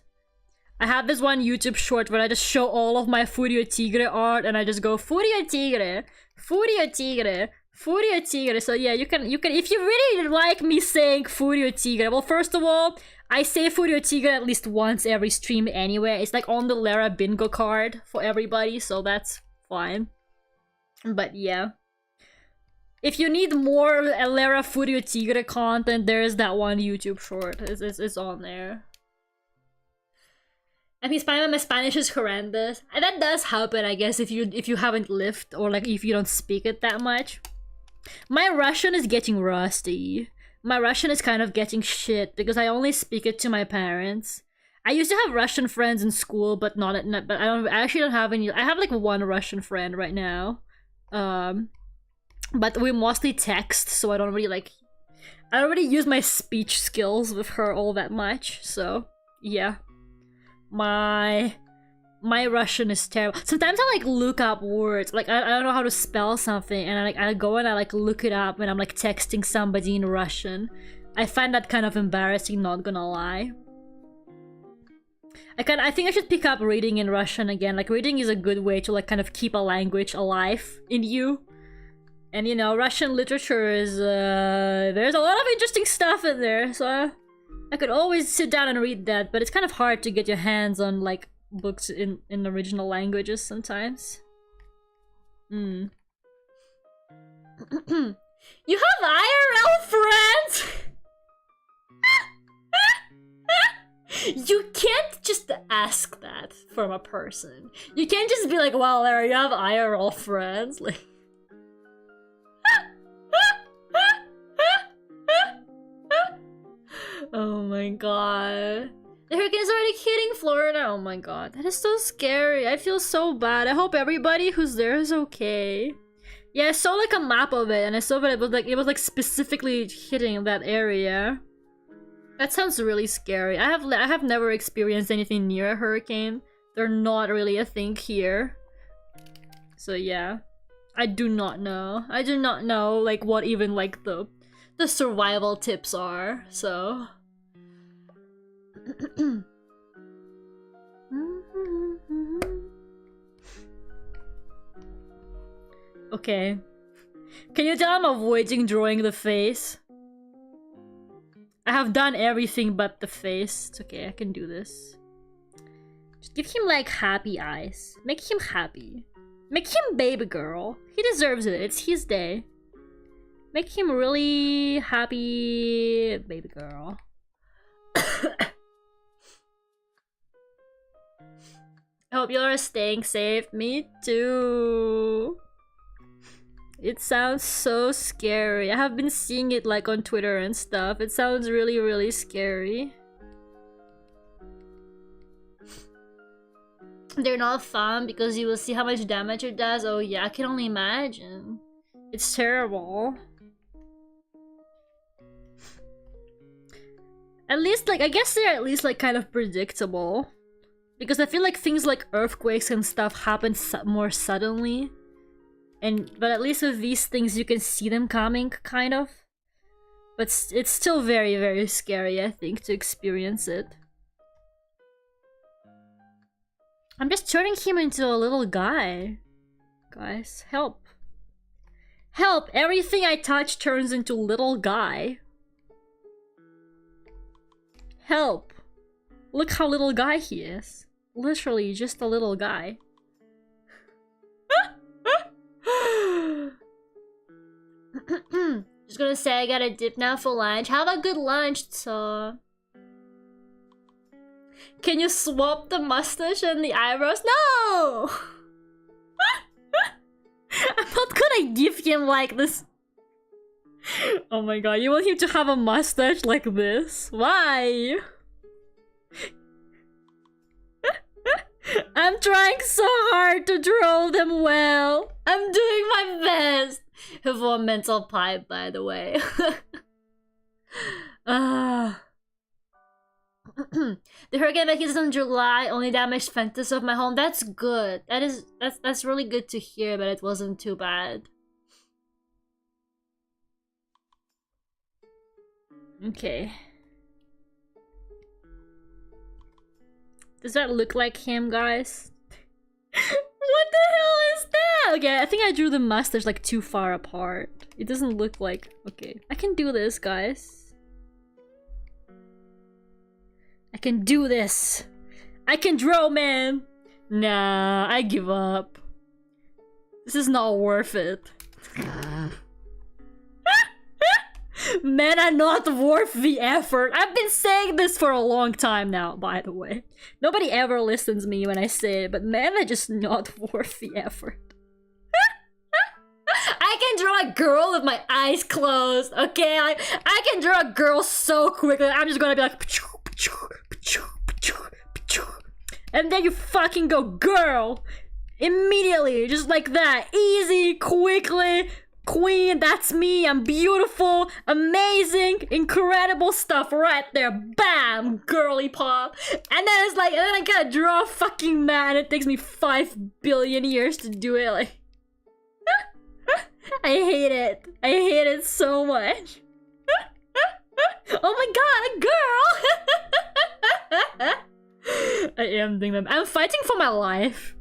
I have this one YouTube short where I just show all of my Furio Tigre art and I just go Furio Tigre, Furio Tigre, Furio Tigre. So yeah, you can if you really like me saying Furio Tigre, well, first of all, I say Furio Tigre at least once every stream anyway. It's like on the Lera bingo card for everybody, so that's fine. But yeah. If you need more Lera Furio Tigre content, there's that one YouTube short. It's on there. I mean, my Spanish is horrendous. And that does happen, I guess, if you haven't lived or like if you don't speak it that much. My Russian is getting rusty. My Russian is kind of getting shit because I only speak it to my parents. I used to have Russian friends in school, but I actually don't have any. I have like one Russian friend right now. But we mostly text, so I don't really use my speech skills with her all that much, so yeah. My Russian is terrible. Sometimes I like look up words, like I don't know how to spell something, and I go and I like look it up when I'm like texting somebody in Russian. I find that kind of embarrassing, not gonna lie. I think I should pick up reading in Russian again. Like, reading is a good way to like kind of keep a language alive in you. And you know, Russian literature is there's a lot of interesting stuff in there, so I could always sit down and read that, but it's kind of hard to get your hands on like books in original languages sometimes. You have IRL friends? You can't just ask that from a person. You can't just be like, wow, Lera, you have IRL friends? Like... Oh my god. The hurricane is already hitting Florida. Oh my god. That is so scary. I feel so bad. I hope everybody who's there is okay. Yeah, I saw like a map of it and I saw that it was like specifically hitting that area. That sounds really scary. I have never experienced anything near a hurricane. They're not really a thing here. So yeah. I do not know. I do not know like what even like the survival tips are, so okay. Can you tell I'm avoiding drawing the face? I have done everything but the face. It's okay, I can do this. Just give him like happy eyes. Make him happy. Make him baby girl. He deserves it. It's his day. Make him really happy baby girl. I hope you are staying safe. Me too. It sounds so scary. I have been seeing it like on Twitter and stuff. It sounds really, really scary. They're not fun because you will see how much damage it does. Oh yeah, I can only imagine. It's terrible. At least, like, I guess they're at least, like, kind of predictable. Because I feel like things like earthquakes and stuff happen more suddenly. But at least with these things, you can see them coming, kind of. But it's still very, very scary, I think, to experience it. I'm just turning him into a little guy. Guys, help. Help! Everything I touch turns into little guy. Help! Look how little guy he is. Literally just a little guy. Just gonna say I gotta dip now for lunch. Have a good lunch, so... Can you swap the mustache and the eyebrows? No! I'm not gonna give him like this. Oh my god, you want him to have a mustache like this? Why? I'm trying so hard to draw them well. I'm doing my best. For a mental pipe, by the way. The hurricane that hits in July only damaged fences of my home. That's good. That's really good to hear, but it wasn't too bad. Okay. Does that look like him, guys? What the hell is that? Okay, I think I drew the mustache like too far apart. It doesn't look like... Okay, I can do this, guys. I can do this. I can draw, man. Nah, I give up. This is not worth it. Men are not worth the effort. I've been saying this for a long time now, by the way. Nobody ever listens to me when I say it, but men are just not worth the effort. I can draw a girl with my eyes closed, okay? I can draw a girl so quickly. I'm just gonna be like... And then you fucking go, girl! Immediately, just like that. Easy, quickly... Queen, that's me, I'm beautiful, amazing, incredible stuff right there. Bam! Girly pop. And then it's like, and then I gotta draw a fucking man. It takes me 5 billion years to do it. Like, I hate it. I hate it so much. Oh my god, a girl! ending them. I'm fighting for my life.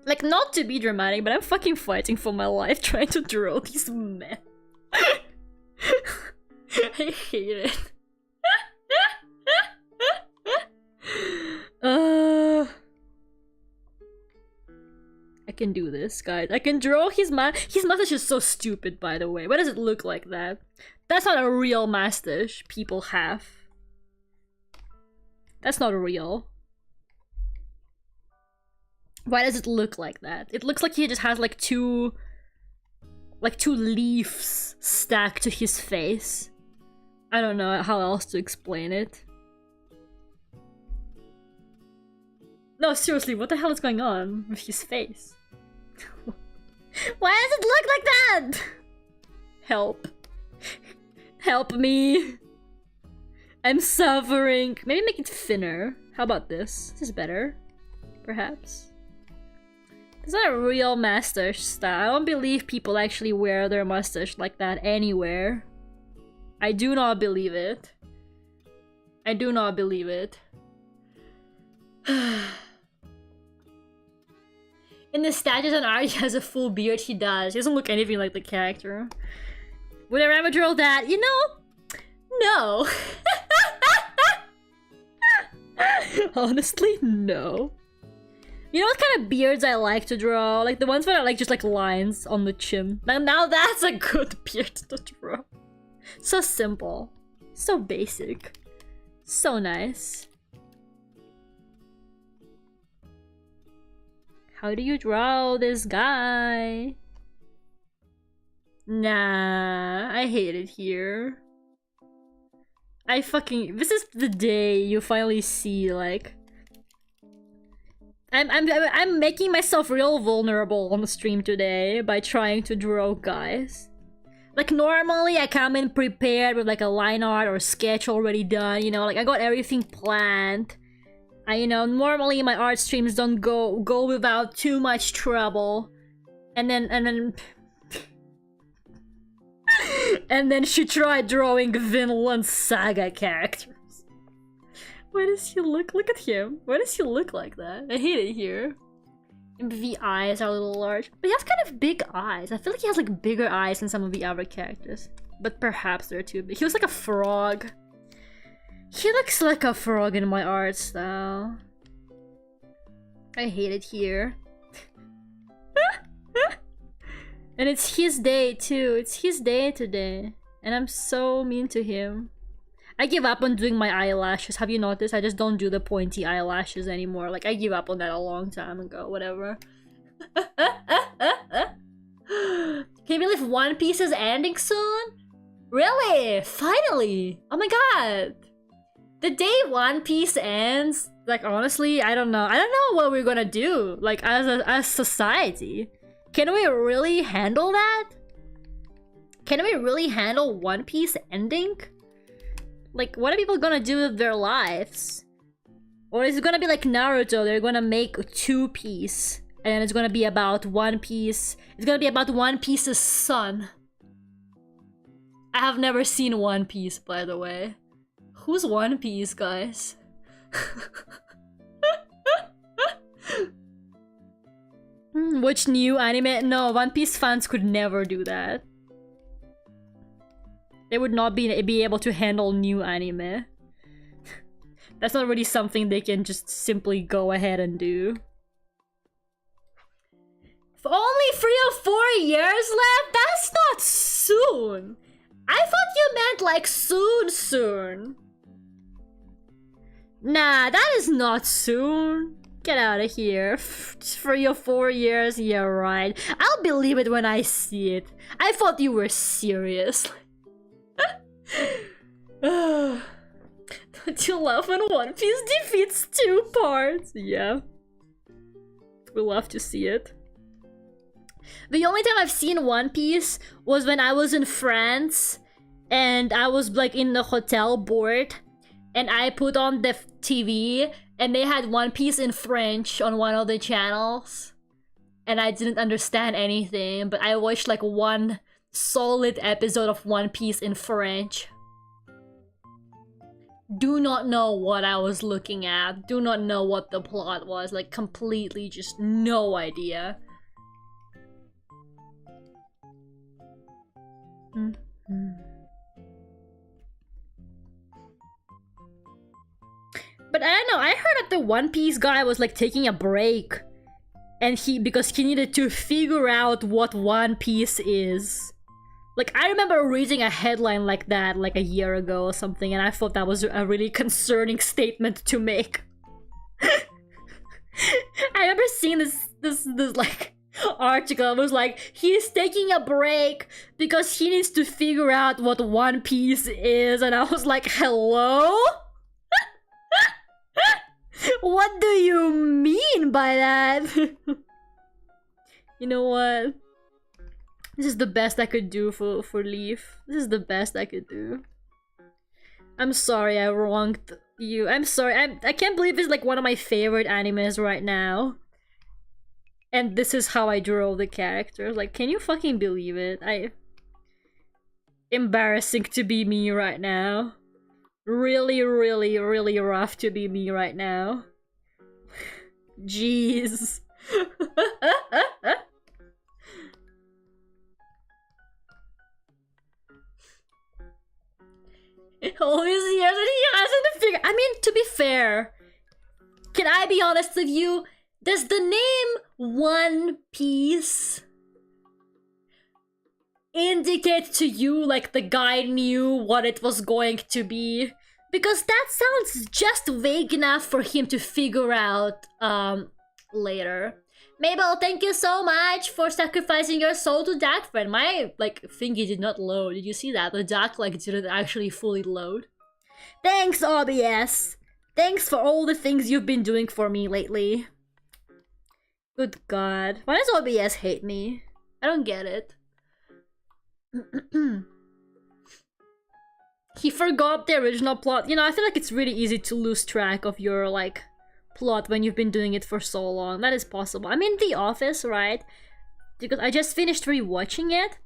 Like, not to be dramatic, but I'm fucking fighting for my life trying to draw these men. I hate it. I can do this, guys. I can draw his mustache is so stupid, by the way. Why does it look like that? That's not a real mustache people have. That's not real. Why does it look like that? It looks like he just has like two leaves stacked to his face. I don't know how else to explain it. No, seriously, what the hell is going on with his face? Why does it look like that? Help. Help me. I'm suffering. Maybe make it thinner. How about this? This is better. Perhaps. It's not a real mustache style. I don't believe people actually wear their mustache like that anywhere. I do not believe it. I do not believe it. In the statues on Arya has a full beard, he does. He doesn't look anything like the character. Would I ever draw that? You know? No. Honestly, no. You know what kind of beards I like to draw? Like the ones where I like just like lines on the chin. Now that's a good beard to draw. So simple. So basic. So nice. How do you draw this guy? Nah, I hate it here. This is the day you finally see, like... I'm making myself real vulnerable on the stream today by trying to draw guys. Like, normally I come in prepared with like a line art or sketch already done, you know, like I got everything planned. You know, normally my art streams don't go without too much trouble. And then and then she tried drawing Vinland Saga characters. Why does he look at him? Why does he look like that? I hate it here. The eyes are a little large. But he has kind of big eyes. I feel like he has like bigger eyes than some of the other characters. But perhaps they're too big. He looks like a frog. He looks like a frog in my art style. I hate it here. And it's his day too. It's his day today. And I'm so mean to him. I give up on doing my eyelashes. Have you noticed? I just don't do the pointy eyelashes anymore. Like, I give up on that a long time ago. Whatever. Can you believe One Piece is ending soon? Really? Finally? Oh my god. The day One Piece ends, like, honestly, I don't know. I don't know what we're gonna do, like, as society. Can we really handle that? Can we really handle One Piece ending? Like, what are people gonna do with their lives? Or is it gonna be like Naruto? They're gonna make 2 Piece, and then it's gonna be about One Piece. It's gonna be about One Piece's son. I have never seen One Piece, by the way. Who's One Piece, guys? Which new anime? No, One Piece fans could never do that. They would not be able to handle new anime. That's not really something they can just simply go ahead and do. If only 3 or 4 years left? That's not soon! I thought you meant like soon. Nah, that is not soon. Get out of here. 3 or 4 years? Yeah, right. I'll believe it when I see it. I thought you were serious. Don't you love when One Piece defeats 2 parts? Yeah. We love to see it. The only time I've seen One Piece was when I was in France and I was like in the hotel bored and I put on the TV and they had One Piece in French on one of the channels and I didn't understand anything, but I watched like 1 solid episode of One Piece in French. do not know what I was looking at, do not know what the plot was, like completely just no idea. But I don't know, I heard that the One Piece guy was like taking a break, and because he needed to figure out what One Piece is. Like, I remember reading a headline like that like a year ago or something, and I thought that was a really concerning statement to make. I remember seeing this like article. It was like, he's taking a break because he needs to figure out what One Piece is, and I was like, hello? What do you mean by that? You know what? This is the best I could do for Leif. This is the best I could do. I'm sorry I wronged you. I'm sorry. I can't believe it's like one of my favorite animes right now. And this is how I draw the characters. Like, can you fucking believe it? Embarrassing to be me right now. Really, really, really rough to be me right now. Jeez. All these years and he hasn't figured. I mean, to be fair, can I be honest with you? Does the name One Piece indicate to you like the guy knew what it was going to be? Because that sounds just vague enough for him to figure out later. Mabel, thank you so much for sacrificing your soul to that friend. My like thingy did not load. Did you see that? The dock like didn't actually fully load. Thanks, OBS. Thanks for all the things you've been doing for me lately. Good God. Why does OBS hate me? I don't get it. He forgot the original plot. You know, I feel like it's really easy to lose track of your, like, plot when you've been doing it for so long. That is possible. I mean, The Office, right? Because I just finished rewatching it.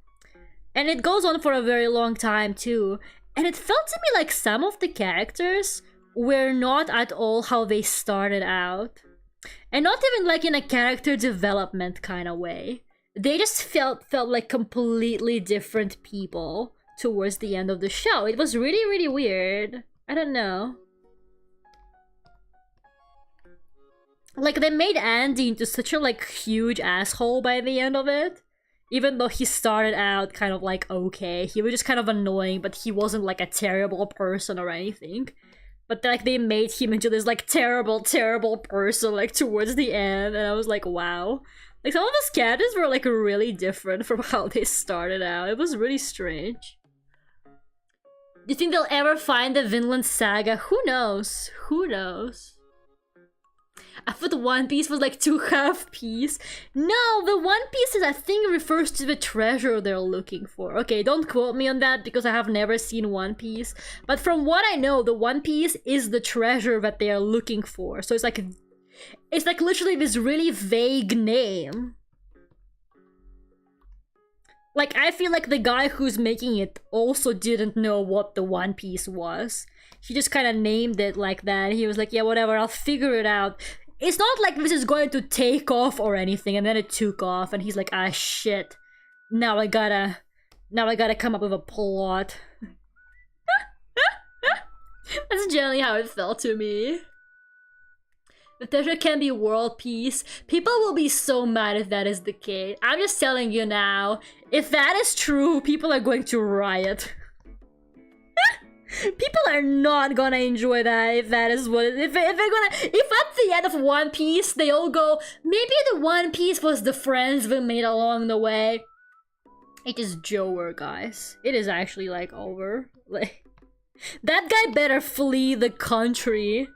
And it goes on for a very long time, too. And it felt to me like some of the characters were not at all how they started out. And not even like in a character development kind of way. They just felt like completely different people towards the end of the show. It was really, really weird. I don't know. Like, they made Andy into such a, like, huge asshole by the end of it. Even though he started out kind of, like, okay. He was just kind of annoying, but he wasn't, like, a terrible person or anything. But, like, they made him into this, like, terrible, terrible person, like, towards the end. And I was like, wow. Like, some of his characters were, like, really different from how they started out. It was really strange. Do you think they'll ever find the Vinland Saga? Who knows? Who knows? I thought the One Piece was like 2.5 piece. No, the One Piece is, I think, refers to the treasure they're looking for. Okay, don't quote me on that because I have never seen One Piece. But from what I know, the One Piece is the treasure that they are looking for. So it's like literally this really vague name. Like, I feel like the guy who's making it also didn't know what the One Piece was. He just kind of named it like that. He was like, yeah, whatever, I'll figure it out. It's not like this is going to take off or anything, and then it took off, and he's like, ah, shit. Now I gotta come up with a plot. That's generally how it felt to me. If there can be world peace, people will be so mad if that is the case. I'm just telling you now, if that is true, people are going to riot. People are not gonna enjoy that if that is what if at the end of One Piece they all go, maybe the One Piece was the friends we made along the way. It is over, guys. It is actually like over. Like, that guy better flee the country.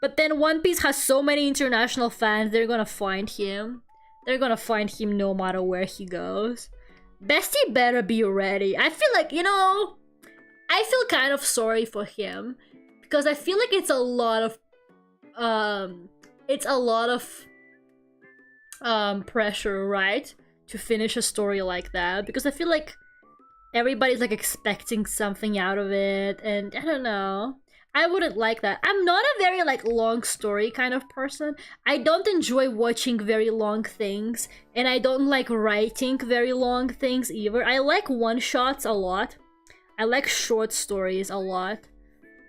But then One Piece has so many international fans, they're gonna find him. They're gonna find him no matter where he goes. Bestie better be ready. I feel like, you know, I feel kind of sorry for him. Because I feel like it's a lot of pressure, right? To finish a story like that. Because I feel like everybody's like expecting something out of it. And I don't know. I wouldn't like that. I'm not a very like long story kind of person. I don't enjoy watching very long things, and I don't like writing very long things either. I like one-shots a lot. I like short stories a lot.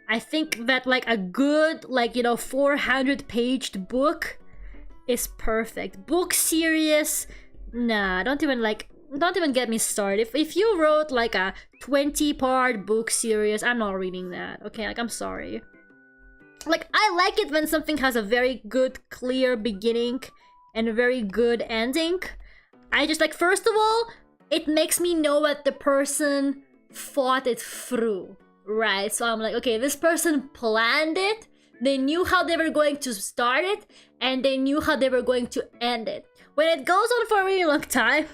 I think that like a good, like, you know, 400-paged book is perfect. Book series, nah, don't even get me started. If you wrote like a 20-part book series, I'm not reading that. Okay, like, I'm sorry. Like, I like it when something has a very good, clear beginning and a very good ending. I just like, first of all, it makes me know that the person thought it through, right? So I'm like, okay, this person planned it. They knew how they were going to start it, and they knew how they were going to end it. When it goes on for a really long time,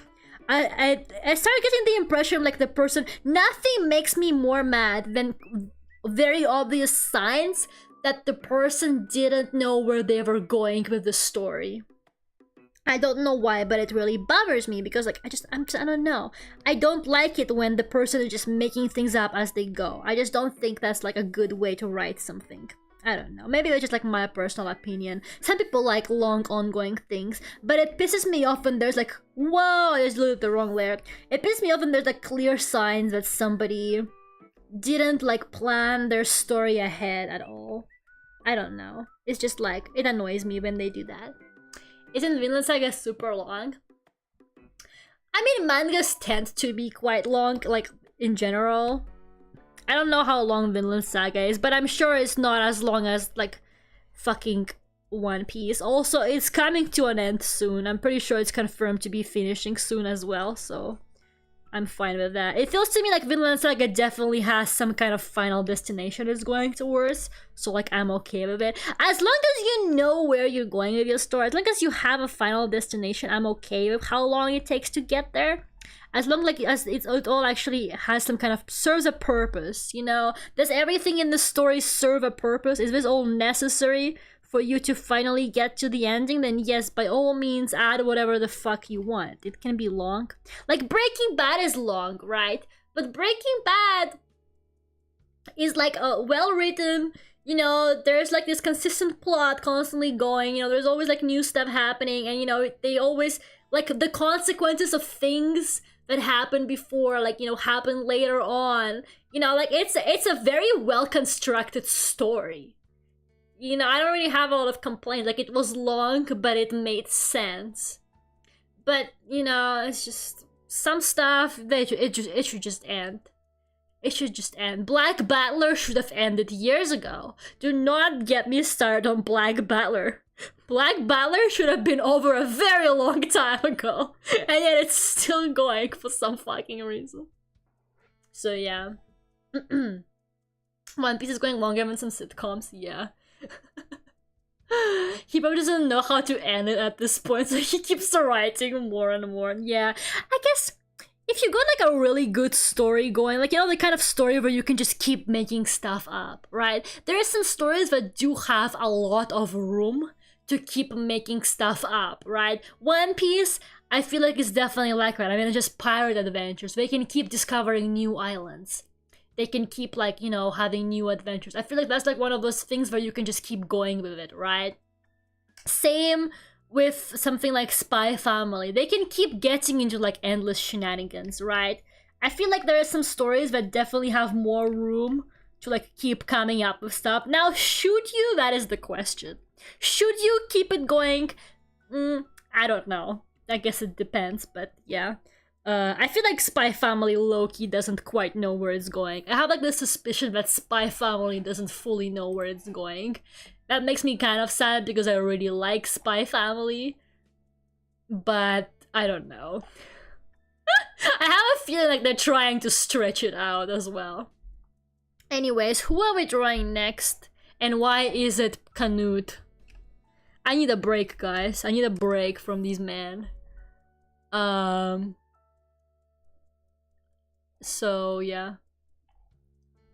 I start getting the impression like the person, nothing makes me more mad than very obvious signs that the person didn't know where they were going with the story. I don't know why, but it really bothers me because like I don't know. I don't like it when the person is just making things up as they go. I just don't think that's like a good way to write something. I don't know. Maybe that's just like my personal opinion. Some people like long ongoing things, but it pisses me off when there's like, whoa, I just looked at the wrong layer. It pisses me off when there's like clear signs that somebody didn't like plan their story ahead at all. I don't know. It's just like, it annoys me when they do that. Isn't Vinland Saga super long? I mean, mangas tend to be quite long, like, in general. I don't know how long Vinland Saga is, but I'm sure it's not as long as, like, fucking One Piece. Also, it's coming to an end soon. I'm pretty sure it's confirmed to be finishing soon as well, so I'm fine with that. It feels to me like Vinland Saga definitely has some kind of final destination it's going towards, so like I'm okay with it. As long as you know where you're going with your story, as long as you have a final destination, I'm okay with how long it takes to get there. As long as it all actually has some kind of serves a purpose, you know? Does everything in the story serve a purpose? Is this all necessary for you to finally get to the ending? Then yes, by all means, add whatever the fuck you want. It can be long. Like, Breaking Bad is long, right? But Breaking Bad is like well written, you know, there's like this consistent plot constantly going, you know, there's always like new stuff happening, and you know, they always, like, the consequences of things that happened before, like, you know, happen later on. You know, like, it's a very well constructed story. You know, I don't really have a lot of complaints. Like, it was long, but it made sense. But, you know, it's just some stuff that it should just end. It should just end. Black Battler should have ended years ago. Do not get me started on Black Battler. Black Battler should have been over a very long time ago, and yet it's still going for some fucking reason. So yeah. One Piece is going longer than some sitcoms, yeah. He probably doesn't know how to end it at this point, so he keeps writing more and more. Yeah, I guess if you got like a really good story going, like, you know, the kind of story where you can just keep making stuff up, right? There are some stories that do have a lot of room to keep making stuff up, right? One Piece, I feel like it's definitely like that. I mean, it's just pirate adventures. They can keep discovering new islands. They can keep, like, you know, having new adventures. I feel like that's like one of those things where you can just keep going with it, right? Same with something like Spy Family. They can keep getting into like endless shenanigans, right? I feel like there are some stories that definitely have more room to like keep coming up with stuff. Now, should you? That is the question. Should you keep it going? I don't know. I guess it depends, but yeah. I feel like Spy Family low-key doesn't quite know where it's going. I have like this suspicion that Spy Family doesn't fully know where it's going. That makes me kind of sad because I really like Spy Family. But I don't know. I have a feeling like they're trying to stretch it out as well. Anyways, who are we drawing next? And why is it Canute? I need a break, guys. I need a break from these men. So, yeah.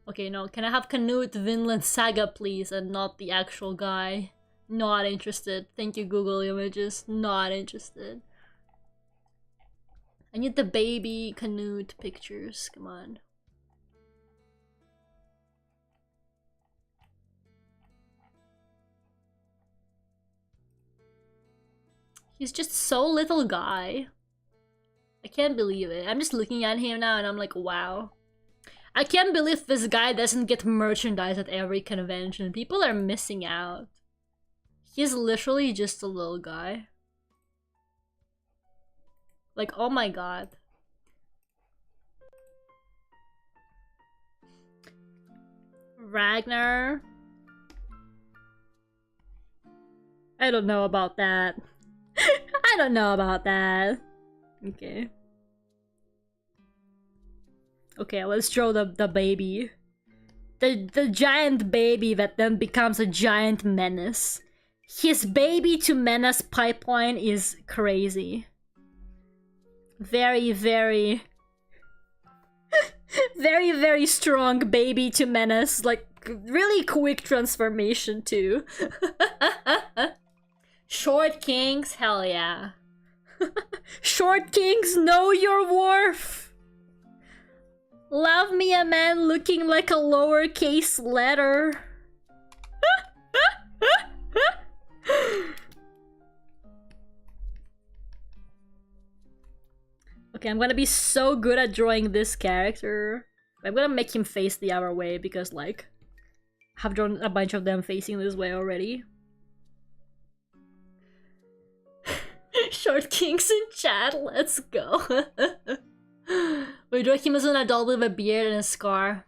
Okay, no, can I have Canute Vinland Saga, please, and not the actual guy? Not interested. Thank you, Google Images. Not interested. I need the baby Canute pictures. Come on. He's just so little guy. I can't believe it. I'm just looking at him now and I'm like, wow. I can't believe this guy doesn't get merchandise at every convention. People are missing out. He's literally just a little guy. Like, oh my god. Ragnar? I don't know about that. I don't know about that. Okay. Okay, let's draw the baby. The giant baby that then becomes a giant menace. His baby to menace pipeline is crazy. Very, very... very, very strong baby to menace. Like, really quick transformation too. Short kings? Hell yeah. Short kings, know your worth! Love me a man looking like a lowercase letter. Okay, I'm gonna be so good at drawing this character. I'm gonna make him face the other way because, like, I've drawn a bunch of them facing this way already. Short kings in chat, let's go. We draw him as an adult with a beard and a scar.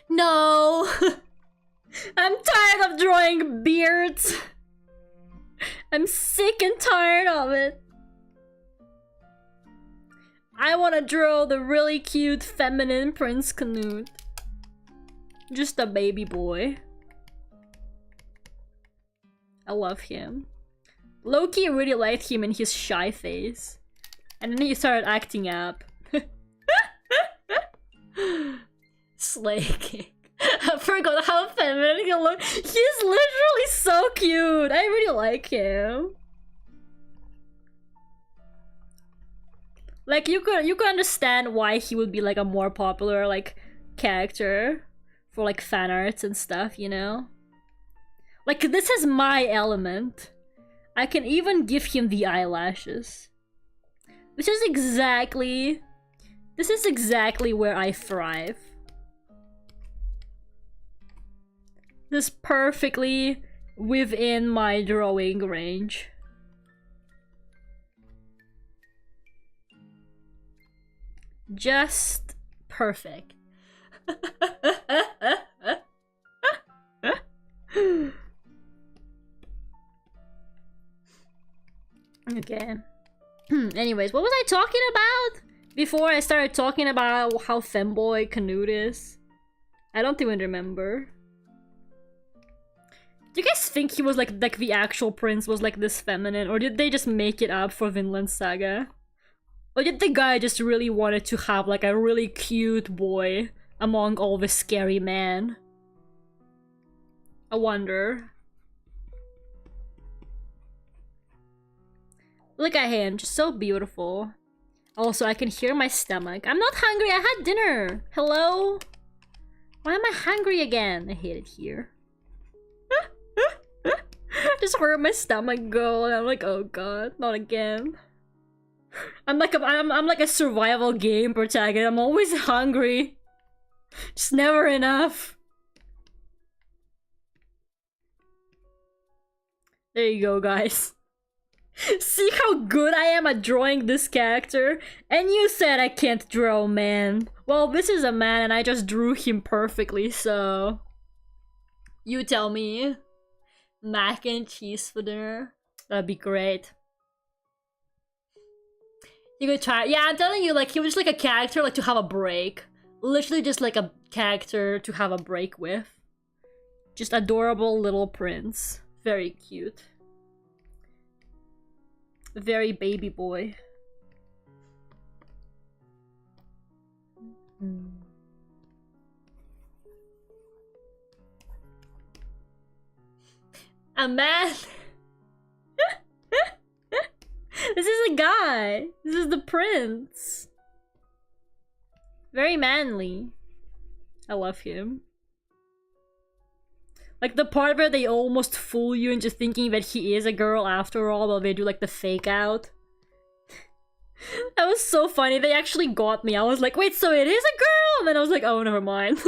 No! I'm tired of drawing beards! I'm sick and tired of it. I wanna draw the really cute feminine Prince Canute. Just a baby boy. I love him. Loki really liked him in his shy face. And then he started acting up. Slay King. I forgot how feminine he looks. He's literally so cute. I really like him. Like, you could understand why he would be like a more popular like character for like fan arts and stuff, you know? Like, this is my element. I can even give him the eyelashes. Which is exactly... This is exactly where I thrive. This is perfectly within my drawing range. Just perfect. Okay. Anyways, what was I talking about? Before I started talking about how femboy Canute is. I don't even remember. Do you guys think he was like the actual prince was like this feminine, or did they just make it up for Vinland Saga? Or did the guy just really wanted to have like a really cute boy among all the scary men? I wonder. Look at him, just so beautiful. Also, I can hear my stomach. I'm not hungry, I had dinner! Hello? Why am I hungry again? I hate it here. Just heard my stomach go and I'm like, oh god, not again. I'm like a survival game protagonist. I'm always hungry. Just never enough. There you go, guys. See how good I am at drawing this character? And you said I can't draw a man. Well, this is a man and I just drew him perfectly, so... You tell me. Mac and cheese for dinner. That'd be great. You could try. Yeah, I'm telling you, like, he was just like a character, like, to have a break. Literally just like a character to have a break with. Just adorable little prince. Very cute. Very baby boy. A man. This is a guy. This is the prince. Very manly. I love him. Like the part where they almost fool you into thinking that he is a girl after all, while they do like the fake out. That was so funny. They actually got me. I was like, wait, so it is a girl? And then I was like, oh, never mind.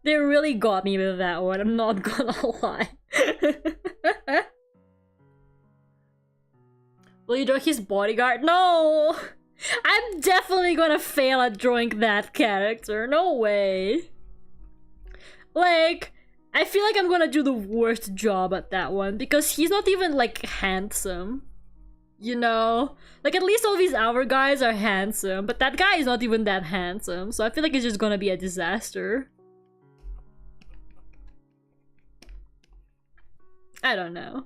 They really got me with that one. I'm not gonna lie. Will you draw his bodyguard? No! I'm definitely gonna fail at drawing that character. No way. Like, I feel like I'm gonna do the worst job at that one because he's not even like handsome. You know? Like, at least all these our guys are handsome, but that guy is not even that handsome, so I feel like it's just gonna be a disaster. I don't know.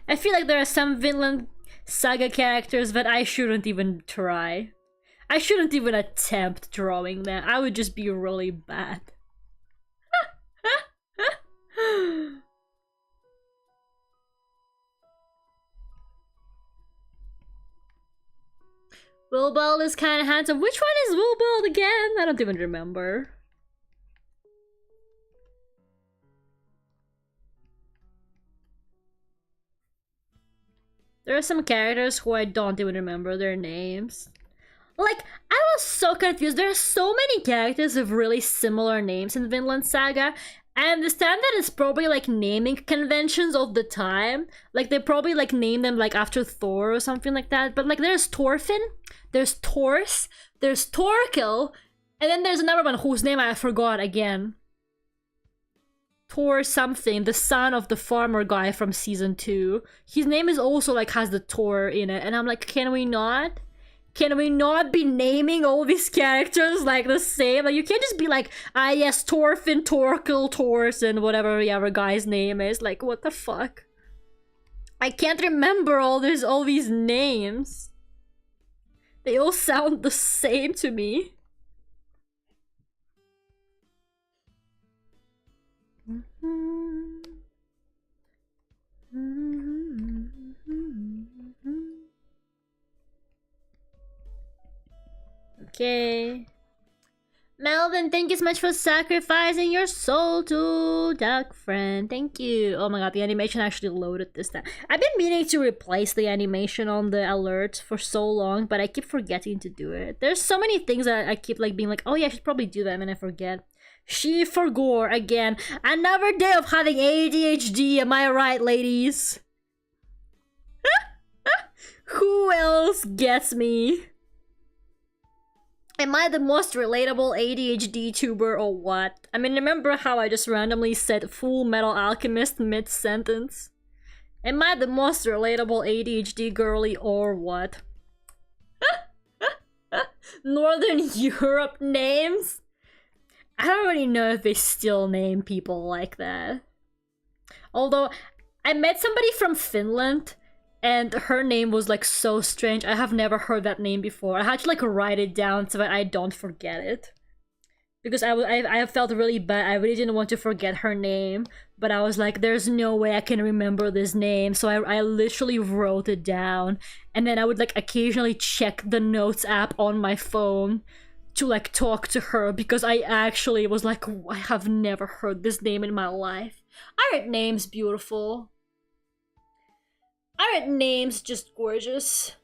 I feel like there are some Vinland Saga characters that I shouldn't even try. I shouldn't even attempt drawing them. I would just be really bad. Wilbald is kind of handsome. Which one is Wilbald again? I don't even remember. There are some characters who I don't even remember their names. Like, I was so confused. There are so many characters with really similar names in Vinland Saga. I understand that it's probably like naming conventions of the time. Like they probably like name them like after Thor or something like that. But like there's Thorfinn, there's Thors, there's Torkel, and then there's another one whose name I forgot again. Thor something, the son of the farmer guy from season 2. His name is also like has the Thor in it, and I'm like, can we not? Can we not be naming all these characters like the same? Like you can't just be like, ah yes, Thorfinn, Torkel, Thors, and whatever the other guy's name is. Like what the fuck? I can't remember all these names. They all sound the same to me. Okay. Melvin, thank you so much for sacrificing your soul to Duck Friend. Thank you. Oh my god, the animation actually loaded this time. I've been meaning to replace the animation on the alert for so long, but I keep forgetting to do it. There's so many things that I keep like being like, oh yeah, I should probably do them, and I forget. She for gore again. Another day of having ADHD, am I right, ladies? Who else gets me? Am I the most relatable ADHD tuber or what? I mean, remember how I just randomly said Full Metal Alchemist mid-sentence? Am I the most relatable ADHD girly or what? Northern Europe names? I don't really know if they still name people like that. Although, I met somebody from Finland, and her name was like so strange. I have never heard that name before. I had to like write it down so that I don't forget it. Because I felt really bad. I really didn't want to forget her name. But I was like, there's no way I can remember this name. So I literally wrote it down. And then I would like occasionally check the notes app on my phone to like talk to her. Because I actually was like, I have never heard this name in my life. Alright, name's beautiful. Alright, name's just gorgeous.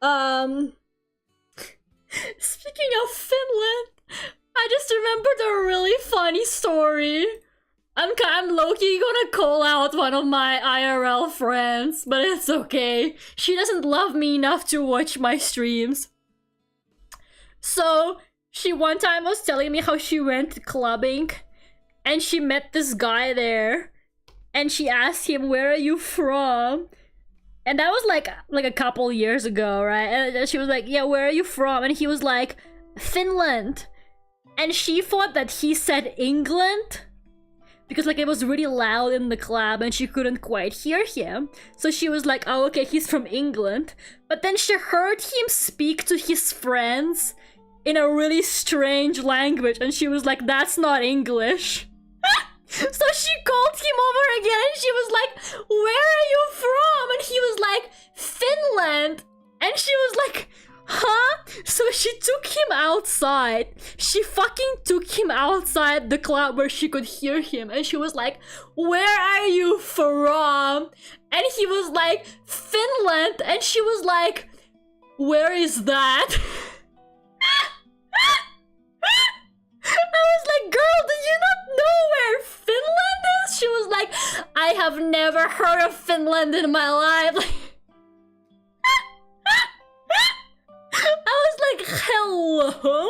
Speaking of Finland, I just remembered a really funny story. I'm low-key gonna call out one of my IRL friends, but it's okay. She doesn't love me enough to watch my streams. So, she one time was telling me how she went clubbing, and she met this guy there, and she asked him, "Where are you from?" And that was like a couple years ago, right? And she was like, yeah, where are you from? And he was like, Finland. And she thought that he said England, because like it was really loud in the club and she couldn't quite hear him. So she was like, oh, okay, he's from England. But then she heard him speak to his friends in a really strange language, and she was like, that's not English. So she called him over again and she was like, where are you from? And he was like, Finland. And she was like, Huh? So she took him outside. She fucking took him outside the club where she could hear him. And she was like, where are you from? And he was like, Finland. And she was like, where is that? I was like, girl, do you not know where Finland is? She was like, I have never heard of Finland in my life. I was like, hello?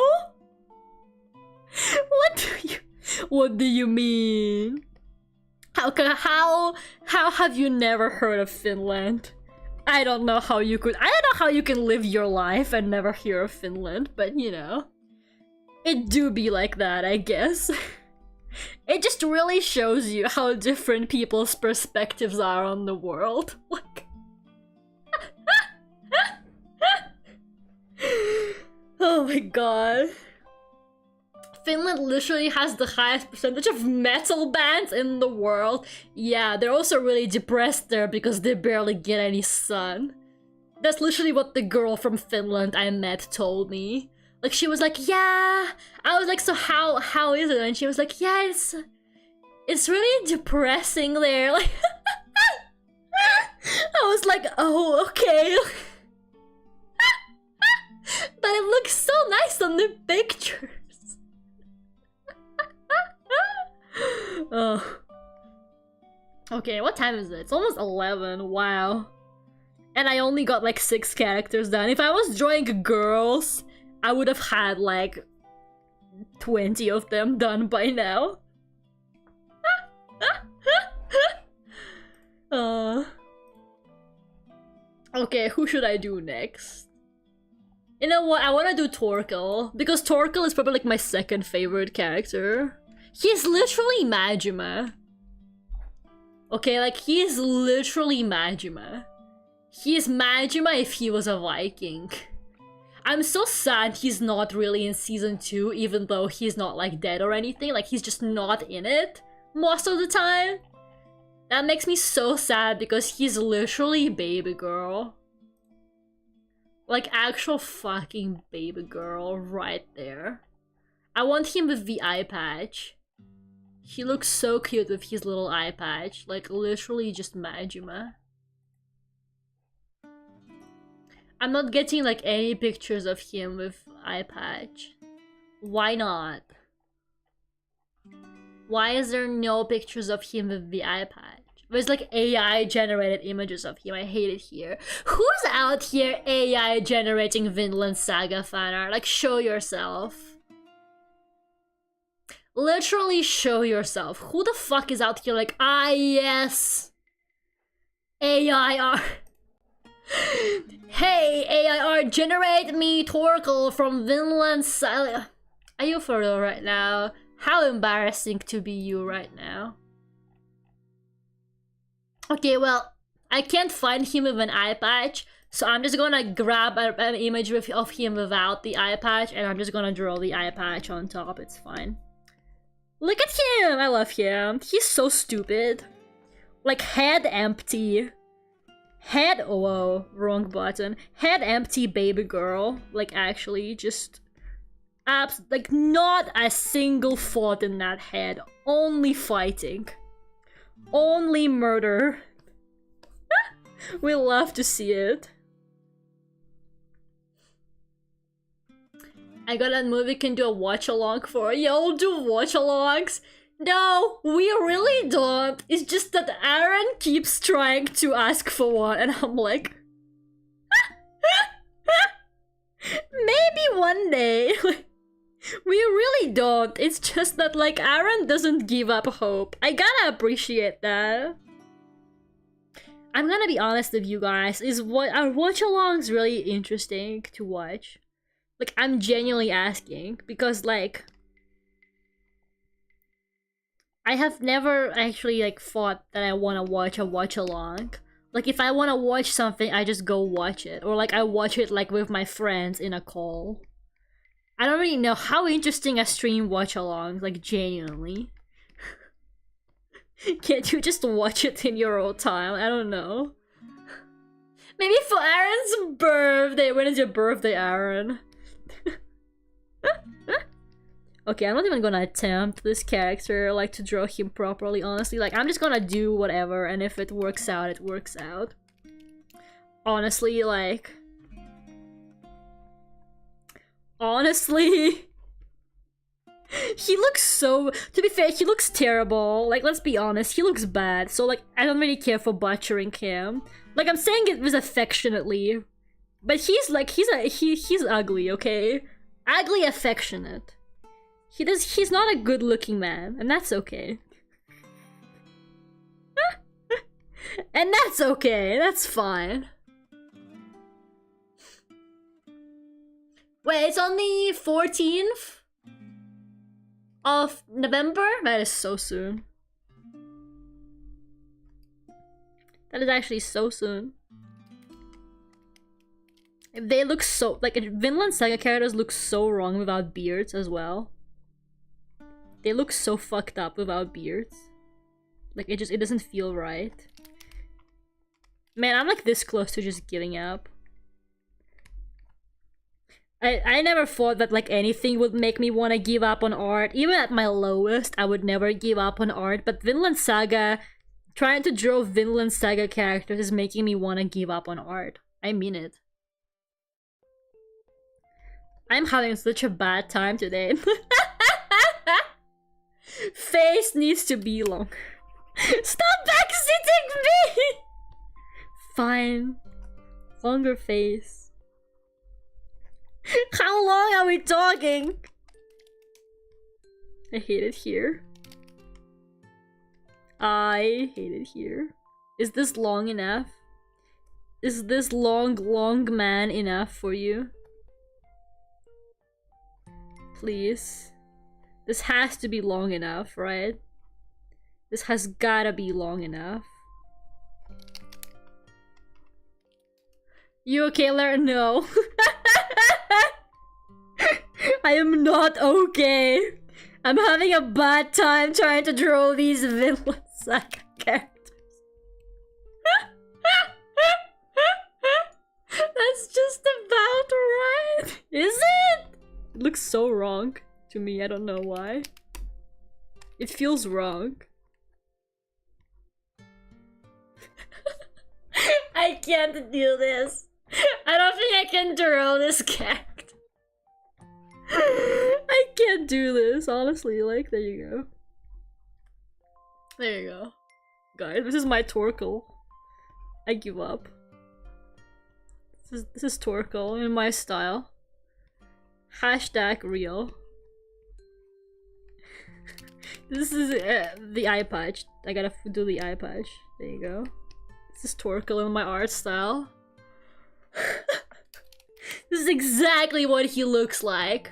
What do you mean? How have you never heard of Finland? I don't know how you can live your life and never hear of Finland, but you know. It do be like that, I guess. It just really shows you how different people's perspectives are on the world. Like, oh my god. Finland literally has the highest percentage of metal bands in the world. Yeah, they're also really depressed there because they barely get any sun. That's literally what the girl from Finland I met told me. Like, she was like, yeah. I was like, so how is it? And she was like, yeah, it's really depressing there. Like, I was like, oh, okay. But it looks so nice on the pictures. Oh. Okay, what time is it? It's almost 11. Wow. And I only got like 6 characters done. If I was drawing girls, I would have had like 20 of them done by now. Okay, who should I do next? You know what? I want to do Torkel, because Torkel is probably like my second favorite character. He's literally Majima. Okay, like he's literally Majima. He's Majima if he was a Viking. I'm so sad he's not really in season 2, even though he's not like dead or anything. Like, he's just not in it most of the time. That makes me so sad because he's literally baby girl. Like, actual fucking baby girl right there. I want him with the eye patch. He looks so cute with his little eye patch. Like, literally just Majima. I'm not getting like any pictures of him with eye patch. Why not? Why is there no pictures of him with the eye patch? There's like AI generated images of him. I hate it here. Who's out here AI generating Vinland Saga fan art? Like, show yourself. Literally show yourself. Who the fuck is out here like, ah yes, AI art? Hey, AI art, generate me Torkel from Vinland Saga. Are you for real right now? How embarrassing to be you right now. Okay, well, I can't find him with an eye patch, so I'm just gonna grab an image of him without the eye patch, and I'm just gonna draw the eye patch on top. It's fine. Look at him! I love him. He's so stupid. Like, head empty. Head, oh, whoa, wrong button. Head empty baby girl. Like, actually, just like, not a single thought in that head. Only fighting. Only murder. We love to see it. I got that movie can do a watch-along for. Yo, do watch-alongs. No, we really don't. It's just that Aaron keeps trying to ask for one, and I'm like... maybe one day. We really don't. It's just that, like, Aaron doesn't give up hope. I gotta appreciate that. I'm gonna be honest with you guys. Are watch-alongs really interesting to watch? Like, I'm genuinely asking, because, like... I have never actually, like, thought that I want to watch a watch-along. Like, if I want to watch something, I just go watch it. Or, like, I watch it, like, with my friends in a call. I don't really know how interesting a stream watch-along, like, genuinely. Can't you just watch it in your own time? I don't know. Maybe for Aaron's birthday. When is your birthday, Aaron? Okay, I'm not even gonna attempt this character, like, to draw him properly, honestly. Like, I'm just gonna do whatever, and if it works out, it works out. Honestly, like... Honestly... He looks so... To be fair, he looks terrible. Like, let's be honest, he looks bad. So, like, I don't really care for butchering him. Like, I'm saying it was affectionately. But he's, like, he's ugly, okay? Ugly affectionate. He's not a good-looking man, and that's okay. And that's okay, that's fine. Wait, it's on the 14th of November? That is so soon. That is actually so soon. They look so... Like, Vinland Saga characters look so wrong without beards as well. They look so fucked up without beards. Like, it doesn't feel right. Man, I'm like this close to just giving up. I never thought that like anything would make me want to give up on art. Even at my lowest, I would never give up on art. But Vinland Saga, trying to draw Vinland Saga characters is making me want to give up on art. I mean it. I'm having such a bad time today. Face needs to be long. Stop backseating me! Fine. Longer face. How long are we talking? I hate it here. I hate it here. Is this long enough? Is this long man enough for you? Please. This has to be long enough, right? This has gotta be long enough. You okay, Lera? No. I am not okay. I'm having a bad time trying to draw these Vinland Saga characters. That's just about right. Is it? It looks so wrong to me. I don't know why. It feels wrong. I can't do this. I don't think I can draw this character. I can't do this, honestly. Like, there you go. There you go. Guys, this is my Torkel. I give up. This is Torkel in my style. Hashtag real. This is the eye patch. I gotta do the eye patch. There you go. This is Torkel in my art style. This is exactly what he looks like.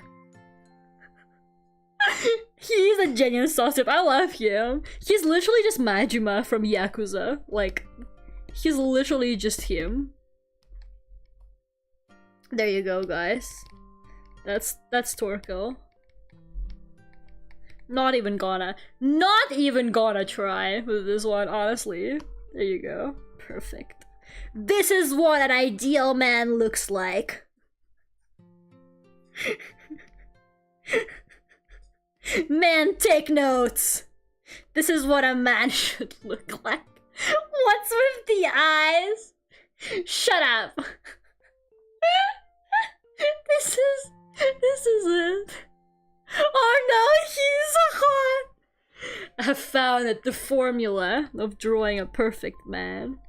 He's a genuine sauce-up. I love him. He's literally just Majima from Yakuza. Like, he's literally just him. There you go, guys. That's Torkel. Not even gonna try with this one, honestly. There you go. Perfect. This is what an ideal man looks like. Man, take notes. This is what a man should look like. What's with the eyes? Shut up. This is it. Oh no, he's hot. I have found it, the formula of drawing a perfect man.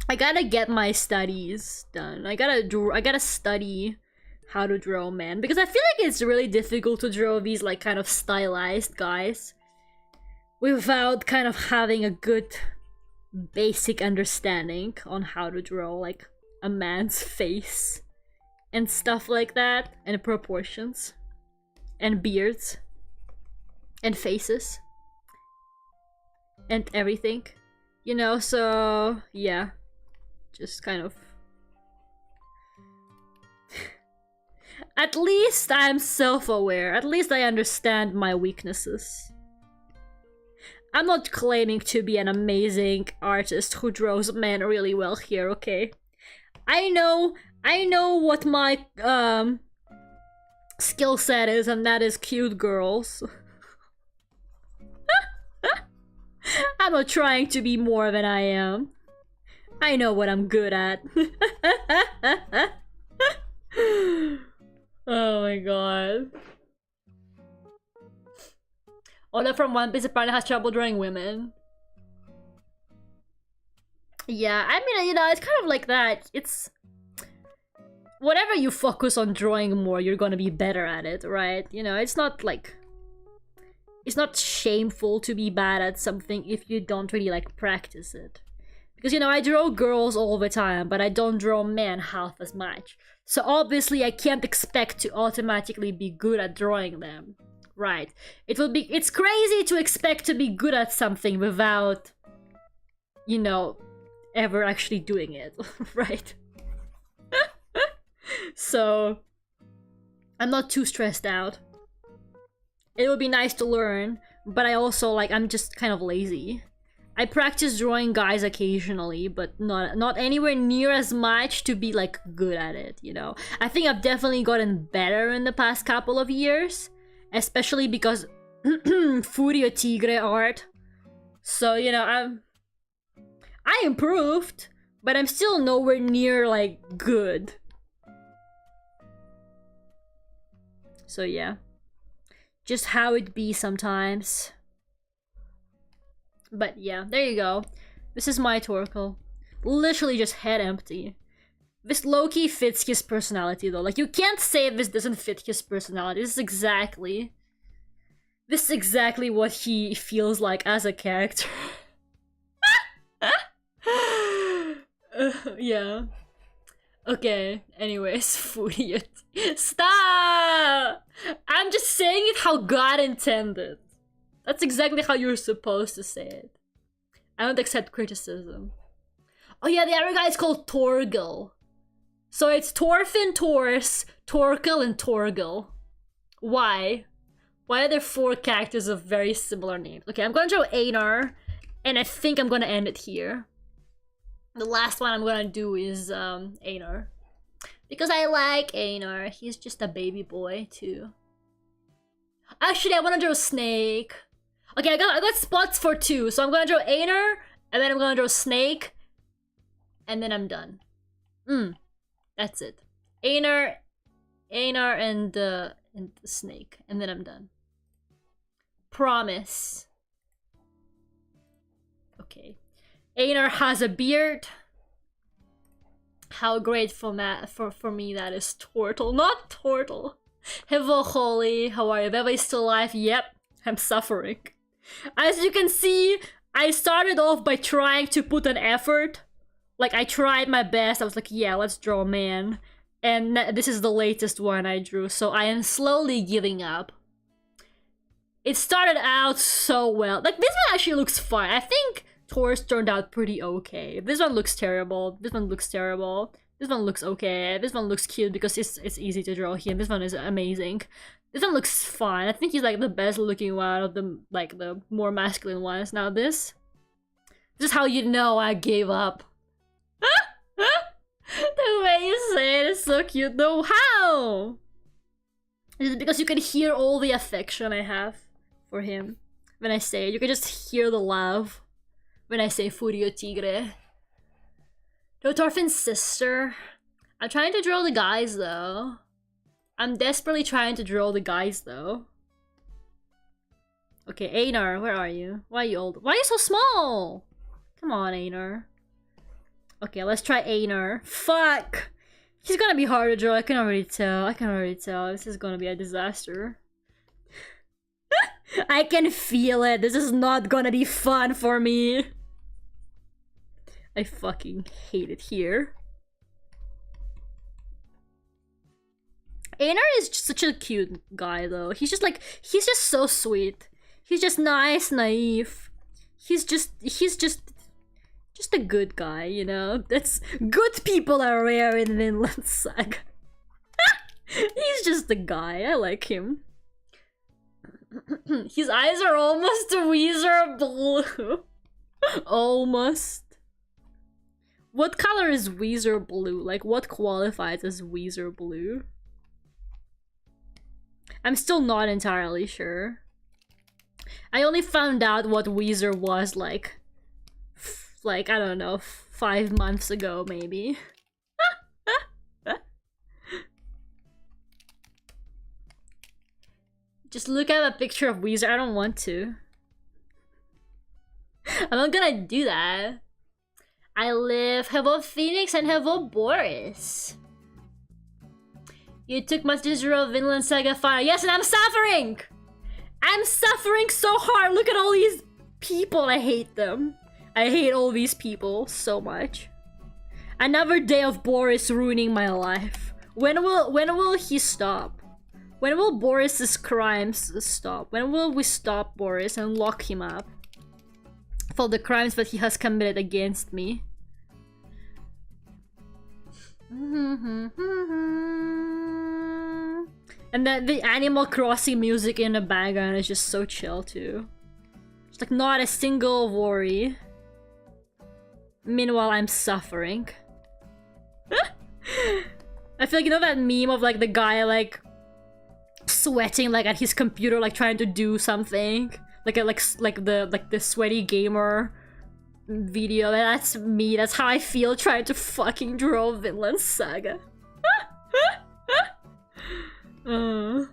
I gotta get my studies done. I gotta study how to draw men, because I feel like it's really difficult to draw these like kind of stylized guys without kind of having a good basic understanding on how to draw like a man's face and stuff like that, and proportions and beards and faces and everything, you know. So yeah, just kind of at least I'm self-aware. At least I understand my weaknesses. I'm not claiming to be an amazing artist who draws men really well here, okay? I know what my skill set is, and that is cute girls. I'm not trying to be more than I am. I know what I'm good at. Oh my god. Oda from One Piece apparently has trouble drawing women. Yeah, I mean, you know, it's kind of like that. It's... whatever you focus on drawing more, you're gonna be better at it, right? You know, it's not like... it's not shameful to be bad at something if you don't really, like, practice it. Because, you know, I draw girls all the time, but I don't draw men half as much. So obviously I can't expect to automatically be good at drawing them. Right. It's crazy to expect to be good at something without, you know, ever actually doing it, right? So, I'm not too stressed out. It would be nice to learn, but I also, like, I'm just kind of lazy. I practice drawing guys occasionally, but not anywhere near as much to be, like, good at it, you know? I think I've definitely gotten better in the past couple of years. Especially because Furio Tigre art. So, you know, I improved, but I'm still nowhere near, like, good. So, yeah. Just how it be sometimes. But, yeah, there you go. This is my Torkel. Literally just head empty. This low-key fits his personality, though. Like, you can't say this doesn't fit his personality. This is exactly what he feels like as a character. Yeah. Okay, anyways, Furia. Stop! I'm just saying it how God intended. That's exactly how you're supposed to say it. I don't accept criticism. Oh yeah, the other guy is called Torgil. So it's Thorfinn, Thors, Torkel, and Torgil. Why? Why are there 4 characters of very similar names? Okay, I'm gonna draw Einar, and I think I'm gonna end it here. The last one I'm gonna do is Einar. Because I like Einar. He's just a baby boy, too. Actually, I wanna draw Snake. Okay, I got spots for 2, so I'm gonna draw Einar, and then I'm gonna draw Snake, and then I'm done. That's it. Einar, and the Snake, and then I'm done. Promise. Okay. Einar has a beard. How grateful for me that is Tortle, not Tortle. Hello, Holly. How are you? Everybody's still alive? Yep. I'm suffering. As you can see, I started off by trying to put an effort. Like, I tried my best. I was like, yeah, let's draw a man. And this is the latest one I drew, so I am slowly giving up. It started out so well. Like, this one actually looks fine. I think Taurus turned out pretty okay. This one looks terrible. This one looks terrible. This one looks okay. This one looks cute because it's easy to draw him. This one is amazing. This one looks fine. I think he's like the best looking one of the the more masculine ones. Now this is how you know I gave up. The way you say it is so cute though. How? Is it because you can hear all the affection I have for him when I say it? You can just hear the love when I say Furio Tigre. No, Thorfinn's sister. I'm trying to draw the guys though. I'm desperately trying to draw the guys though. Okay, Einar, where are you? Why are you old? Why are you so small? Come on, Einar. Okay, let's try Einar. Fuck! He's gonna be hard to draw, I can already tell. I can already tell. This is gonna be a disaster. I can feel it. This is not gonna be fun for me. I fucking hate it here. Einar is just such a cute guy though. He's just so sweet. He's just nice, naive. He's just a good guy, you know? That's good people are rare in Vinland Saga. He's just a guy. I like him. His eyes are almost Weezer blue. Almost. What color is Weezer blue? Like, what qualifies as Weezer blue? I'm still not entirely sure. I only found out what Weezer was like, I don't know, 5 months ago maybe. Just look at a picture of Weezer. I don't want to. I'm not gonna do that. I live hello Phoenix and hello Boris. You took much to zero Vinland Saga fire. Yes, and I'm suffering! I'm suffering so hard. Look at all these people. I hate them. I hate all these people so much. Another day of Boris ruining my life. When will he stop? When will Boris's crimes stop? When will we stop Boris and lock him up for the crimes that he has committed against me? And then the Animal Crossing music in the background is just so chill too. It's like not a single worry. Meanwhile, I'm suffering. I feel like, you know that meme of like the guy like sweating like at his computer, like trying to do something, like the sweaty gamer video. That's me. That's how I feel trying to fucking draw Vinland Saga. I'm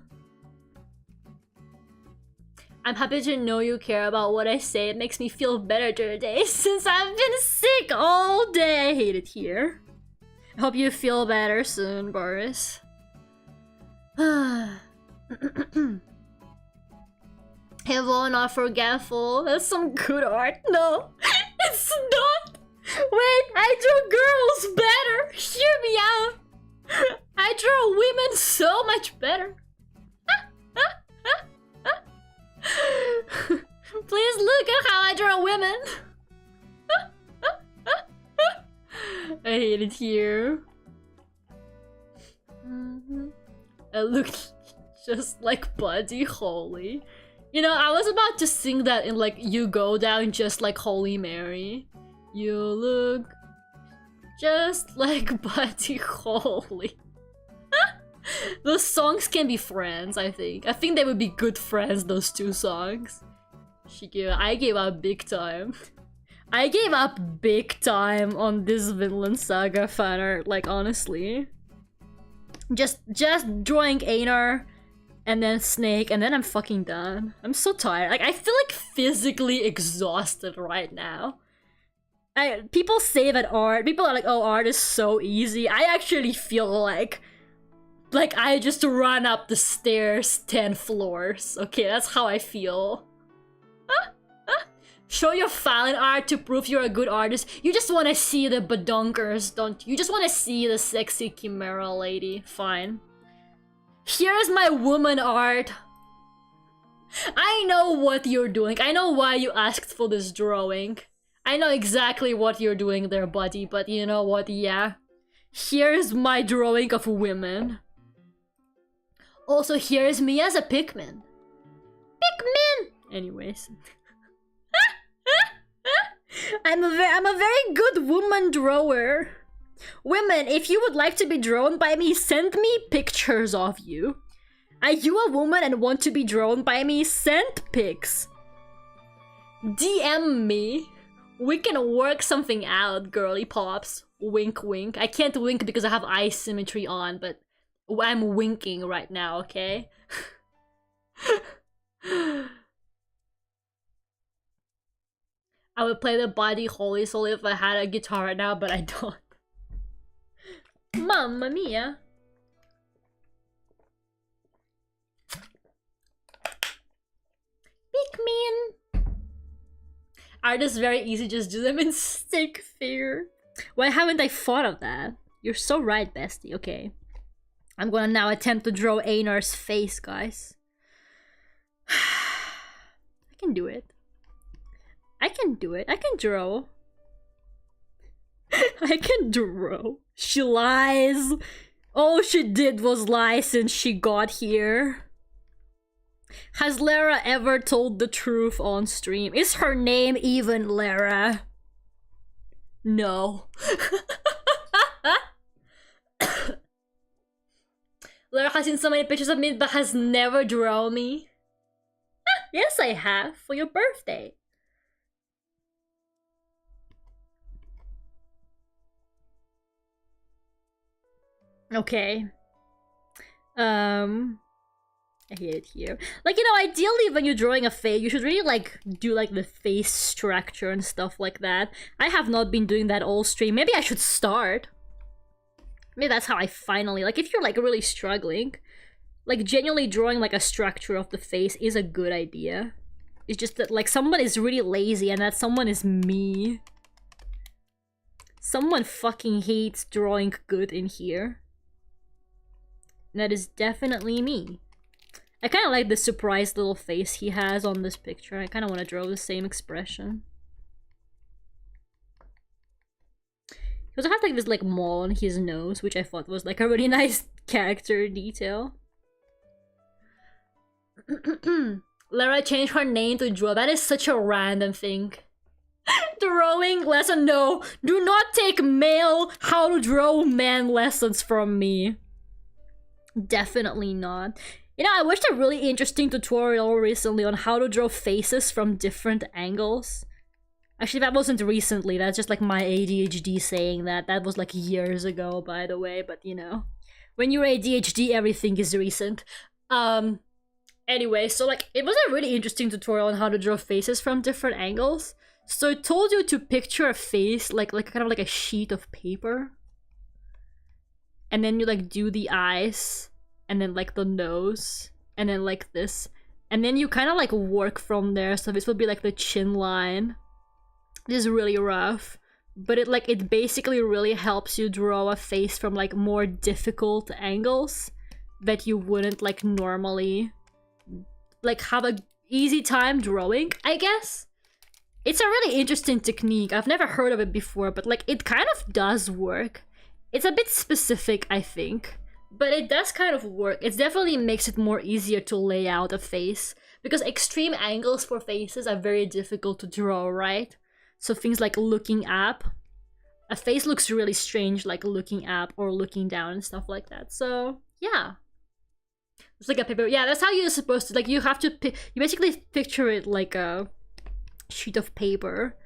happy to know you care about what I say. It makes me feel better today since I've been sick all day. I hate it here. I hope you feel better soon, Boris. Hello, not forgetful. That's some good art. No, it's not. Wait, I draw girls better. Hear me out. I draw women so much better. Please look at how I draw women. I hate it here. I look just like Buddy Holly. You know, I was about to sing that in like You Go Down just like Holy Mary. You look just like Buddy Holly. Those songs can be friends, I think. I think they would be good friends, those two songs. I gave up big time. I gave up big time on this Vinland Saga fan art, like honestly. Just drawing Einar and then Snake and then I'm fucking done. I'm so tired. Like I feel like physically exhausted right now. People say that people are like, oh, art is so easy. I actually feel like I just run up the stairs 10 floors. Okay, that's how I feel. Show your fine art to prove you're a good artist. You just want to see the badonkers, don't you? You just want to see the sexy chimera lady. Fine. Here's my woman art. I know what you're doing. I know why you asked for this drawing. I know exactly what you're doing there, buddy. But you know what? Yeah. Here's my drawing of women. Also, here's me as a Pikmin. Pikmin! Anyways. I'm a very good woman drawer. Women, if you would like to be drawn by me, send me pictures of you. Are you a woman and want to be drawn by me? Send pics. DM me. We can work something out, girly pops. Wink wink. I can't wink because I have eye symmetry on, but I'm winking right now, okay? I would play the Body Holy Soul if I had a guitar right now, but I don't. Mamma mia. Pikmin! Art is very easy, just do them in stick figure. Why haven't I thought of that? You're so right, bestie. Okay. I'm gonna now attempt to draw Einar's face, guys. I can do it. I can do it. I can draw. I can draw. She lies. All she did was lie since she got here. Has Lera ever told the truth on stream? Is her name even Lera? No. Lera has seen so many pictures of me but has never drawn me. Yes, I have, for your birthday. Okay. I hate it here. Like, you know, ideally when you're drawing a face, you should really, like, do, like, the face structure and stuff like that. I have not been doing that all stream. Maybe I should start. Maybe that's how I finally... Like, if you're, like, really struggling, like, genuinely drawing, like, a structure of the face is a good idea. It's just that, like, someone is really lazy and that someone is me. Someone fucking hates drawing good in here. And that is definitely me. I kind of like the surprised little face he has on this picture. I kind of want to draw the same expression. He also has like this like mole on his nose, which I thought was like a really nice character detail. Lera changed her name to draw. That is such a random thing. Drawing lesson? No, do not take male how to draw man lessons from me. Definitely not. You know, I watched a really interesting tutorial recently on how to draw faces from different angles. Actually, that wasn't recently, that's just like my ADHD saying that. That was like years ago, by the way, but you know. When you're ADHD, everything is recent. Anyway, so like, it was a really interesting tutorial on how to draw faces from different angles. So it told you to picture a face like kind of like a sheet of paper. And then you like do the eyes, and then like the nose, and then like this. And then you kind of like work from there, so this would be like the chin line. This is really rough, but it basically really helps you draw a face from like more difficult angles that you wouldn't like normally like have a easy time drawing, I guess. It's a really interesting technique. I've never heard of it before, but like it kind of does work. It's a bit specific, I think, but it does kind of work. It definitely makes it more easier to lay out a face, because extreme angles for faces are very difficult to draw, right? So things like looking up. A face looks really strange like looking up or looking down and stuff like that. So, yeah. It's like a paper. Yeah, that's how you're supposed to, like, you have to, you basically picture it like a sheet of paper.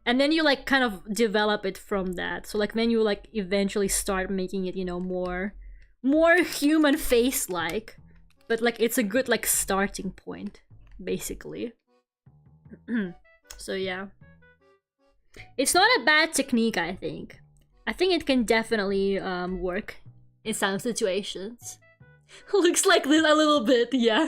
And then you like kind of develop it from that. So like then you like eventually start making it, you know, more human face-like. But like it's a good like starting point, basically. So yeah. It's not a bad technique, I think. I think it can definitely work in some situations. Looks like this a little bit, yeah.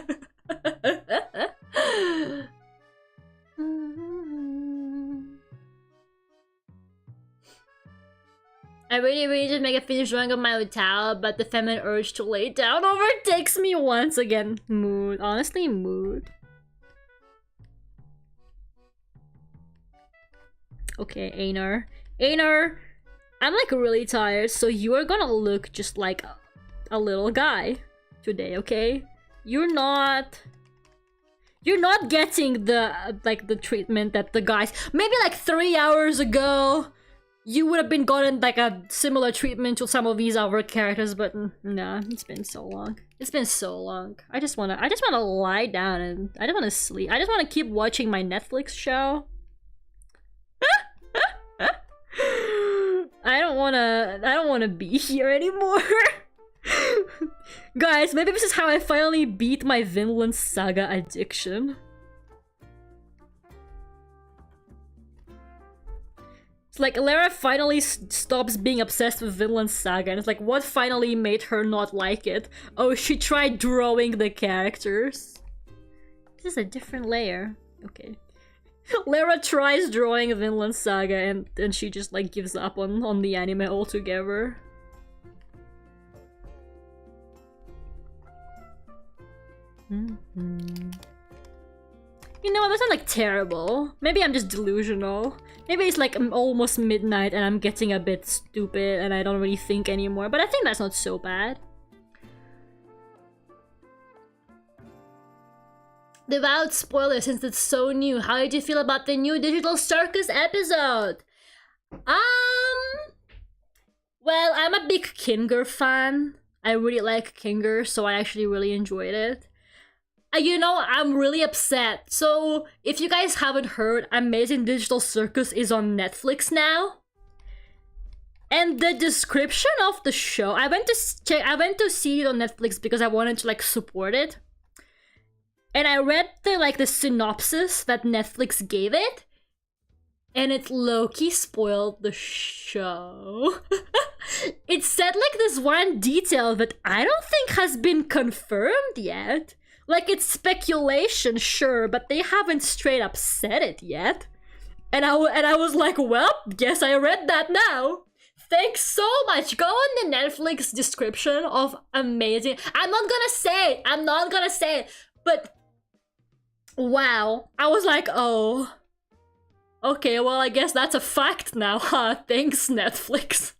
I really just make a finish drawing of my towel, but the feminine urge to lay down overtakes me once again. Mood. Honestly, mood. Okay, Einar. Einar, I'm like really tired, so you are gonna look just like a little guy today, okay? You're not getting the like the treatment that the guys maybe like 3 hours ago you would have been gotten like a similar treatment to some of these other characters, but nah, it's been so long. It's been so long. I just wanna lie down and I just wanna sleep. I just wanna keep watching my Netflix show. I don't wanna be here anymore. Guys, maybe this is how I finally beat my Vinland Saga addiction. It's like Lera finally stops being obsessed with Vinland Saga, and it's like, what finally made her not like it? Oh, she tried drawing the characters. This is a different layer. Okay. Lera tries drawing Vinland Saga, and then she just like gives up on the anime altogether. You know, that's not like terrible. Maybe I'm just delusional. Maybe it's like almost midnight and I'm getting a bit stupid and I don't really think anymore, but I think that's not so bad. without spoilers, since it's so new, how did you feel about the new Digital Circus episode? Well, I'm a big Kinger fan. I really like Kinger, so I actually really enjoyed it. You know, I'm really upset. So, if you guys haven't heard, Amazing Digital Circus is on Netflix now. And the description of the show, I went to see it on Netflix because I wanted to like support it. And I read the synopsis that Netflix gave it, and it low-key spoiled the show. It said like this one detail that I don't think has been confirmed yet. Like, it's speculation, sure, but they haven't straight up said it yet. And I was like, well, guess I read that now. Thanks so much. Go on the Netflix description of Amazing. I'm not gonna say it, but wow. I was like, oh. Okay, well, I guess that's a fact now, huh? Thanks, Netflix.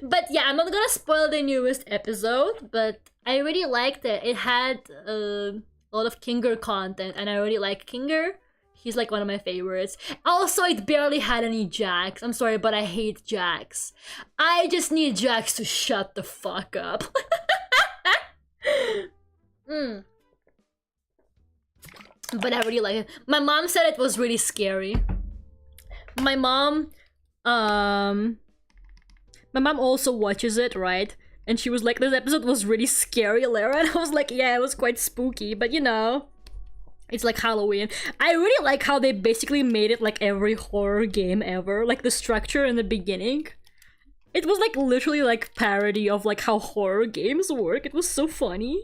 But yeah, I'm not gonna spoil the newest episode, but I really liked it. It had a lot of Kinger content, and I really like Kinger. He's like one of my favorites. Also, it barely had any Jax. I'm sorry, but I hate Jax. I just need Jax to shut the fuck up. But I really like it. My mom said it was really scary. My mom also watches it, right? And she was like, this episode was really scary, Lera. And I was like, yeah, it was quite spooky, but you know, it's like Halloween. I really like how they basically made it like every horror game ever. Like the structure in the beginning. It was like literally like parody of like how horror games work. It was so funny.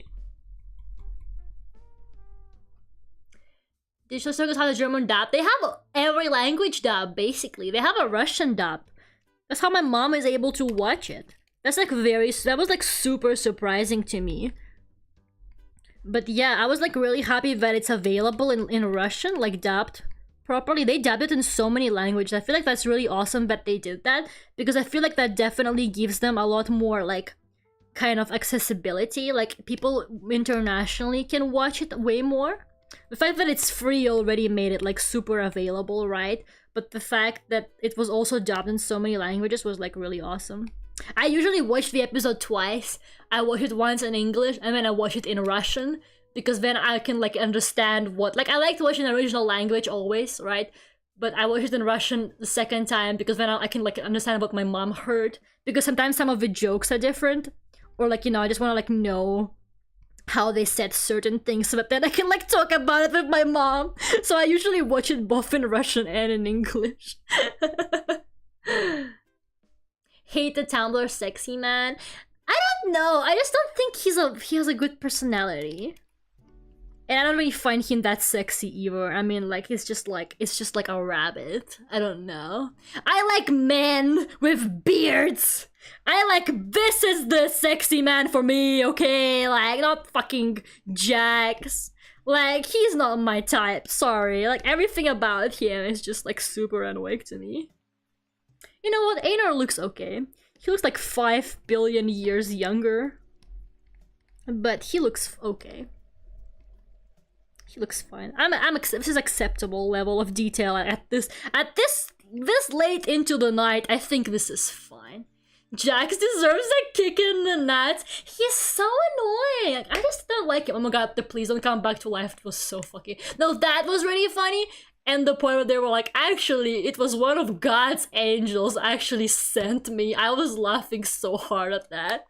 Digital Circus has a German dub. They have every language dub, basically. They have a Russian dub. That's how my mom is able to watch it. That was like super surprising to me. But yeah, I was like really happy that it's available in Russian, like dubbed properly. They dubbed it in so many languages. I feel like that's really awesome that they did that, because I feel like that definitely gives them a lot more like kind of accessibility. Like people internationally can watch it way more. The fact that it's free already made it like super available, right? But the fact that it was also dubbed in so many languages was like really awesome. I usually watch the episode twice. I watch it once in English and then I watch it in Russian, because then I can like understand what, like I like to watch in the original language always, right? But I watch it in Russian the second time because then I can like understand what my mom heard, because sometimes some of the jokes are different, or like, you know, I just want to like know how they said certain things, but then I can like talk about it with my mom. So I usually watch it both in Russian and in English. Hate the Tumblr sexy man. I don't know. I just don't think he has a good personality. And I don't really find him that sexy either. I mean, like, it's just like a rabbit. I don't know. I like men with beards. I like, this is the sexy man for me, okay? Like, not fucking Jax. Like, he's not my type, sorry. Like, everything about him is just like super unwake to me. You know what? Einar looks okay. He looks like 5 billion years younger. But he looks okay. He looks fine. This is acceptable level of detail at this late into the night. I think this is fine. Jax deserves a kick in the nuts. He's so annoying. I just don't like him. Oh my god, please don't come back to life. It was so fucking... No, that was really funny. And the point where they were like, actually, it was one of God's angels actually sent me. I was laughing so hard at that.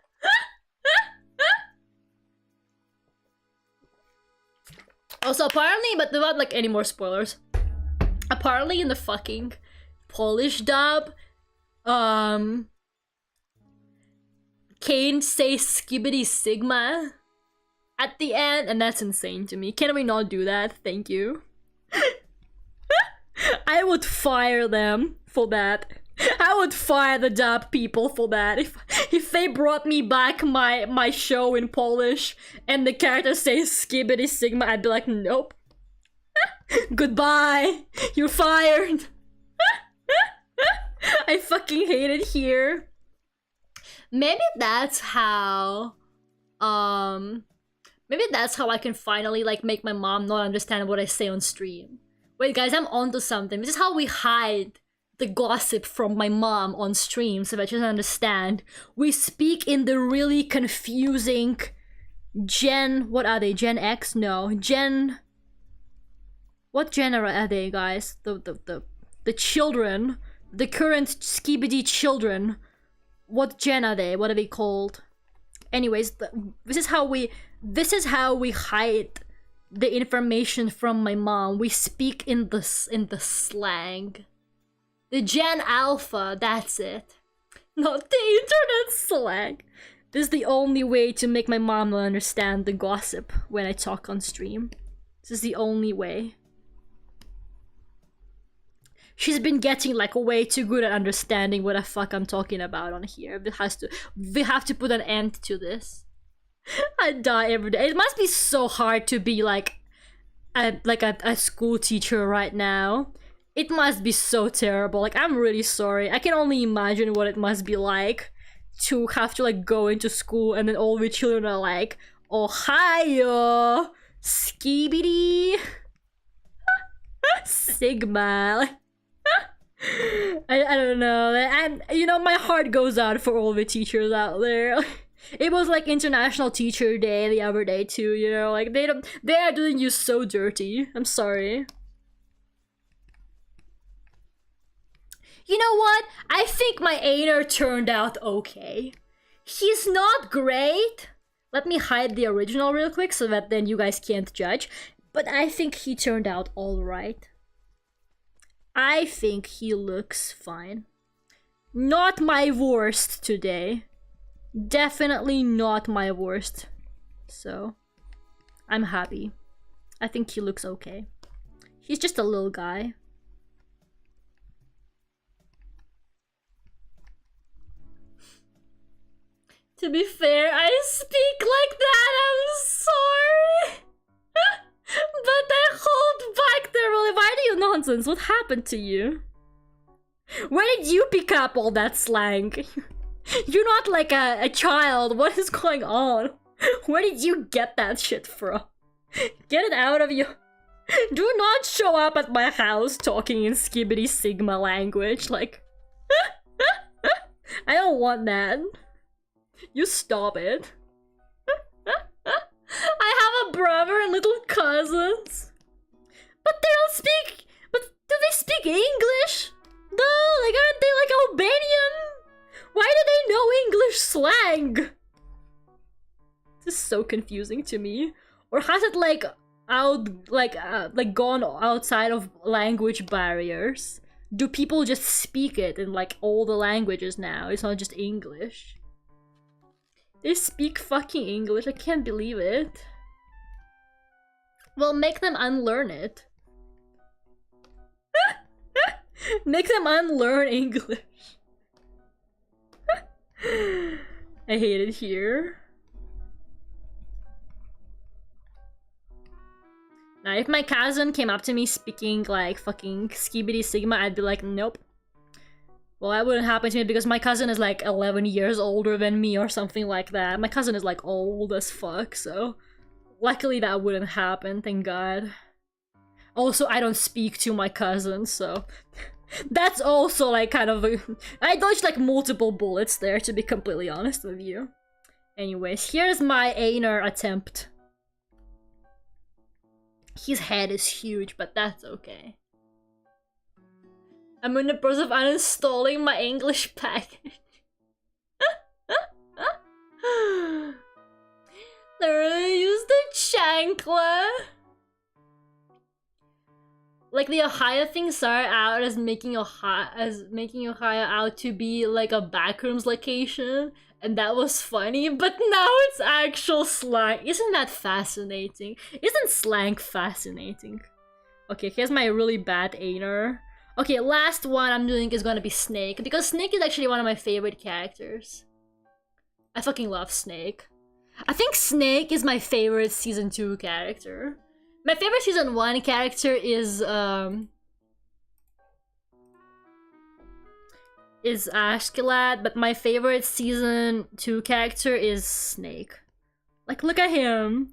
Also, apparently, but without like any more spoilers, apparently in the fucking Polish dub, Kane says Skibbity Sigma at the end, and that's insane to me. Can we not do that? Thank you. I would fire them for that. I would fire the dub people for that. If they brought me back my show in Polish and the character says Skibbity Sigma, I'd be like, nope. Goodbye. You're fired. I fucking hate it here. Maybe that's how Maybe that's how I can finally like make my mom not understand what I say on stream. Wait guys, I'm onto something. This is how we hide the gossip from my mom on stream so that she doesn't understand. We speak in the really confusing what are they? Gen X? No. What gen are they, guys? The children. The current skibidi children. What gen are they? What are they called? Anyways, this is how we hide the information from my mom. We speak in the slang. The Gen Alpha, that's it. Not the internet slang. This is the only way to make my mom understand the gossip when I talk on stream. This is the only way. She's been getting like way too good at understanding what the fuck I'm talking about on here. We have to put an end to this. I die every day. It must be so hard to be like a school teacher right now. It must be so terrible. Like, I'm really sorry. I can only imagine what it must be like to have to like go into school and then all the children are like, Ohio, skibidi, Sigma. I don't know. And you know, my heart goes out for all the teachers out there. It was like International Teacher Day the other day too, you know, like they are doing you so dirty. I'm sorry. You know what? I think my Aner turned out okay. He's not great. Let me hide the original real quick so that then you guys can't judge. But I think he turned out alright. I think he looks fine. Not my worst today. Definitely not my worst. So, I'm happy. I think he looks okay. He's just a little guy. To be fair, I speak like that, I'm sorry. But I hold back the really. Why do you nonsense? What happened to you? Where did you pick up all that slang? You're not like a child. What is going on? Where did you get that shit from? Get it out of you. Do not show up at my house talking in skibidi Sigma language. Like, I don't want that. You stop it. I have a brother and little cousins. But they don't speak. But do they speak English? No, like, aren't they like Albanian? Why do they know English slang? This is so confusing to me. Or has it like gone outside of language barriers? Do people just speak it in like all the languages now? It's not just English. They speak fucking English. I can't believe it. Well, make them unlearn it. Make them unlearn English. I hate it here. Now, if my cousin came up to me speaking like fucking skibidi Sigma, I'd be like, nope. Well, that wouldn't happen to me because my cousin is like 11 years older than me or something like that. My cousin is like old as fuck, so luckily that wouldn't happen, thank God. Also, I don't speak to my cousin, so that's also like kind of I dodged like multiple bullets there, to be completely honest with you. Anyways, here's my Aner attempt. His head is huge, but that's okay. I'm in the process of uninstalling my English package. Literally use the chancla. Like the Ohio thing started out as making Ohio out to be like a backrooms location, and that was funny, but now it's actual slang. Isn't that fascinating? Isn't slang fascinating? Okay, here's my really bad Aner. Okay, last one I'm doing is gonna be Snake, because Snake is actually one of my favorite characters. I fucking love Snake. I think Snake is my favorite season 2 character. My favorite season 1 character is Ashkelad, but my favorite season 2 character is Snake. Like, look at him.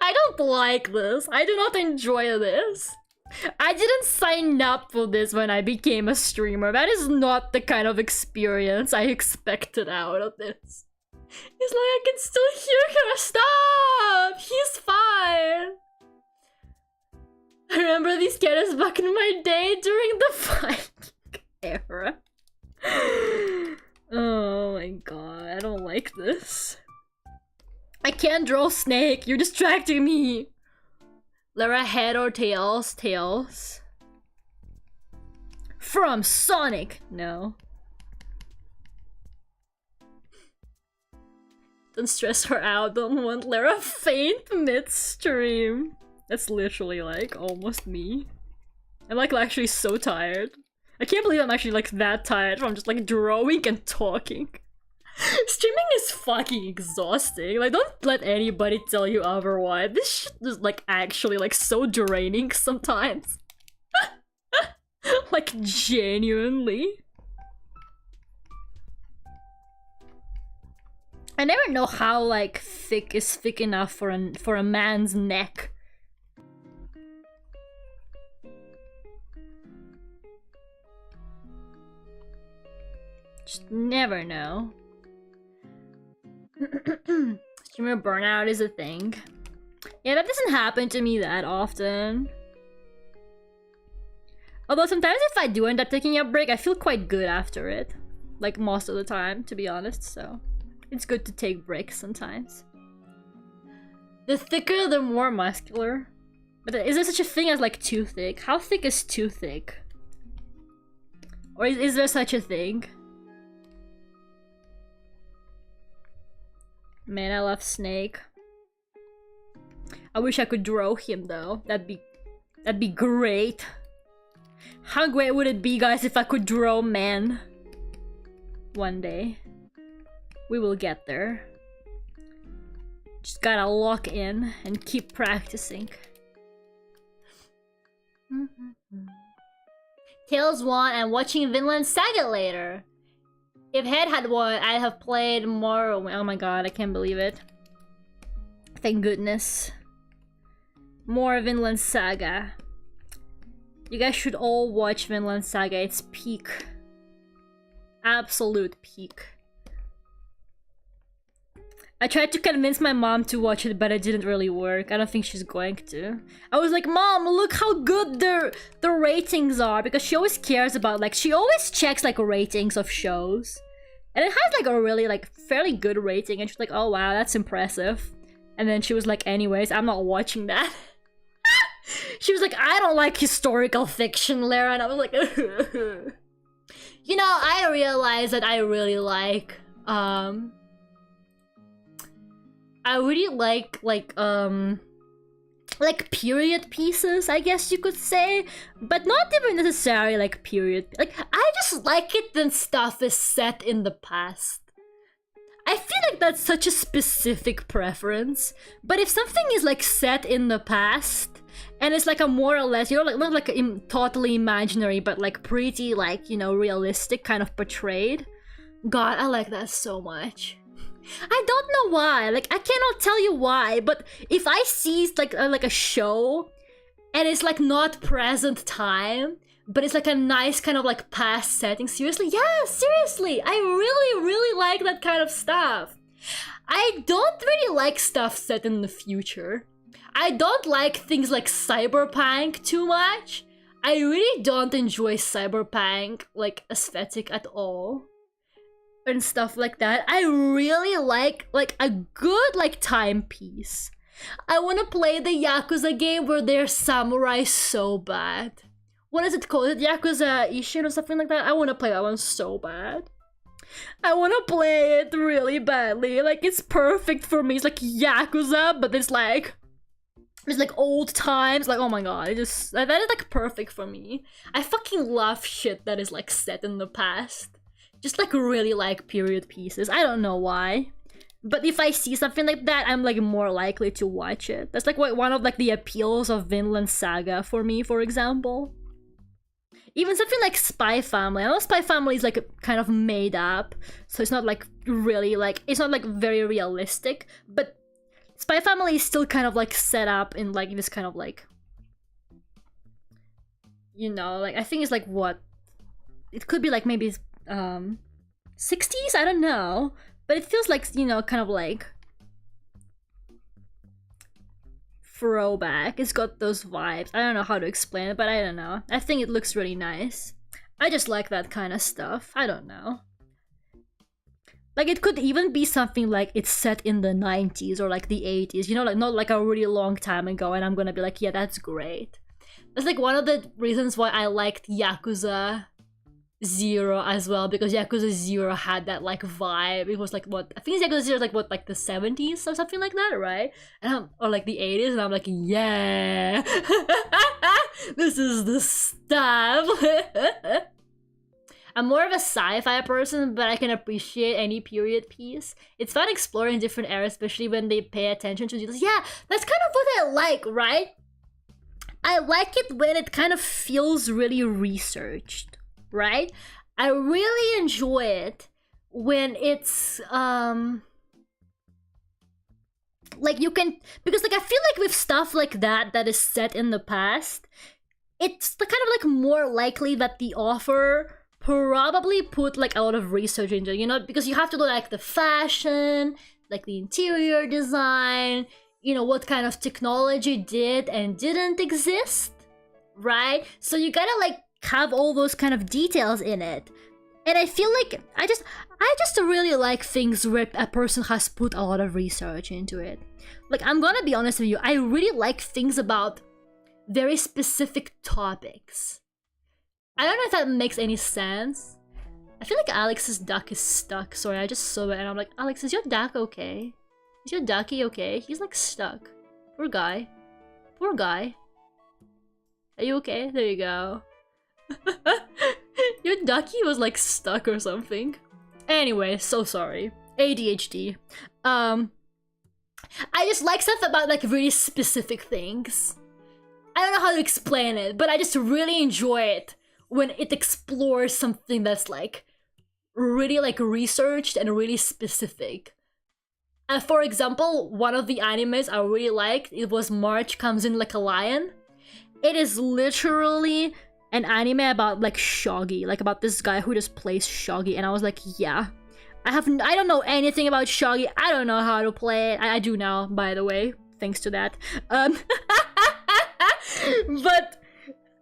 I don't like this. I do not enjoy this. I didn't sign up for this when I became a streamer. That is not the kind of experience I expected out of this. It's like, I can still hear her. Stop! He's fine. I remember these characters back in my day during the Viking era. Oh my god, I don't like this. I can't draw Snake, you're distracting me. Lera, head or tails? Tails. From Sonic! No. Don't stress her out, don't want Lera faint mid-stream. That's literally like almost me. I'm like actually so tired. I can't believe I'm actually like that tired from just like drawing and talking. Streaming is fucking exhausting. Like, don't let anybody tell you otherwise. This shit is like actually like so draining sometimes. Like genuinely. I never know how like thick is thick enough for a man's neck. Just never know. Streamer burnout is a thing. Yeah, that doesn't happen to me that often. Although sometimes if I do end up taking a break, I feel quite good after it. Like most of the time, to be honest, so it's good to take breaks sometimes. The thicker, the more muscular. But is there such a thing as like too thick? How thick is too thick? Or is there such a thing? Man, I love Snake. I wish I could draw him though. That'd be great. How great would it be, guys, if I could draw man? One day. We will get there. Just gotta lock in and keep practicing. Tails won and watching Vinland Saga later. If Head had won, I'd have played more. Oh my god, I can't believe it. Thank goodness. More Vinland Saga. You guys should all watch Vinland Saga. It's peak. Absolute peak. I tried to convince my mom to watch it, but it didn't really work. I don't think she's going to. I was like, Mom, look how good the ratings are, because she always cares about, like, she always checks like ratings of shows. And it has like a really like fairly good rating, and she's like, oh wow, that's impressive. And then she was like, anyways, I'm not watching that. She was like, I don't like historical fiction, Lera, and I was like, you know, I realized that I really like like period pieces, I guess you could say, but not even necessarily like period. Like, I just like it when stuff is set in the past. I feel like that's such a specific preference, but if something is like set in the past and it's like a more or less, you know, like not like totally imaginary, but like pretty like, you know, realistic kind of portrayed, God, I like that so much. I don't know why, like I cannot tell you why, but if I see like a show and it's like not present time, but it's like a nice kind of like past setting, seriously, yeah, seriously, I really like that kind of stuff. I don't really like stuff set in the future. I don't like things like cyberpunk too much. I really don't enjoy cyberpunk like aesthetic at all. And stuff like that. I really like a good like timepiece. I want to play the Yakuza game where they're samurai so bad. What is it called? Is it Yakuza Ishin or something like that? I want to play that one so bad. I want to play it really badly. Like, it's perfect for me. It's like Yakuza, but it's like old times. Like, oh my god, that is like perfect for me. I fucking love shit that is like set in the past. Just like really like period pieces. I don't know why. But if I see something like that, I'm like more likely to watch it. That's like one of like the appeals of Vinland Saga for me, for example. Even something like Spy Family. I know Spy Family is like kind of made up, so it's not like really like, it's not like very realistic, but Spy Family is still kind of like set up in like this kind of like, you know, like I think it's like what, it could be like maybe 60s, I don't know, but it feels like, you know, kind of like throwback. It's got those vibes. I don't know how to explain it, but I don't know. I think it looks really nice. I just like that kind of stuff. I don't know. Like, it could even be something like it's set in the 90s or like the 80s, you know, like not like a really long time ago, and I'm gonna be like, yeah, that's great. That's like one of the reasons why I liked Yakuza 0 as well, because Yakuza 0 had that like vibe. It was like what, I think Yakuza 0 is like what, like the 70s or something like that, right? And or like the 80s, and I'm like, yeah, this is the stuff. I'm more of a sci-fi person, but I can appreciate any period piece. It's fun exploring different eras, especially when they pay attention to details. Yeah, that's kind of what I like, right? I like it when it kind of feels really researched, right? I really enjoy it when it's like you can, because like I feel like with stuff like that that is set in the past, it's kind of like more likely that the author probably put like a lot of research into it, you know, because you have to do like the fashion, like the interior design, you know, what kind of technology did and didn't exist, right? So you gotta like have all those kind of details in it. And I feel like I just really like things where a person has put a lot of research into it. Like, I'm gonna be honest with you, I really like things about very specific topics. I don't know if that makes any sense. I feel like Alex's duck is stuck. Sorry, I just saw it and I'm like, Alex, is your duck okay? Is your ducky okay? He's like stuck. Poor guy. Poor guy. Are you okay? There you go. Your ducky was like stuck or something. Anyway, so sorry. ADHD. I just like stuff about like really specific things. I don't know how to explain it, but I just really enjoy it when it explores something that's like really like researched and really specific. For example, one of the animes I really liked, it was March Comes In Like a Lion. It is literally an anime about like shogi, like about this guy who just plays shogi, and I was like, yeah. I don't know anything about shogi. I don't know how to play it. I do now, by the way, thanks to that. But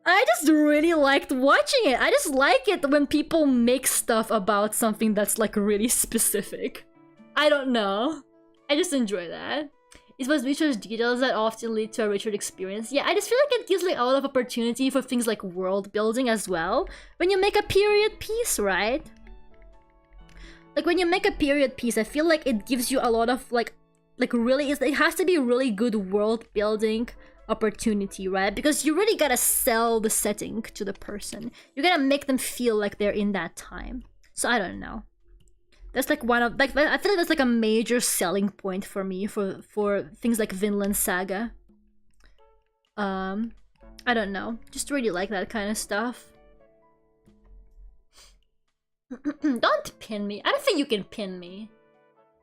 I just really liked watching it. I just like it when people make stuff about something that's like really specific. I don't know. I just enjoy that. It was research details that often lead to a richer experience. Yeah, I just feel like it gives like a lot of opportunity for things like world building as well. When you make a period piece, right? Like when you make a period piece, I feel like it gives you a lot of like really, it has to be really good world building opportunity, right? Because you really gotta sell the setting to the person. You gotta make them feel like they're in that time. So I don't know. That's like one of like, I feel like that's like a major selling point for me for things like Vinland Saga. I don't know. Just really like that kind of stuff. Don't pin me. I don't think you can pin me.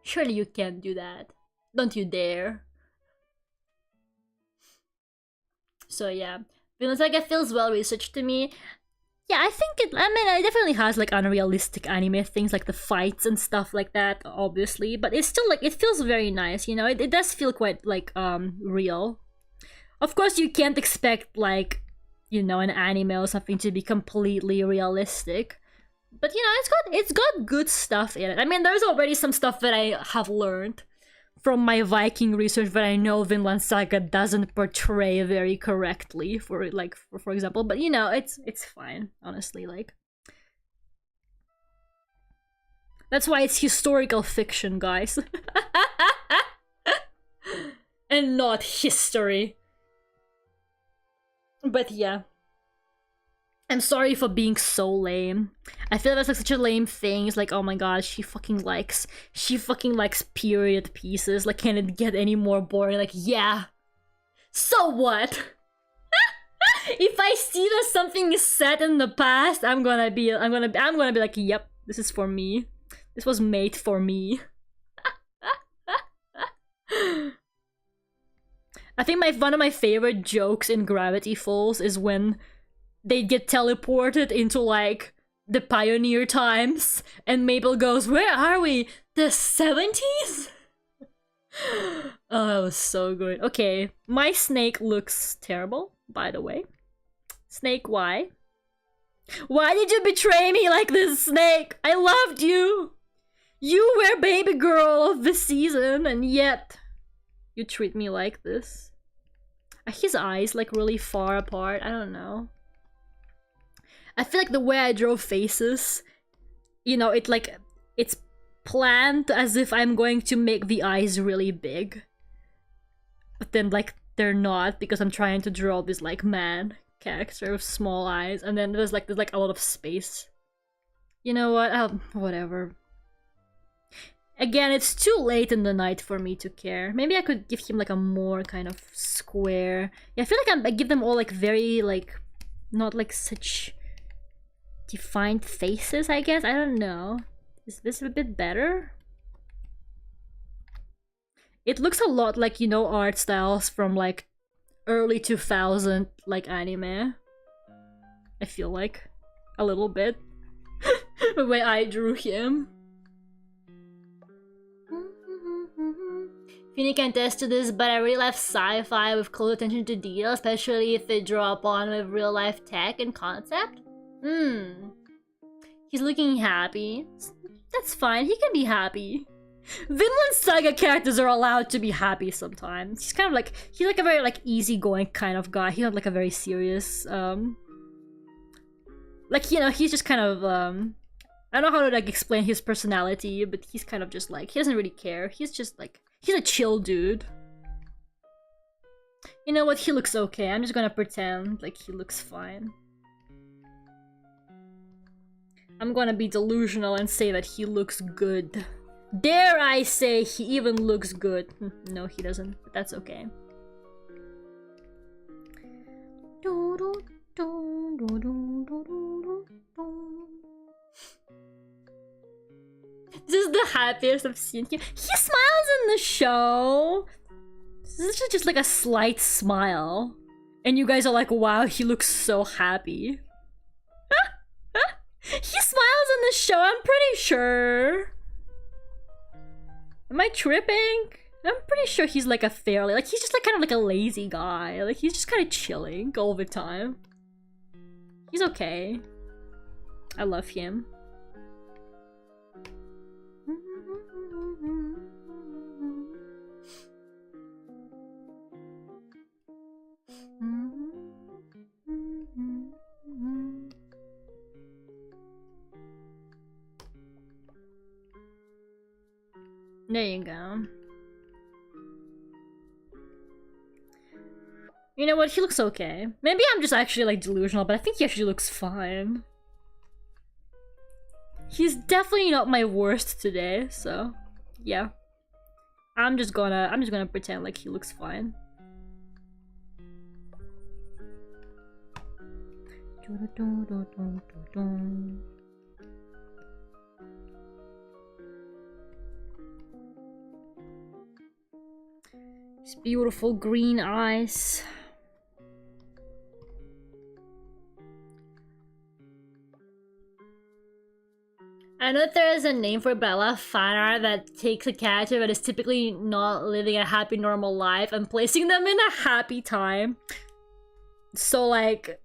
Surely you can't do that. Don't you dare. So yeah, Vinland Saga feels well researched to me. Yeah, I think it, I mean, it definitely has like unrealistic anime things like the fights and stuff like that, obviously, but it's still like, it feels very nice, you know, it does feel quite like real. Of course, you can't expect like, you know, an anime or something to be completely realistic, but you know, it's got good stuff in it. I mean, there's already some stuff that I have learned from my Viking research that I know Vinland Saga doesn't portray very correctly, for like for example, but you know, it's fine, honestly. Like, that's why it's historical fiction, guys. And not history. But yeah, I'm sorry for being so lame. I feel that's like such a lame thing. It's like, oh my god, she fucking likes period pieces. Like, can it get any more boring? Like, yeah. So what? If I see that something is set in the past, I'm gonna be like, yep, this is for me. This was made for me. I think one of my favorite jokes in Gravity Falls is when they get teleported into like the pioneer times, and Mabel goes, "Where are we? The 70s?" Oh, that was so good. Okay, my snake looks terrible, by the way. Snake, why? Why did you betray me like this, Snake? I loved you! You were baby girl of the season, and yet you treat me like this. Are his eyes like really far apart? I don't know. I feel like the way I draw faces, you know, it's planned as if I'm going to make the eyes really big. But then like they're not, because I'm trying to draw this like man character with small eyes, and then there's like a lot of space. You know what? Whatever. Again, it's too late in the night for me to care. Maybe I could give him like a more kind of square. Yeah, I feel like I give them all like very like not like such defined faces, I guess. I don't know. Is this a bit better? It looks a lot like, you know, art styles from like early 2000 like anime. I feel like a little bit the way I drew him. Fini can attest to this, but I really love sci-fi with close attention to detail, especially if they draw upon with real life tech and concept. He's looking happy. That's fine, he can be happy. Vinland Saga characters are allowed to be happy sometimes. He's kind of like, he's like a very like easygoing kind of guy. He's not like a very serious, like, you know, he's just kind of, I don't know how to like explain his personality, but he's kind of just like, he doesn't really care. He's just like, he's a chill dude. You know what, he looks okay. I'm just gonna pretend like he looks fine. I'm gonna be delusional and say that he looks good. Dare I say he even looks good. No, he doesn't, but that's okay. This is the happiest I've seen him. He smiles in the show. This is just like a slight smile. And you guys are like, wow, he looks so happy. He smiles in the show, I'm pretty sure. Am I tripping? I'm pretty sure he's like a fairly, like he's just like kind of like a lazy guy. Like he's just kind of chilling all the time. He's okay. I love him. There you go. You know what? He looks okay. Maybe I'm just actually like delusional, but I think he actually looks fine. He's definitely not my worst today, so yeah. I'm just gonna pretend like he looks fine. His beautiful green eyes. I know there is a name for it, but I love fan art that takes a character that is typically not living a happy normal life and placing them in a happy time. So like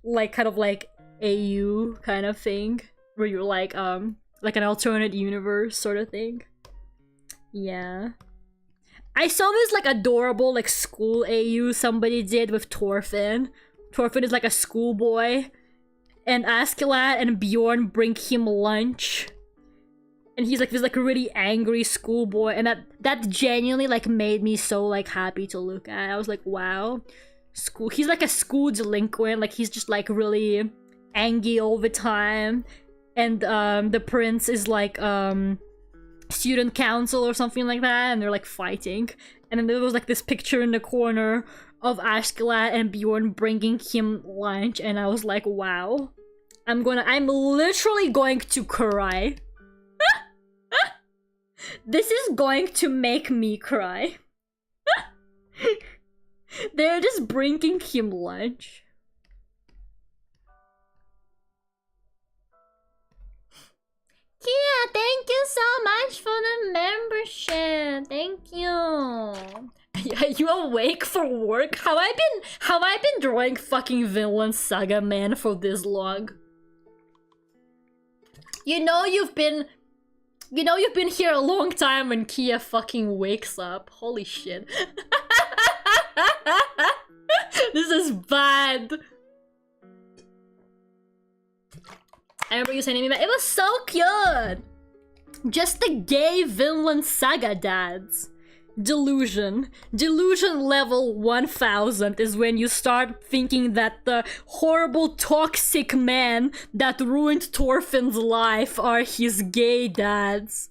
kind of like AU kind of thing, where you're like an alternate universe sort of thing. Yeah. I saw this like adorable like school AU somebody did with Thorfinn. Thorfinn is like a schoolboy, and Askeladd and Bjorn bring him lunch, and he's like this like really angry schoolboy, and that genuinely like made me so like happy to look at. I was like, wow, he's like a school delinquent, like he's just like really angry all the time, and the prince is like student council or something like that, and they're like fighting, and then there was like this picture in the corner of Askeladd and Bjorn bringing him lunch, and I was like, wow, I'm literally going to cry. This is going to make me cry. They're just bringing him lunch. Yeah, thank you so much for the membership. Thank you. Are you awake for work? Have I been drawing fucking Vinland Saga, man, for this long? You know you've been here a long time when Kia fucking wakes up. Holy shit. This is bad. I remember you saying to me, it was so cute! Just the gay Vinland Saga dads. Delusion. Delusion level 1000 is when you start thinking that the horrible toxic men that ruined Thorfinn's life are his gay dads.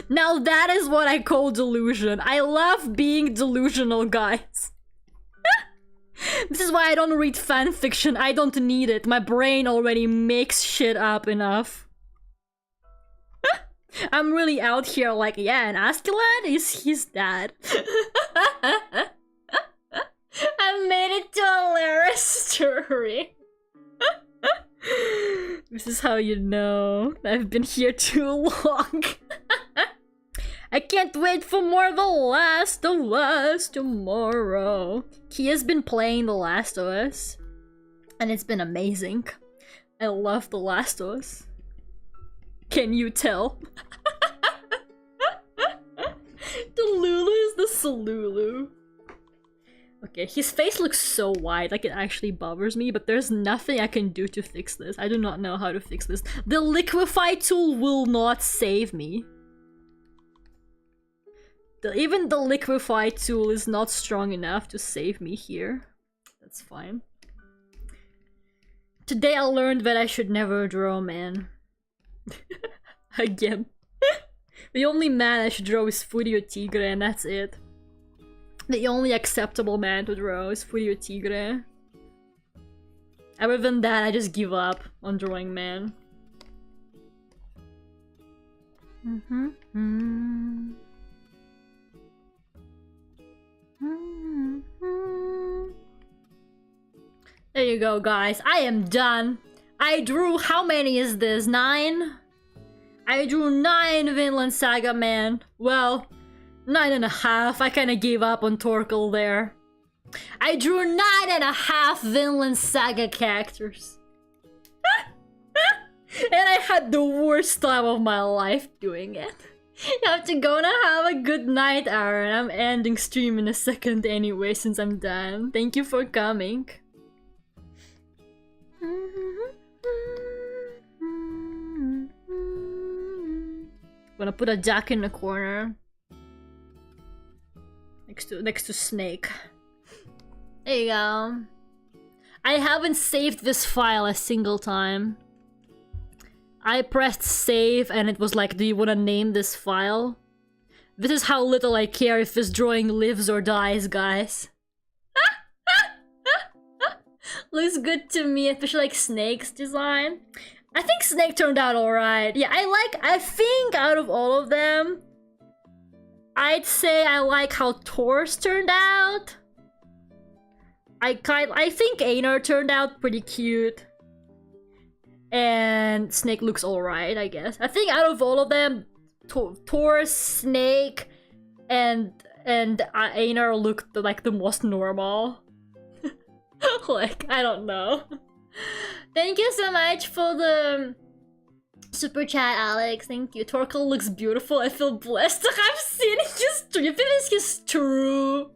Now that is what I call delusion. I love being delusional, guys. This is why I don't read fanfiction. I don't need it. My brain already makes shit up enough. I'm really out here like, yeah, and Askeladd is his dad. I made it to a Lera story. This is how you know I've been here too long. I can't wait for more The Last of Us tomorrow. Kia's been playing The Last of Us, and it's been amazing. I love The Last of Us. Can you tell? The Lulu is the Salulu. Okay, his face looks so wide, like it actually bothers me, but there's nothing I can do to fix this. I do not know how to fix this. The liquefy tool will not save me. Even the liquefy tool is not strong enough to save me here. That's fine. Today I learned that I should never draw man. Again. The only man I should draw is Furio Tigre, and that's it. The only acceptable man to draw is Furio Tigre. Other than that, I just give up on drawing man. There you go, guys. I am done. I drew, how many is this? 9? I drew 9 Vinland Saga, man. Well, 9.5. I kinda gave up on Torkel there. I drew 9.5 Vinland Saga characters. And I had the worst time of my life doing it. You have to go now. Have a good night, Aaron. I'm ending stream in a second anyway since I'm done. Thank you for coming. I'm gonna put a duck in the corner. Next to Snake. There you go. I haven't saved this file a single time. I pressed save and it was like, do you want to name this file? This is how little I care if this drawing lives or dies, guys. Looks good to me, especially like Snake's design. I think Snake turned out alright. Yeah, I think out of all of them, I'd say I like how Thor's turned out. I think Einar turned out pretty cute. And Snake looks alright, I guess. I think out of all of them, Thor, Snake, and Einar looked like the most normal. Like, I don't know. Thank you so much for the super chat, Alex. Thank you. Torkel looks beautiful. I feel blessed to have seen his true. You think this is his true?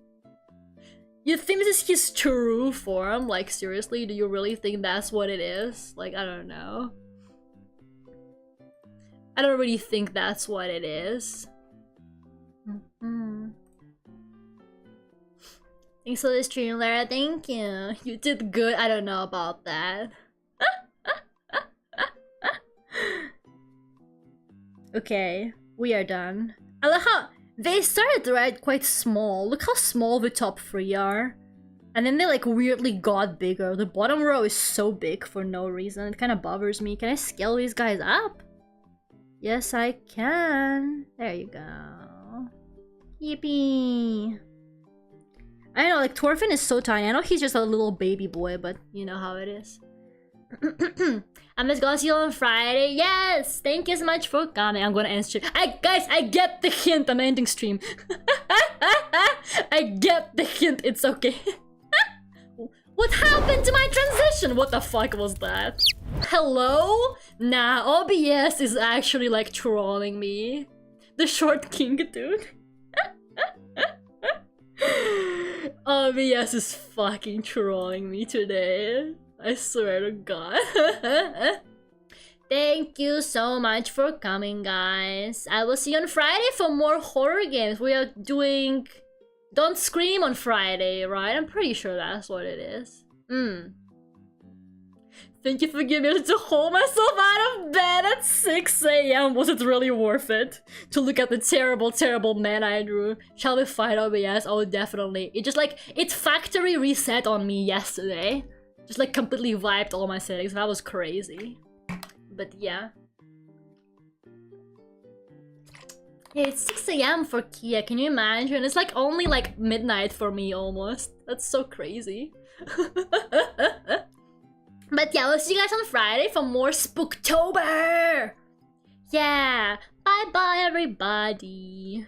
You think this is his true form? Like, seriously, do you really think that's what it is? Like, I don't know. I don't really think that's what it is. Thanks for the stream, Lera. Thank you. You did good. I don't know about that. Okay, we are done. I love how they started right quite small. Look how small the top 3 are. And then they like weirdly got bigger. The bottom row is so big for no reason. It kind of bothers me. Can I scale these guys up? Yes, I can. There you go. Yippee. I know, like, Thorfinn is so tiny. I know he's just a little baby boy, but you know how it is. I'm just gonna see you on Friday. Yes! Thank you so much for coming. I'm gonna end stream. Guys, I get the hint. I'm ending stream. I get the hint. It's okay. What happened to my transition? What the fuck was that? Hello? Nah, OBS is actually like trolling me. The short king dude. OBS is fucking trolling me today. I swear to God. Thank you so much for coming, guys. I will see you on Friday for more horror games. We are doing Don't Scream on Friday, right? I'm pretty sure that's what it is. Thank you for giving me to hold myself out of bed at 6 AM. Was it really worth it? To look at the terrible, terrible man I drew. Shall we fight OBS? Oh, definitely. It just like, it factory reset on me yesterday. Just like completely wiped all my settings. That was crazy. But yeah. Yeah, it's 6 AM for Kia. Can you imagine? It's like only like midnight for me almost. That's so crazy. But yeah, we'll see you guys on Friday for more Spooktober! Yeah! Bye bye everybody!